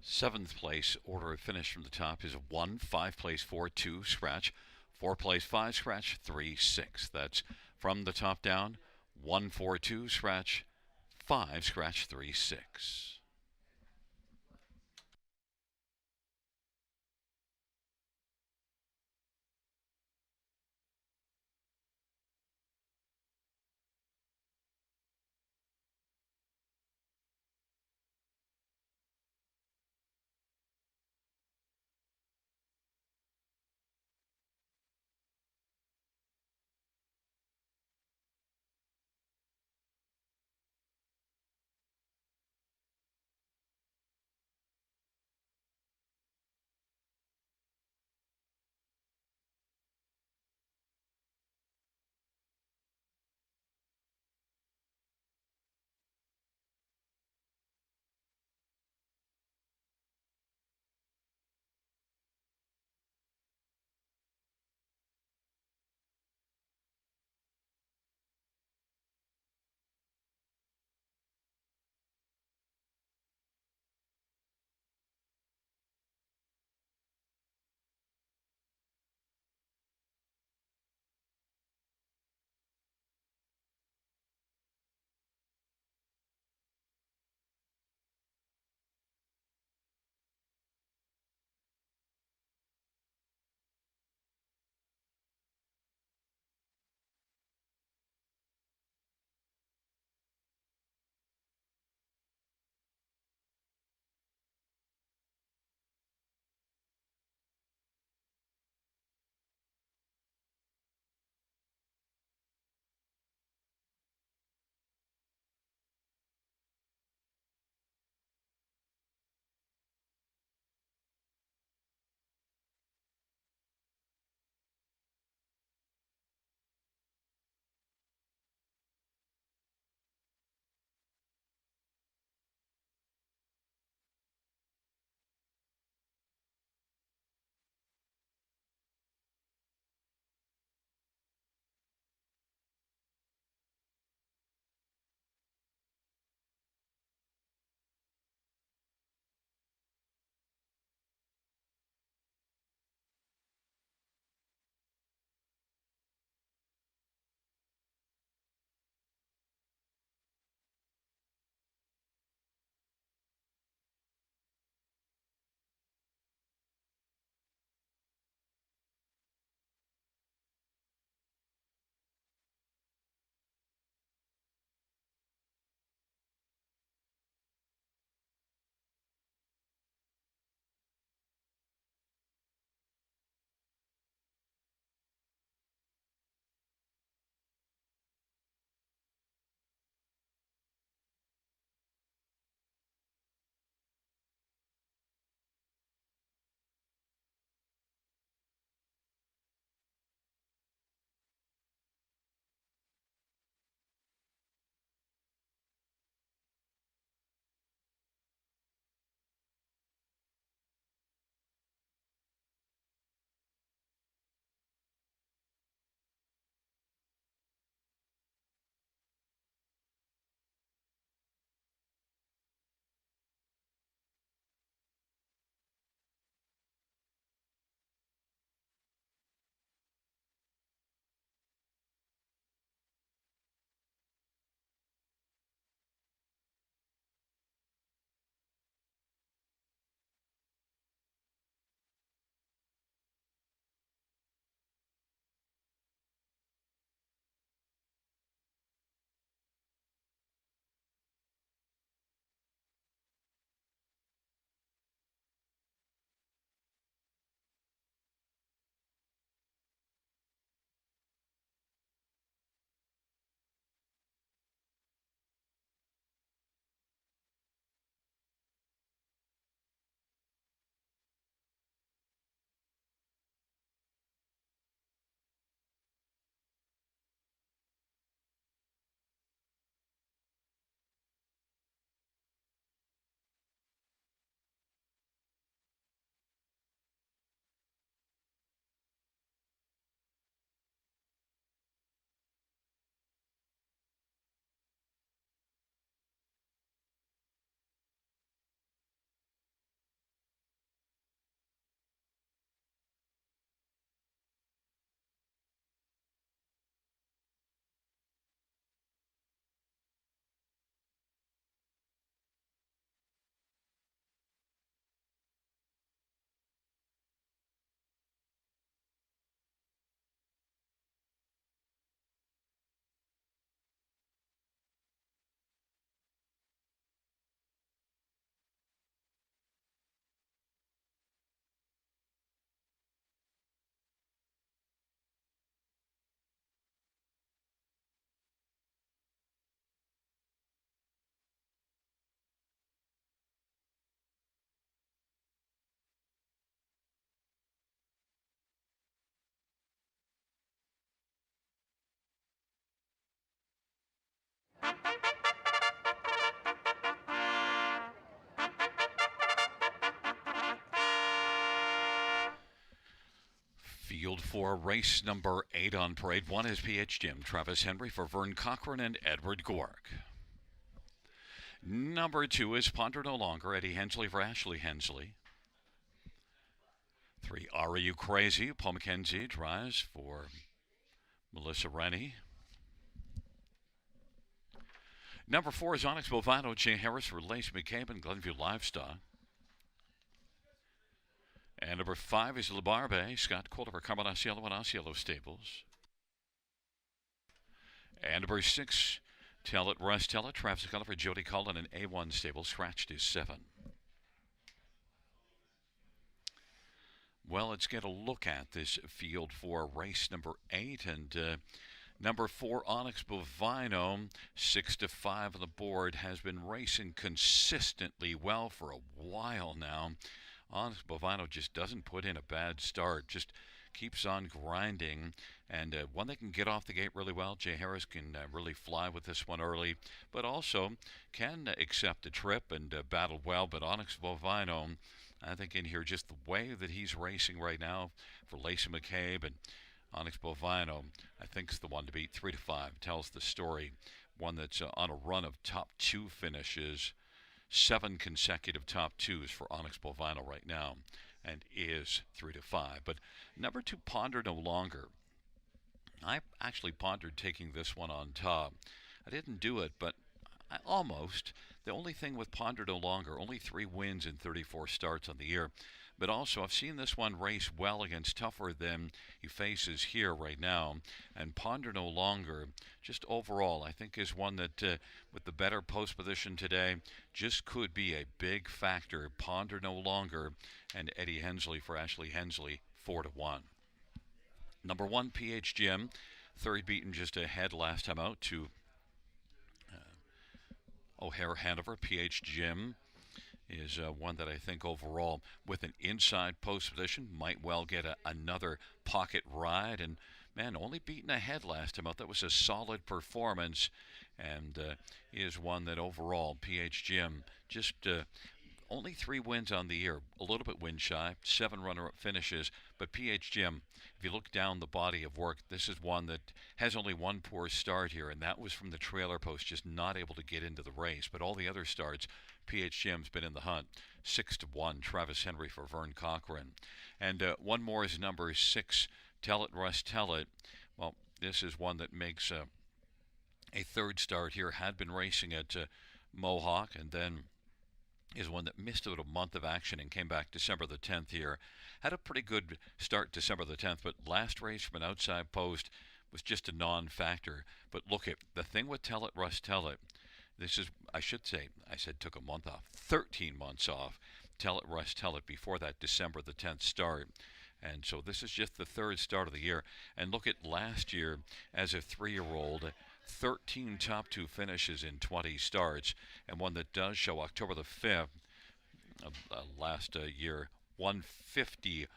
Seventh place, order of finish from the top is 1, 5 place 4, 2, scratch. 4 place 5, scratch. 3, 6. That's from the top down. 1, 4, 2, scratch. 5, scratch. 3, 6. field for race number 8 on parade. 1 is PH Jim, Travis Henry for Vern Cochran and Edward Gork. Number 2 is Ponder No Longer, Eddie Hensley for Ashley Hensley. 3, Are You Crazy? Paul McKenzie drives for Melissa Rennie. Number 4 is Onyx Bovino, Jay Harris for Lace McCabe and Glenview Livestock. And number 5 is La Barbe, Scott Coulter for Carmen Asiello and Asiello Stables. And number 6, Tell It, Russ Tell It, Travis Cullen for Jody Cullen and A1 Stables, scratched is 7. Well, let's get a look at this field for race number 8. And number 4, Onyx Bovino, 6-5 on the board, has been racing consistently well for a while now. Onyx Bovino just doesn't put in a bad start, just keeps on grinding. And one that can get off the gate really well. Jay Harris can really fly with this one early, but also can accept a trip and battle well. But Onyx Bovino, I think in here, just the way that he's racing right now for Lacey McCabe and Onyx Bovino, I think is the one to beat. 3-5 tells the story. One that's on a run of top 2 finishes. 7 consecutive top 2s for Onyx Bovino right now, and is 3-5. But number 2, Ponder No Longer. I actually pondered taking this one on top. I didn't do it, but I almost. The only thing with Ponder No Longer, only 3 wins in 34 starts on the year. But also, I've seen this one race well against tougher than he faces here right now. And Ponder No Longer, just overall, I think is one that, with the better post position today, just could be a big factor. Ponder No Longer and Eddie Hensley for Ashley Hensley, 4-1. Number 1, PH Jim, third beaten just ahead last time out to O'Hare Hanover. PH Jim is one that I think overall, with an inside post position, might well get another pocket ride. And, man, only beaten ahead last time out. That was a solid performance. And is one that overall, PH Jim, just only 3 wins on the year. A little bit win shy, 7 runner-up finishes. But PH Jim, if you look down the body of work, this is one that has only 1 poor start here, and that was from the trailer post, just not able to get into the race. But all the other starts, PH Jim's been in the hunt. 6-1, Travis Henry for Vern Cochran. And one more is number 6, Tell It, Russ Tell It. Well, this is one that makes a third start here. Had been racing at Mohawk, and then is one that missed about a month of action and came back December the 10th here. Had a pretty good start December the 10th, but last race from an outside post was just a non-factor. But look at the thing with Tell It, Russ Tell It. This is, I should say, I said took a month off, 13 months off. Tell It, Russ Tell It before that December the 10th start. And so this is just the 3rd start of the year. And look at last year as a 3-year-old, 13 top 2 finishes in 20 starts, and one that does show October the 5th last year, 151-1.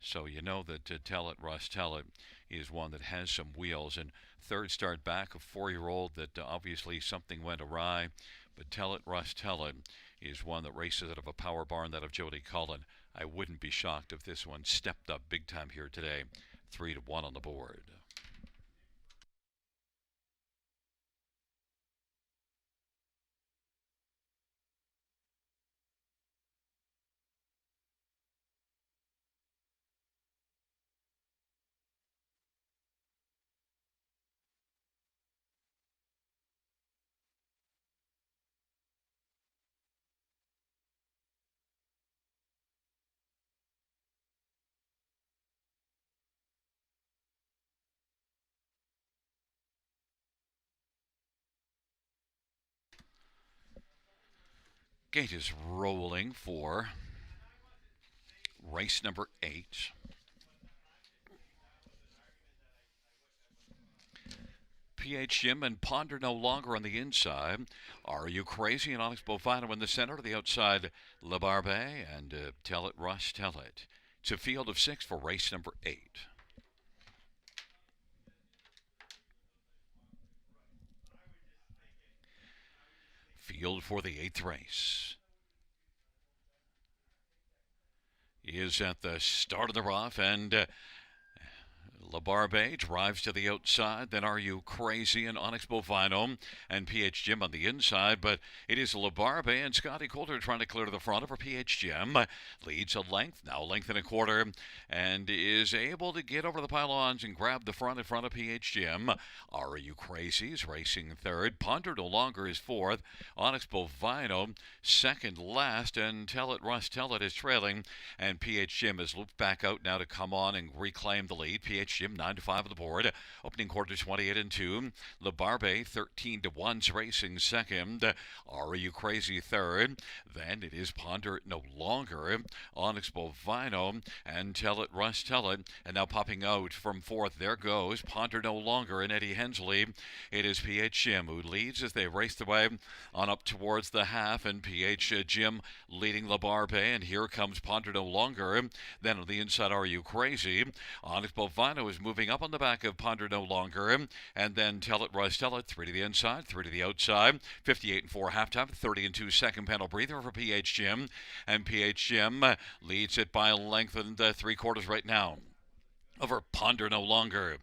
So you know that Tell It, Russ Tell It is one that has some wheels. And 3rd start back, a 4-year-old that obviously something went awry. But Tell It, Russ Tell It is one that races out of a power barn, that of Jody Cullen. I wouldn't be shocked if this one stepped up big time here today. 3-1 on the board. Gate is rolling for race number 8. PH Jim and Ponder No Longer on the inside. Are You Crazy? And Onyx Bovino in the center. To the outside, La Barbe and Tell It, Russ Tell It. It's a field of 6 for race number 8. Field for the 8th race is at the start of the rough, and LaBarbe drives to the outside. Then Are You Crazy and Onyx Bovino and PH Jim on the inside. But it is LaBarbe and Scotty Coulter trying to clear to the front over PH Jim. Leads a length, now a length and a quarter, and is able to get over the pylons and grab the front in front of PH Jim. Are You Crazy is racing third. Ponder No Longer is fourth. Onyx Bovino second last. And Tell It Russ Tell It is trailing. And PH Jim is looped back out now to come on and reclaim the lead. PH Jim 9-5 on the board. Opening quarter 28-2. LaBarbe 13-1's racing second. Are You Crazy third. Then it is Ponder No Longer. Onyx Bovino and Tell It Russ Tell It. And now popping out from fourth. There goes Ponder No Longer and Eddie Hensley. It is PH Jim who leads as they race the way on up towards the half. And PH Jim leading LaBarbe. And here comes Ponder No Longer. Then on the inside, Are You Crazy? Onyx Bovino is moving up on the back of Ponder No Longer. And then Tell It Russ Tell It. 3 to the inside, 3 to the outside. 58-4 halftime. 30-2 second panel breather for PH Jim. And PH Jim leads it by a length and 3/4 right now over Ponder No Longer.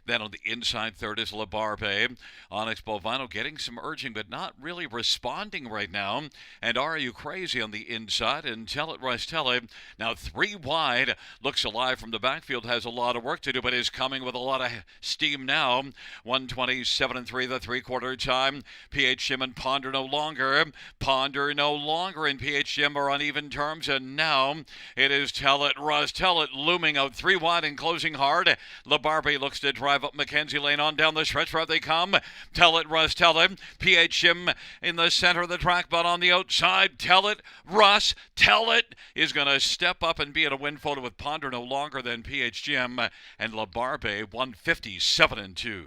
Then on the inside third is LaBarbe. Onyx Bovino getting some urging but not really responding right now. And Are You Crazy on the inside and Tell It Russ Tell It. Now 3 wide. Looks alive from the backfield. Has a lot of work to do but is coming with a lot of steam now. 127-3 the 3/4 time. PH Jim and Ponder No Longer. Ponder No Longer and PH Jim are on even terms. And now it is Tell It Russ Tell It looming out 3 wide and closing hard. LaBarbe looks to drive up Mackenzie Lane on down the stretch where they come. Tell It Russ Tell It. PH Jim in the center of the track but on the outside. Tell It Russ Tell It is going to step up and be at a win photo with Ponder No Longer than PH Jim and LaBarbe 157-2.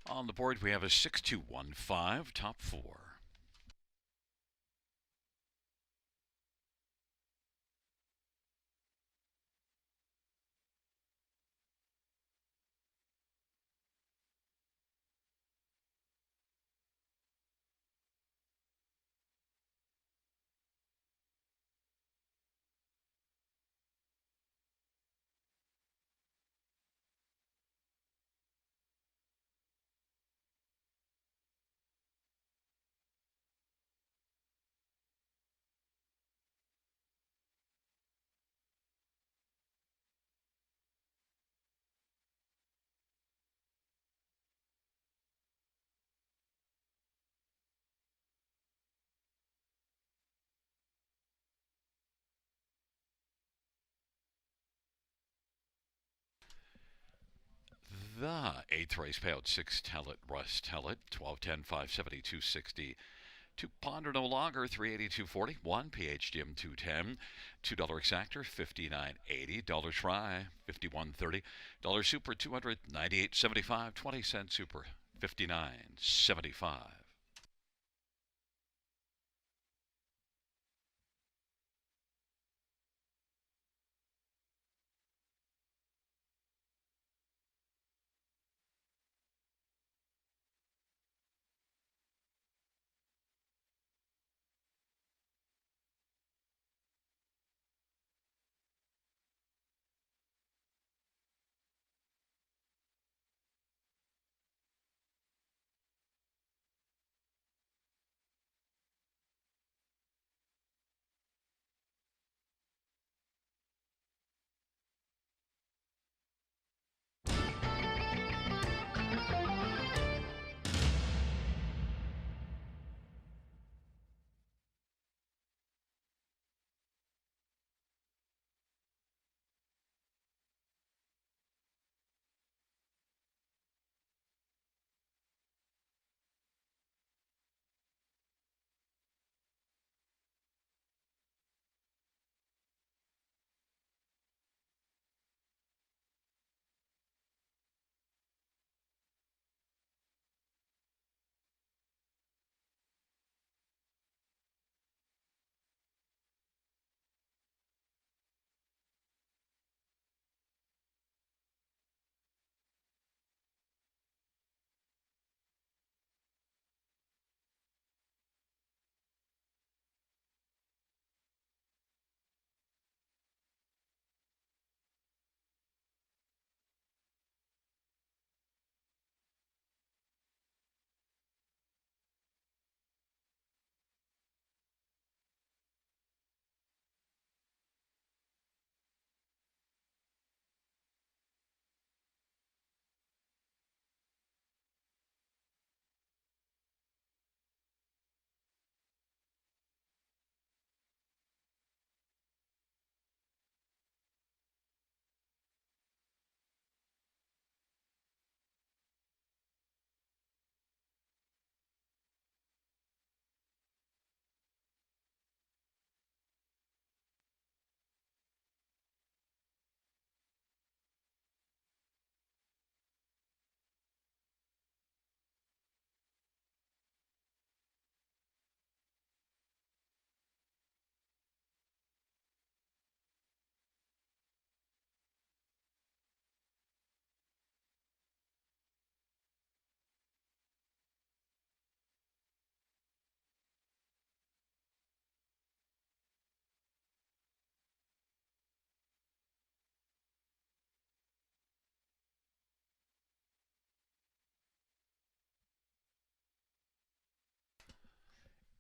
On the board we have a 6-2-1-5 top 4. The 8th race payout 6 Tell It Russ Tell It 12-10 570 260 2 Ponder No Longer 382.40 1 PH Jim 210 $2 exactor 59.80 $1 try 51.30 $1 super 298.75 20 cent super 59.75.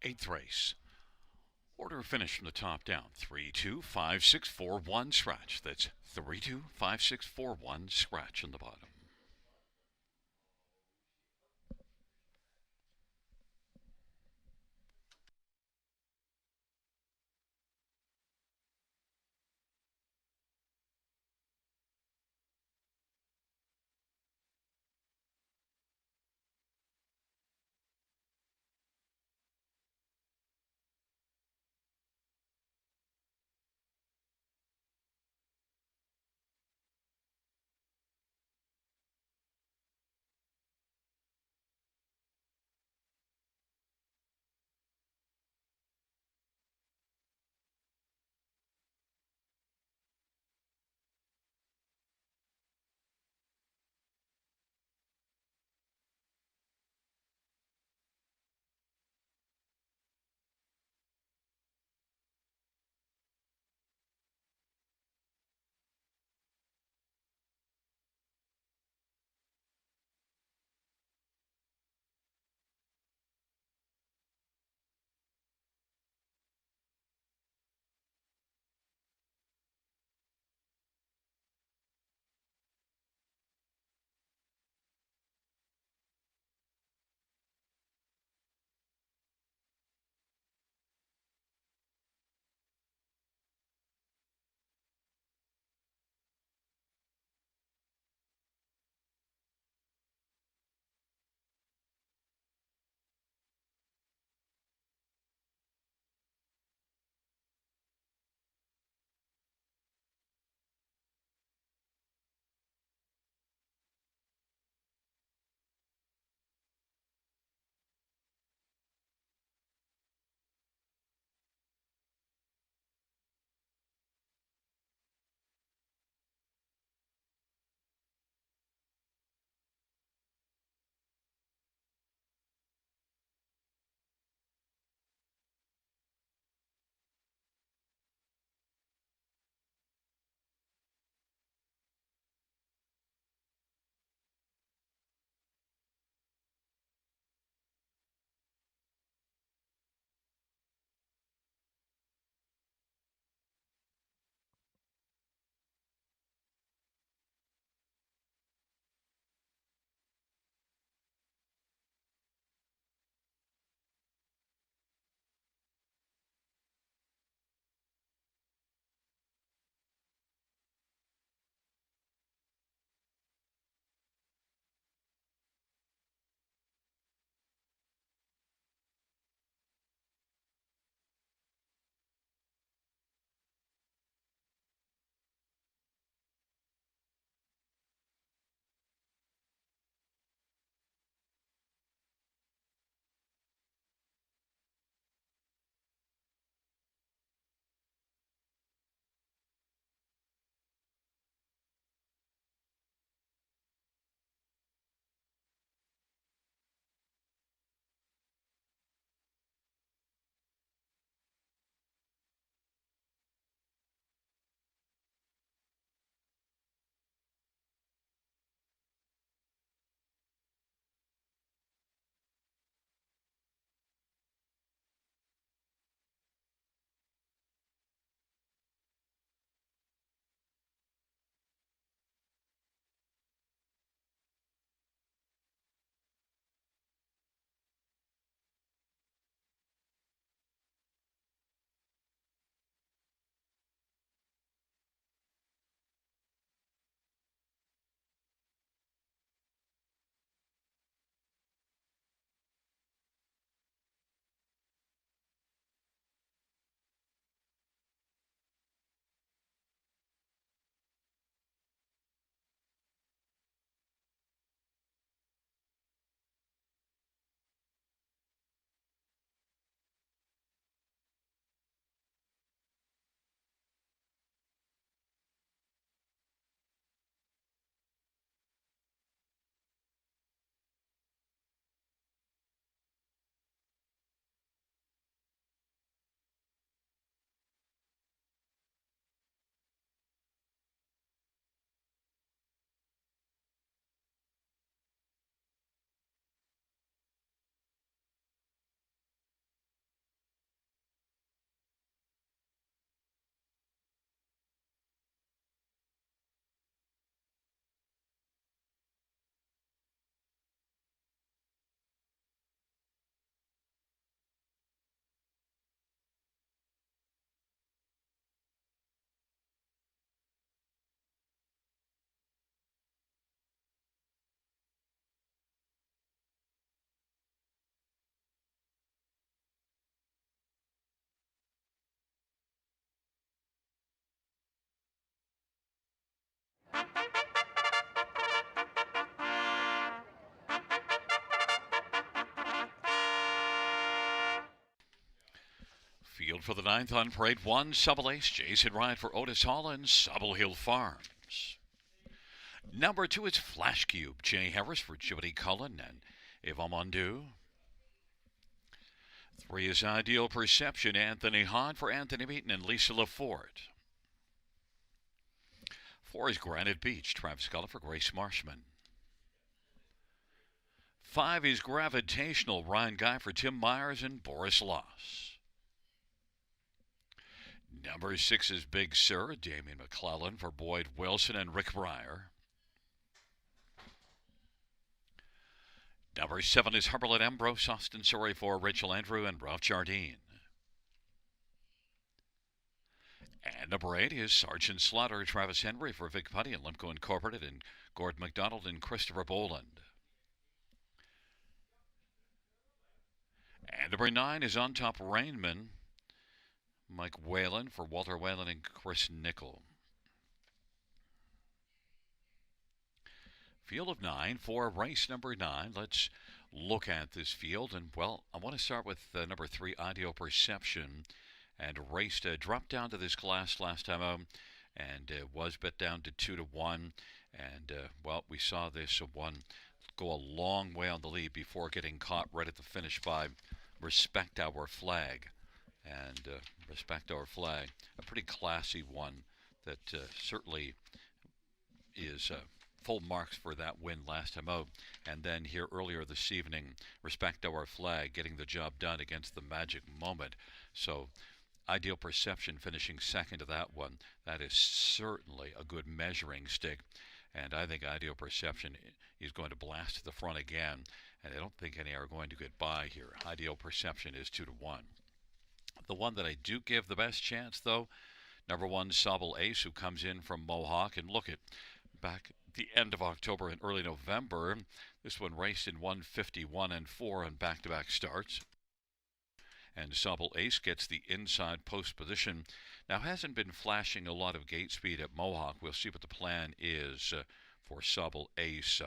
Eighth race. Order finish from the top down. 3-2-5-6-4-1 scratch. That's 3-2-5-6-4-1 scratch on the bottom. Field for the ninth on parade one, Subble Ace, Jason Ryan for Otis Hall and Subble Hill Farms. Number two is Flash Cube, Jay Harris for Jody Cullen and Eva Mondu. Three is Ideal Perception, Anthony Hahn for Anthony Beaton and Lisa LaForte. Four is Granite Beach, Travis Cullen for Grace Marshman. Five is Gravitational, Ryan Guy for Tim Myers and Boris Loss. Number six is Big Sur, Damian McClellan for Boyd Wilson and Rick Breyer. Number seven is Humberland Ambrose, Austin Surrey for Rachel Andrew and Ralph Jardine. And number eight is Sergeant Slaughter, Travis Henry for Vic Putty and Lemco Incorporated and Gord McDonald and Christopher Boland. And number nine is On Top Rainman, Mike Whalen for Walter Whalen and Chris Nickel. Field of nine for race number 9. Let's look at this field. And, well, I want to start with number 3, Ideal Perception. And raced, dropped down to this class last time out and was bet down to 2-1. And, well, we saw this one go a long way on the lead before getting caught right at the finish by Respect Our Flag. And Respect Our Flag, a pretty classy one that certainly is full marks for that win last time out. And then here earlier this evening, Respect Our Flag getting the job done against the Magic Moment. So Ideal Perception finishing second to that one. That is certainly a good measuring stick. And I think Ideal Perception is going to blast to the front again. And I don't think any are going to get by here. Ideal Perception is 2-1. The one that I do give the best chance, though, number 1, Subble Ace, who comes in from Mohawk. And look at back at the end of October and early November, this one raced in 151 and 4 on back-to-back starts. And Subble Ace gets the inside post position. Now, hasn't been flashing a lot of gate speed at Mohawk. We'll see what the plan is for Subble Ace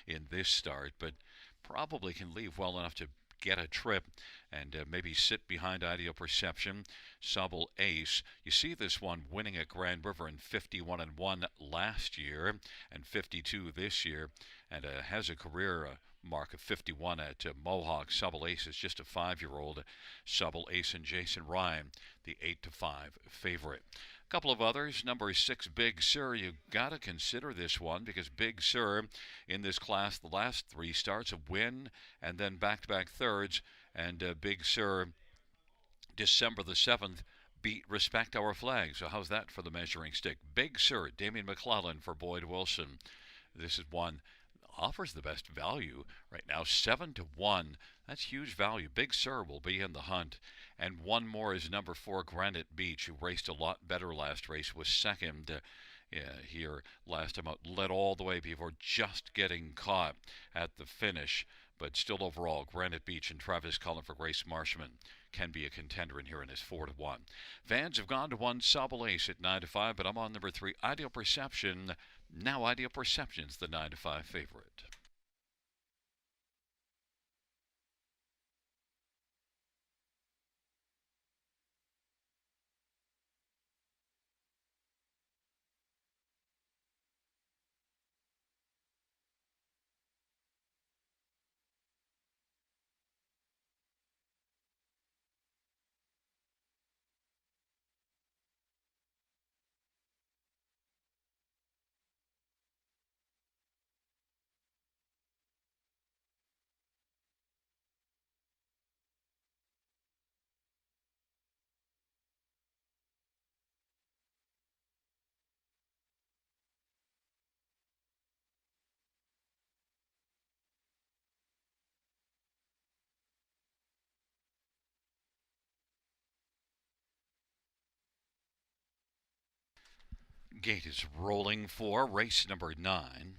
in this start, but probably can leave well enough to get a trip and maybe sit behind Ideal Perception. Subble Ace, you see this one winning at Grand River in 51 and 1 last year and 52 this year, and has a career mark of 51 at Mohawk. Subble Ace is just a 5-year-old. Subble Ace and Jason Ryan, the 8-5 favorite. A couple of others. Number 6, Big Sur. You got to consider this one because Big Sur in this class, the last 3 starts, a win and then back-to-back thirds. And Big Sur, December the 7th, beat Respect Our Flag. So how's that for the measuring stick? Big Sur, Damian McClellan for Boyd Wilson. This is one offers the best value right now, 7-1. That's huge value. Big Sur will be in the hunt. And one more is number 4, Granite Beach, who raced a lot better last race, was second here last time out, led all the way before just getting caught at the finish. But still overall, Granite Beach and Travis Cullen for Grace Marshman can be a contender in here and is 4-1. Fans have gone to 1, Subble Ace at 9-5, but I'm on number 3, Ideal Perception. Now Ideal Perception's the 9-5 favorite. Gate is rolling for race number 9.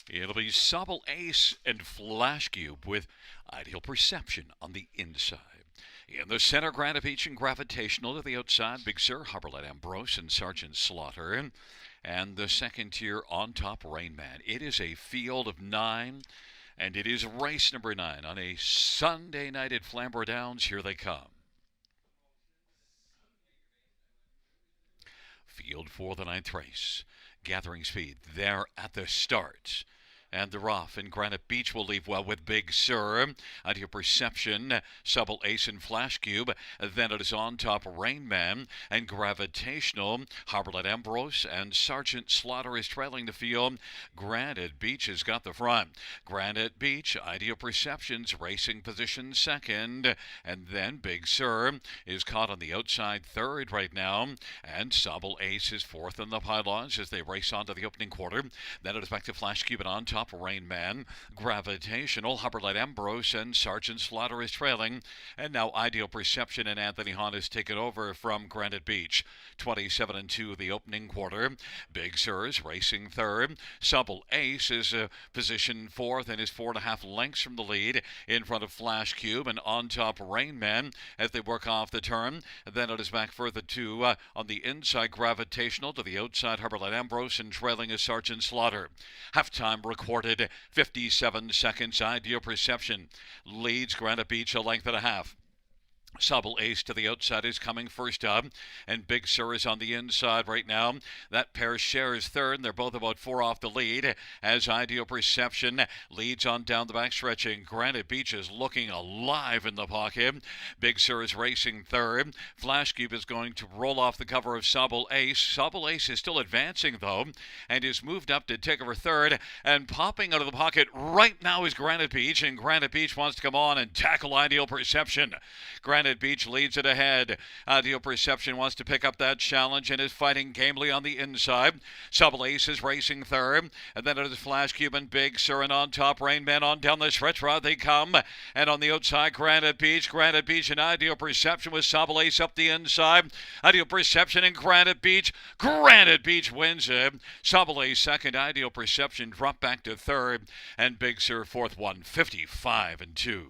It'll be Subble Ace and Flash Cube with Ideal Perception on the inside. In the center, Granite Beach and Gravitational to the outside, Big Sur, Harborlet Ambrose, and Sergeant Slaughter. And the second tier on top, Rain Man. It is a field of 9, and it is race number 9 on a Sunday night at Flamboro Downs. Here they come. Field for the 9th race. Gathering speed there at the start. And they're off, and Granite Beach will leave well with Big Sur. Out your Perception, Subtle Ace and Flash Cube. Then it is on top Rain Man and Gravitational. Harborlet Ambrose and Sergeant Slaughter is trailing the field. Granite Beach has got the front. Granite Beach, Ideal Perceptions, racing position second. And then Big Sur is caught on the outside third right now. And Subtle Ace is fourth in the pylons as they race on to the opening quarter. Then it is back to Flash Cube and on top Rain Man. Gravitational, Harborlet Ambrose and Sergeant Slaughter is trailing. And now Ideal Perception and Anthony Hahn has taken over from Granite Beach. 27-2 the opening quarter. Big Sur is racing third. Subtle Ace is positioned fourth and is 4.5 lengths from the lead in front of Flash Cube and on top Rain Man as they work off the turn. Then it is back further to on the inside Gravitational to the outside Harborlet Ambrose and trailing is Sergeant Slaughter. Halftime recorded 57 seconds. Ideal Perception leads Granite Beach a length and a half. Subtle Ace to the outside is coming first up, and Big Sur is on the inside right now. That pair shares third, and they're both about 4 off the lead as Ideal Perception leads on down the back stretching. Granite Beach is looking alive in the pocket. Big Sur is racing third. Flash Cube is going to roll off the cover of Subtle Ace. Subtle Ace is still advancing, though, and is moved up to take over third, and popping out of the pocket right now is Granite Beach, and Granite Beach wants to come on and tackle Ideal Perception. Granite Beach leads it ahead. Ideal Perception wants to pick up that challenge and is fighting gamely on the inside. Subtle Ace is racing third, and then it is Flash Cube and Big Sur, and on top Rain Man on down the stretch rod they come, and on the outside Granite Beach and Ideal Perception with Subtle Ace up the inside. Ideal Perception and Granite Beach wins it. Subtle Ace second, Ideal Perception drop back to third, and Big Sur fourth, 155-2.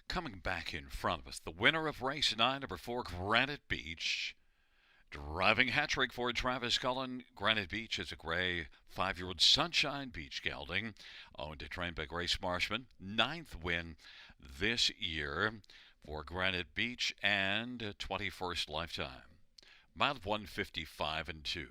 Coming back in front of us, the winner of race 9, number 4, Granite Beach. Driving hat trick for Travis Cullen. Granite Beach is a gray 5-year-old Sunshine Beach gelding, owned and trained by Grace Marshman. 9th win this year for Granite Beach and 21st lifetime. Mile of 155-2.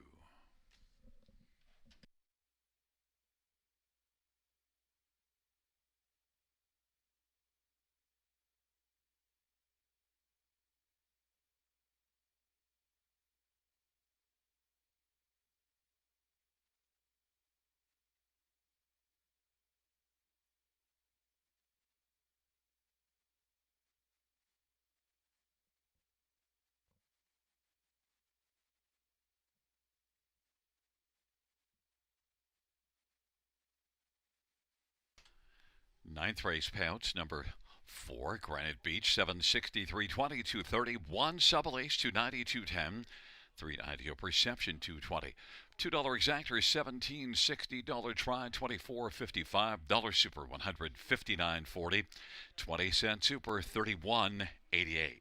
Ninth race payouts, number 4, Granite Beach, 763.20, 230, 1 Subtle Ace, 290, 210, 390 perception 220. $2 exactor 1760. Dollar try 24.55. Dollar super 159.40. 20-cent super 31.88.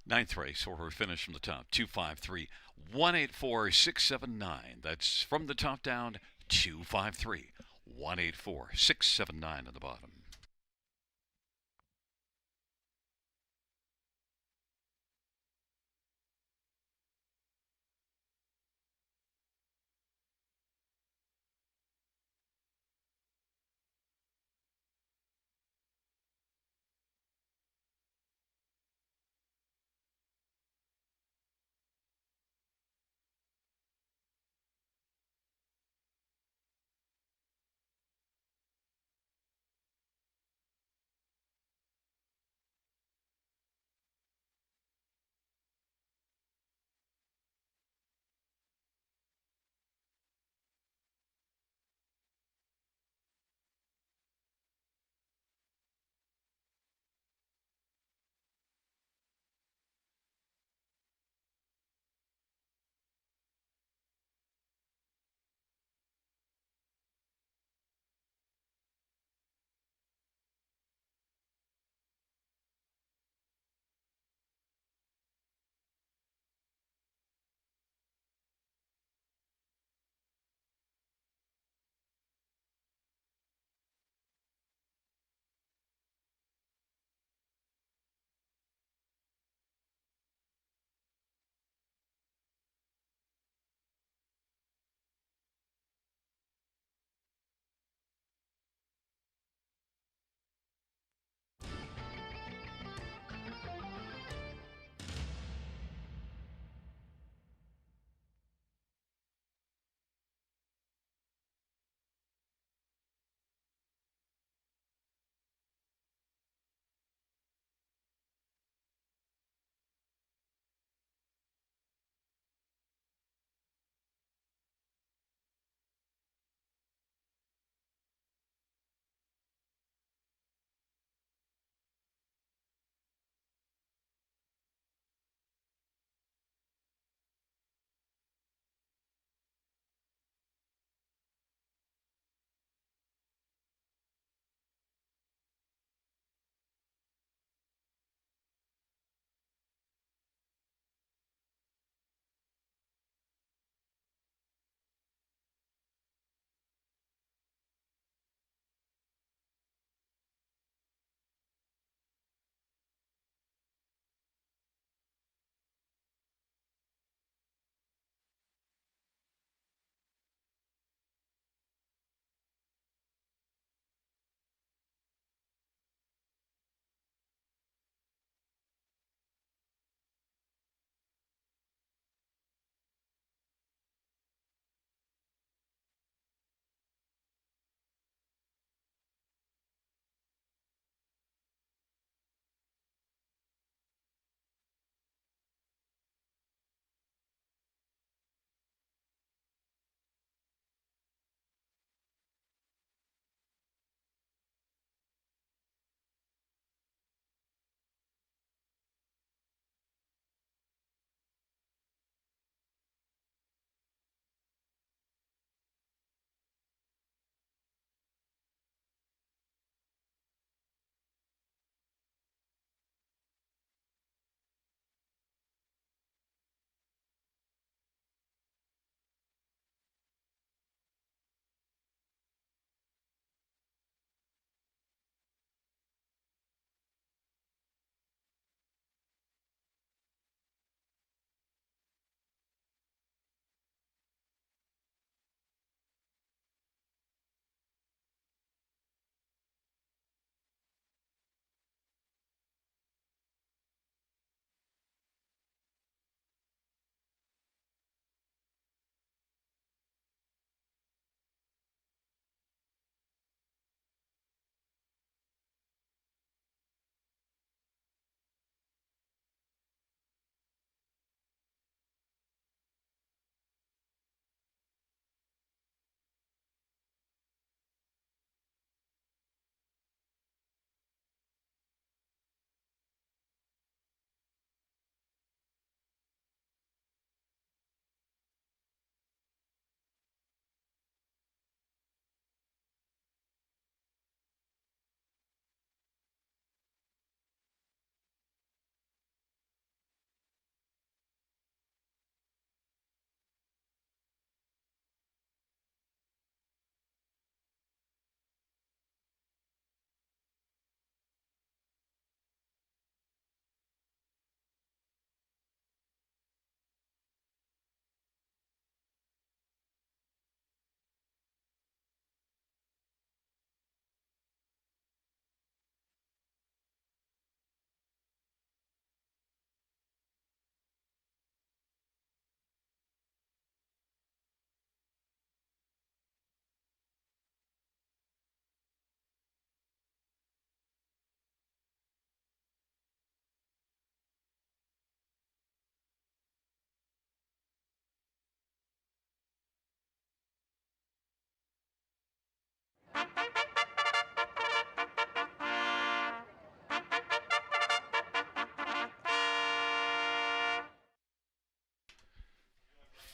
Ninth race, order finish from the top 253 184 679. That's from the top down 253 184 679 at the bottom.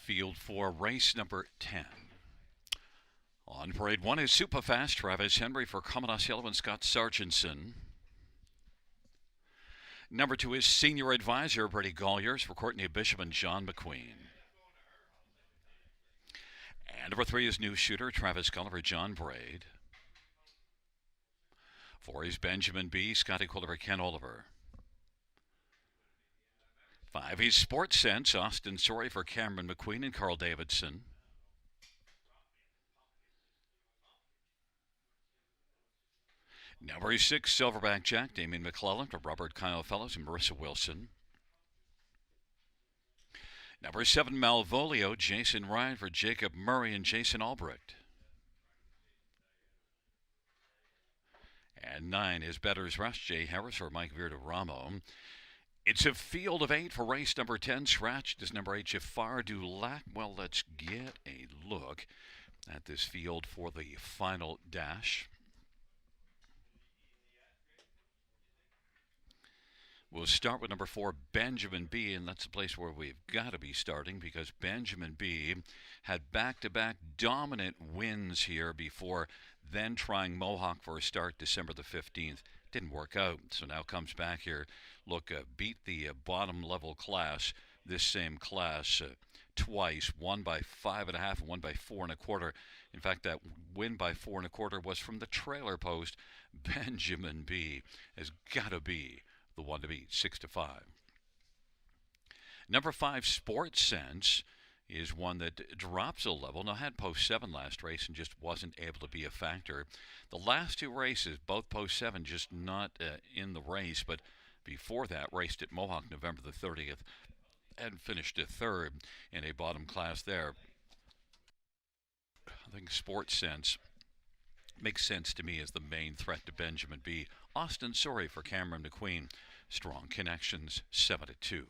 Field 4, race number 10. On parade 1 is Superfast, Travis Henry for Commodore Yellow and Scott Sargentson. Number 2 is Senior Advisor, Brady Golliers for Courtney Bishop and John McQueen. And number 3 is New Shooter, Travis Gulliver, John Braid. 4 is Benjamin B., Scotty Quilliver, Ken Oliver. 5 is Sports Sense, Austin Sorry for Cameron McQueen and Carl Davidson. Number 6, Silverback Jack, Damien McClellan for Robert Kyle Fellows and Marissa Wilson. Number 7, Malvolio, Jason Ryan for Jacob Murray and Jason Albrecht. And 9 is Better's Rush, Jay Harris for Mike Verderamo. It's a field of 8 for race number 10. Scratched is number 8, Jafar Dulac. Well, let's get a look at this field for the final dash. We'll start with number 4, Benjamin B., and that's the place where we've got to be starting because Benjamin B. had back-to-back dominant wins here before then trying Mohawk for a start December the 15th. Didn't work out, so now comes back here. Look, beat the bottom-level class, this same class, twice, one by 5.5 and one by 4.25. In fact, that win by 4.25 was from the trailer post. Benjamin B. has got to be the one to beat, 6-5. Number 5, Sports Sense, is one that drops a level. Now, had post 7 last race and just wasn't able to be a factor. The last 2 races, both post 7, just not in the race, but before that, raced at Mohawk November the 30th and finished a 3rd in a bottom class there. I think Sports Sense makes sense to me as the main threat to Benjamin B. Austin Sorry for Cameron McQueen. Strong connections, 7-2.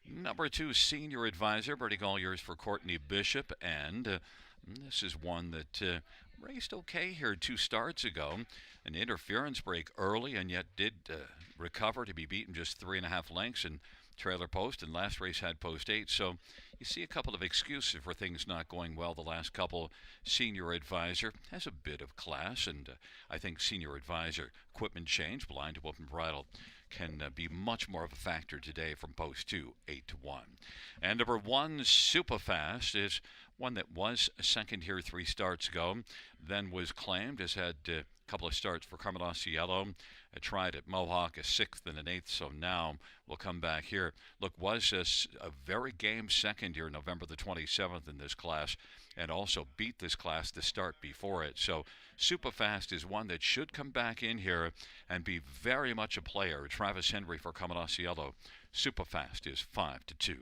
Number 2, Senior Advisor, Bertie Golliers for Courtney Bishop. And this is one that raced okay here 2 starts ago. An interference break early and yet did recover to be beaten just 3.5 lengths in trailer post. And last race had post 8. So you see a couple of excuses for things not going well the last couple. Senior Advisor has a bit of class, and I think Senior Advisor equipment change, blind to open bridle, can be much more of a factor today from post 2, 8-1. And number 1, Superfast, is one that was second here 3 starts ago, then was claimed, has had a couple of starts for Carmelosiello, tried at Mohawk, a 6th and an 8th, so now we'll come back here. Look, was a very game second here November the 27th in this class, and also beat this class the start before it. So Superfast is one that should come back in here and be very much a player. Travis Henry for Commodosiello. Superfast is 5-2.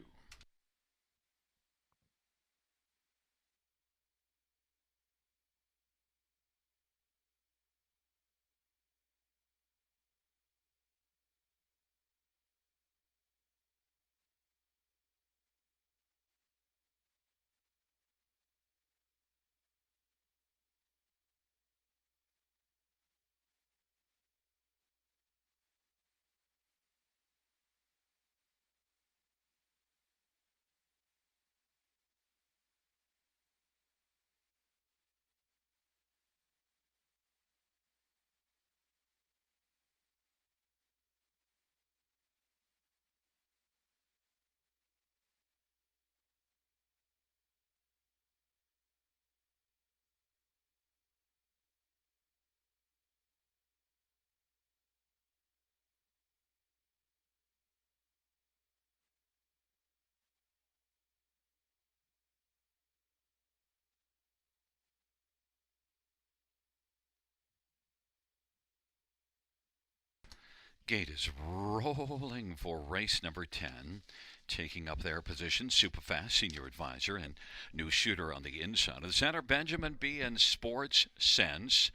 Gate is rolling for race number 10. Taking up their position, Superfast, Senior Advisor, and New Shooter on the inside of the center, Benjamin B. and Sports Sense.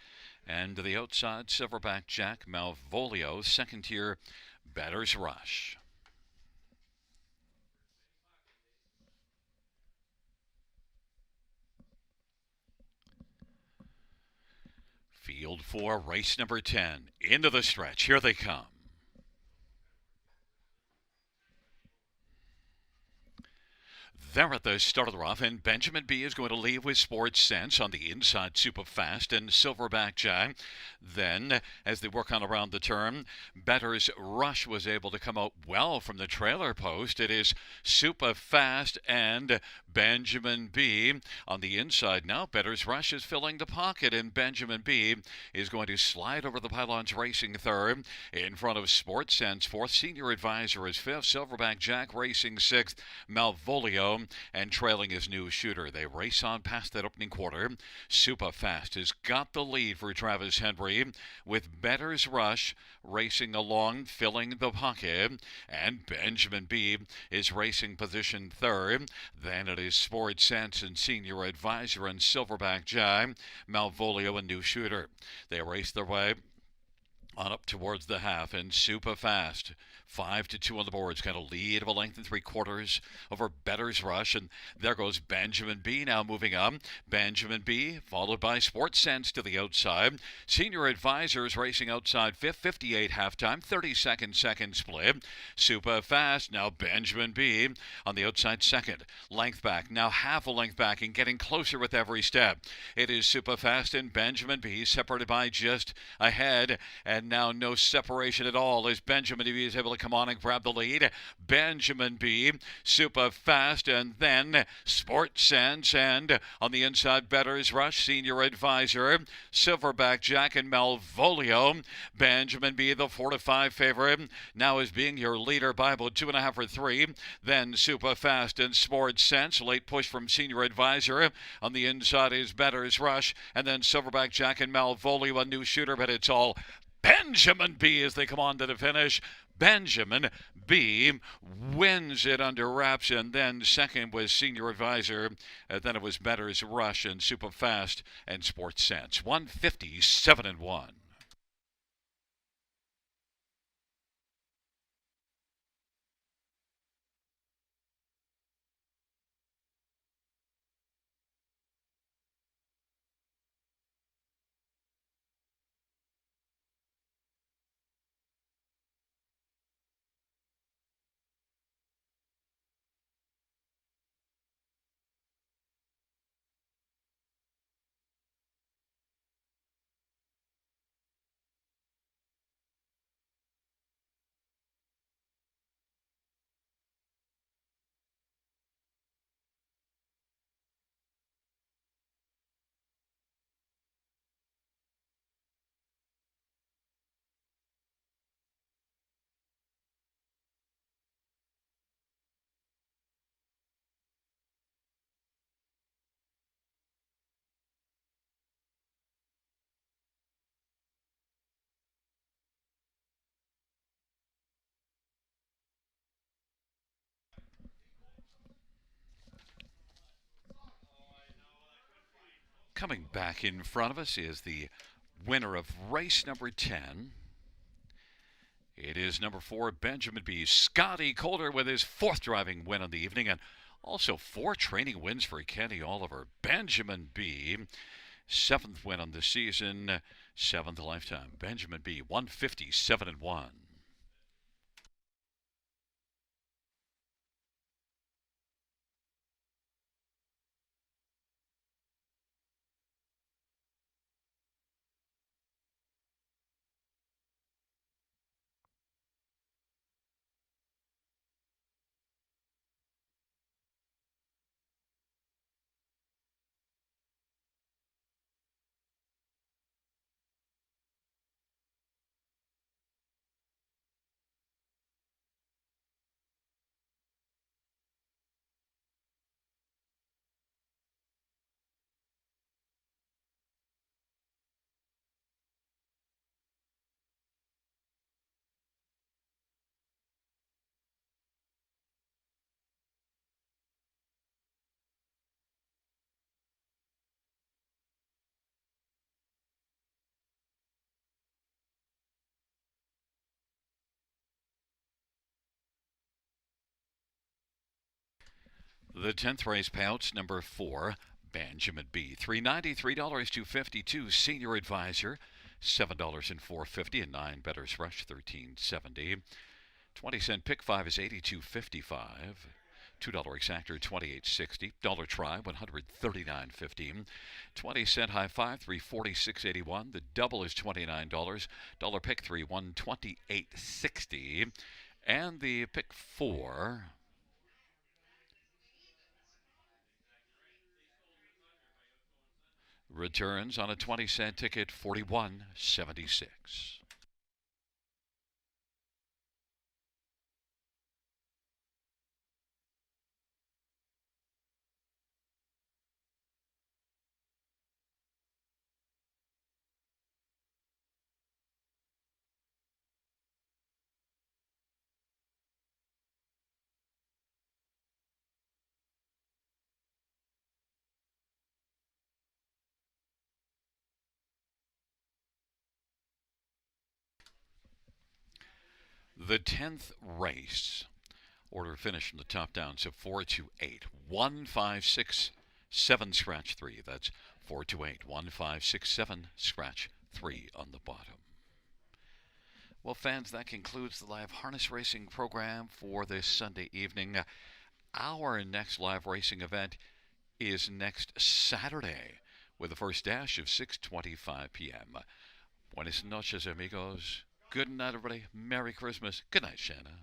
And to the outside, Silverback Jack, Malvolio, second tier, Better's Rush. Field 4, race number 10. Into the stretch. Here they come. There at the start of the rough, and Benjamin B is going to leave with Sports Sense on the inside, super fast, and Silverback Jack. Then, as they work on around the turn, Better's Rush was able to come out well from the trailer post. It is super fast and Benjamin B on the inside now. Better's Rush is filling the pocket, and Benjamin B is going to slide over the pylons, racing third. In front of Sports Sense, fourth. Senior Advisor is fifth. Silverback Jack racing sixth. Malvolio and trailing his new shooter. They race on past that opening quarter. Super Fast has got the lead for Travis Henry, with Better's Rush racing along, filling the pocket, and Benjamin B is racing position third. Then it is Sports Sense and Senior Advisor and Silverback Jack, Malvolio and new shooter. They race their way on up towards the half, and Super Fast 5-2 on the boards, kind of lead of a length and 3/4 over Better's Rush. And there goes Benjamin B now moving up. Benjamin B followed by Sports Sense to the outside. Senior Advisors racing outside fifth. 58 halftime, 32nd second split. Super Fast now Benjamin B on the outside second. Length back, now half a length back and getting closer with every step. It is Super Fast and Benjamin B separated by just ahead, and now no separation at all as Benjamin B is able to come on and grab the lead. Benjamin B, Super Fast, and then Sports Sense, and on the inside Better's Rush, Senior Advisor, Silverback Jack, and Malvolio. Benjamin B, the 4-5 favorite, now is being your leader by about 2.5 or 3. Then Super Fast and Sports Sense. Late push from Senior Advisor. On the inside is Better's Rush, and then Silverback Jack and Malvolio, a new shooter, but it's all Benjamin B as they come on to the finish. Benjamin B wins it under wraps, and then second was Senior Advisor. Then it was Better's Rush and Super Fast and Sports Sense. 157-1. Coming back in front of us is the winner of race number 10. It is number 4, Benjamin B. Scotty Calder with his 4th driving win of the evening, and also 4 training wins for Kenny Oliver. Benjamin B. 7th win on the season, 7th lifetime. Benjamin B. 157-1. The 10th race payouts, number 4, Benjamin B. $3.90, $3.252. Senior Advisor, $7.0450, and 9 Better's Rush, $13.70. 20-cent pick 5 is $82.55. $2 exactor, $28.60. Dollar try, $139.15. 20-cent high five, $346.81. The double is $29. Dollar pick three, $128.60. And the pick four returns on a 20-cent ticket, $41.76. The 10th race. Order finished from the top down. So 428 1567 scratch 3. That's 428 1567 scratch 3 on the bottom. Well, fans, that concludes the live harness racing program for this Sunday evening. Our next live racing event is next Saturday with the first dash of 6:25 p.m. Buenas noches, amigos. Good night, everybody. Merry Christmas. Good night, Shanna.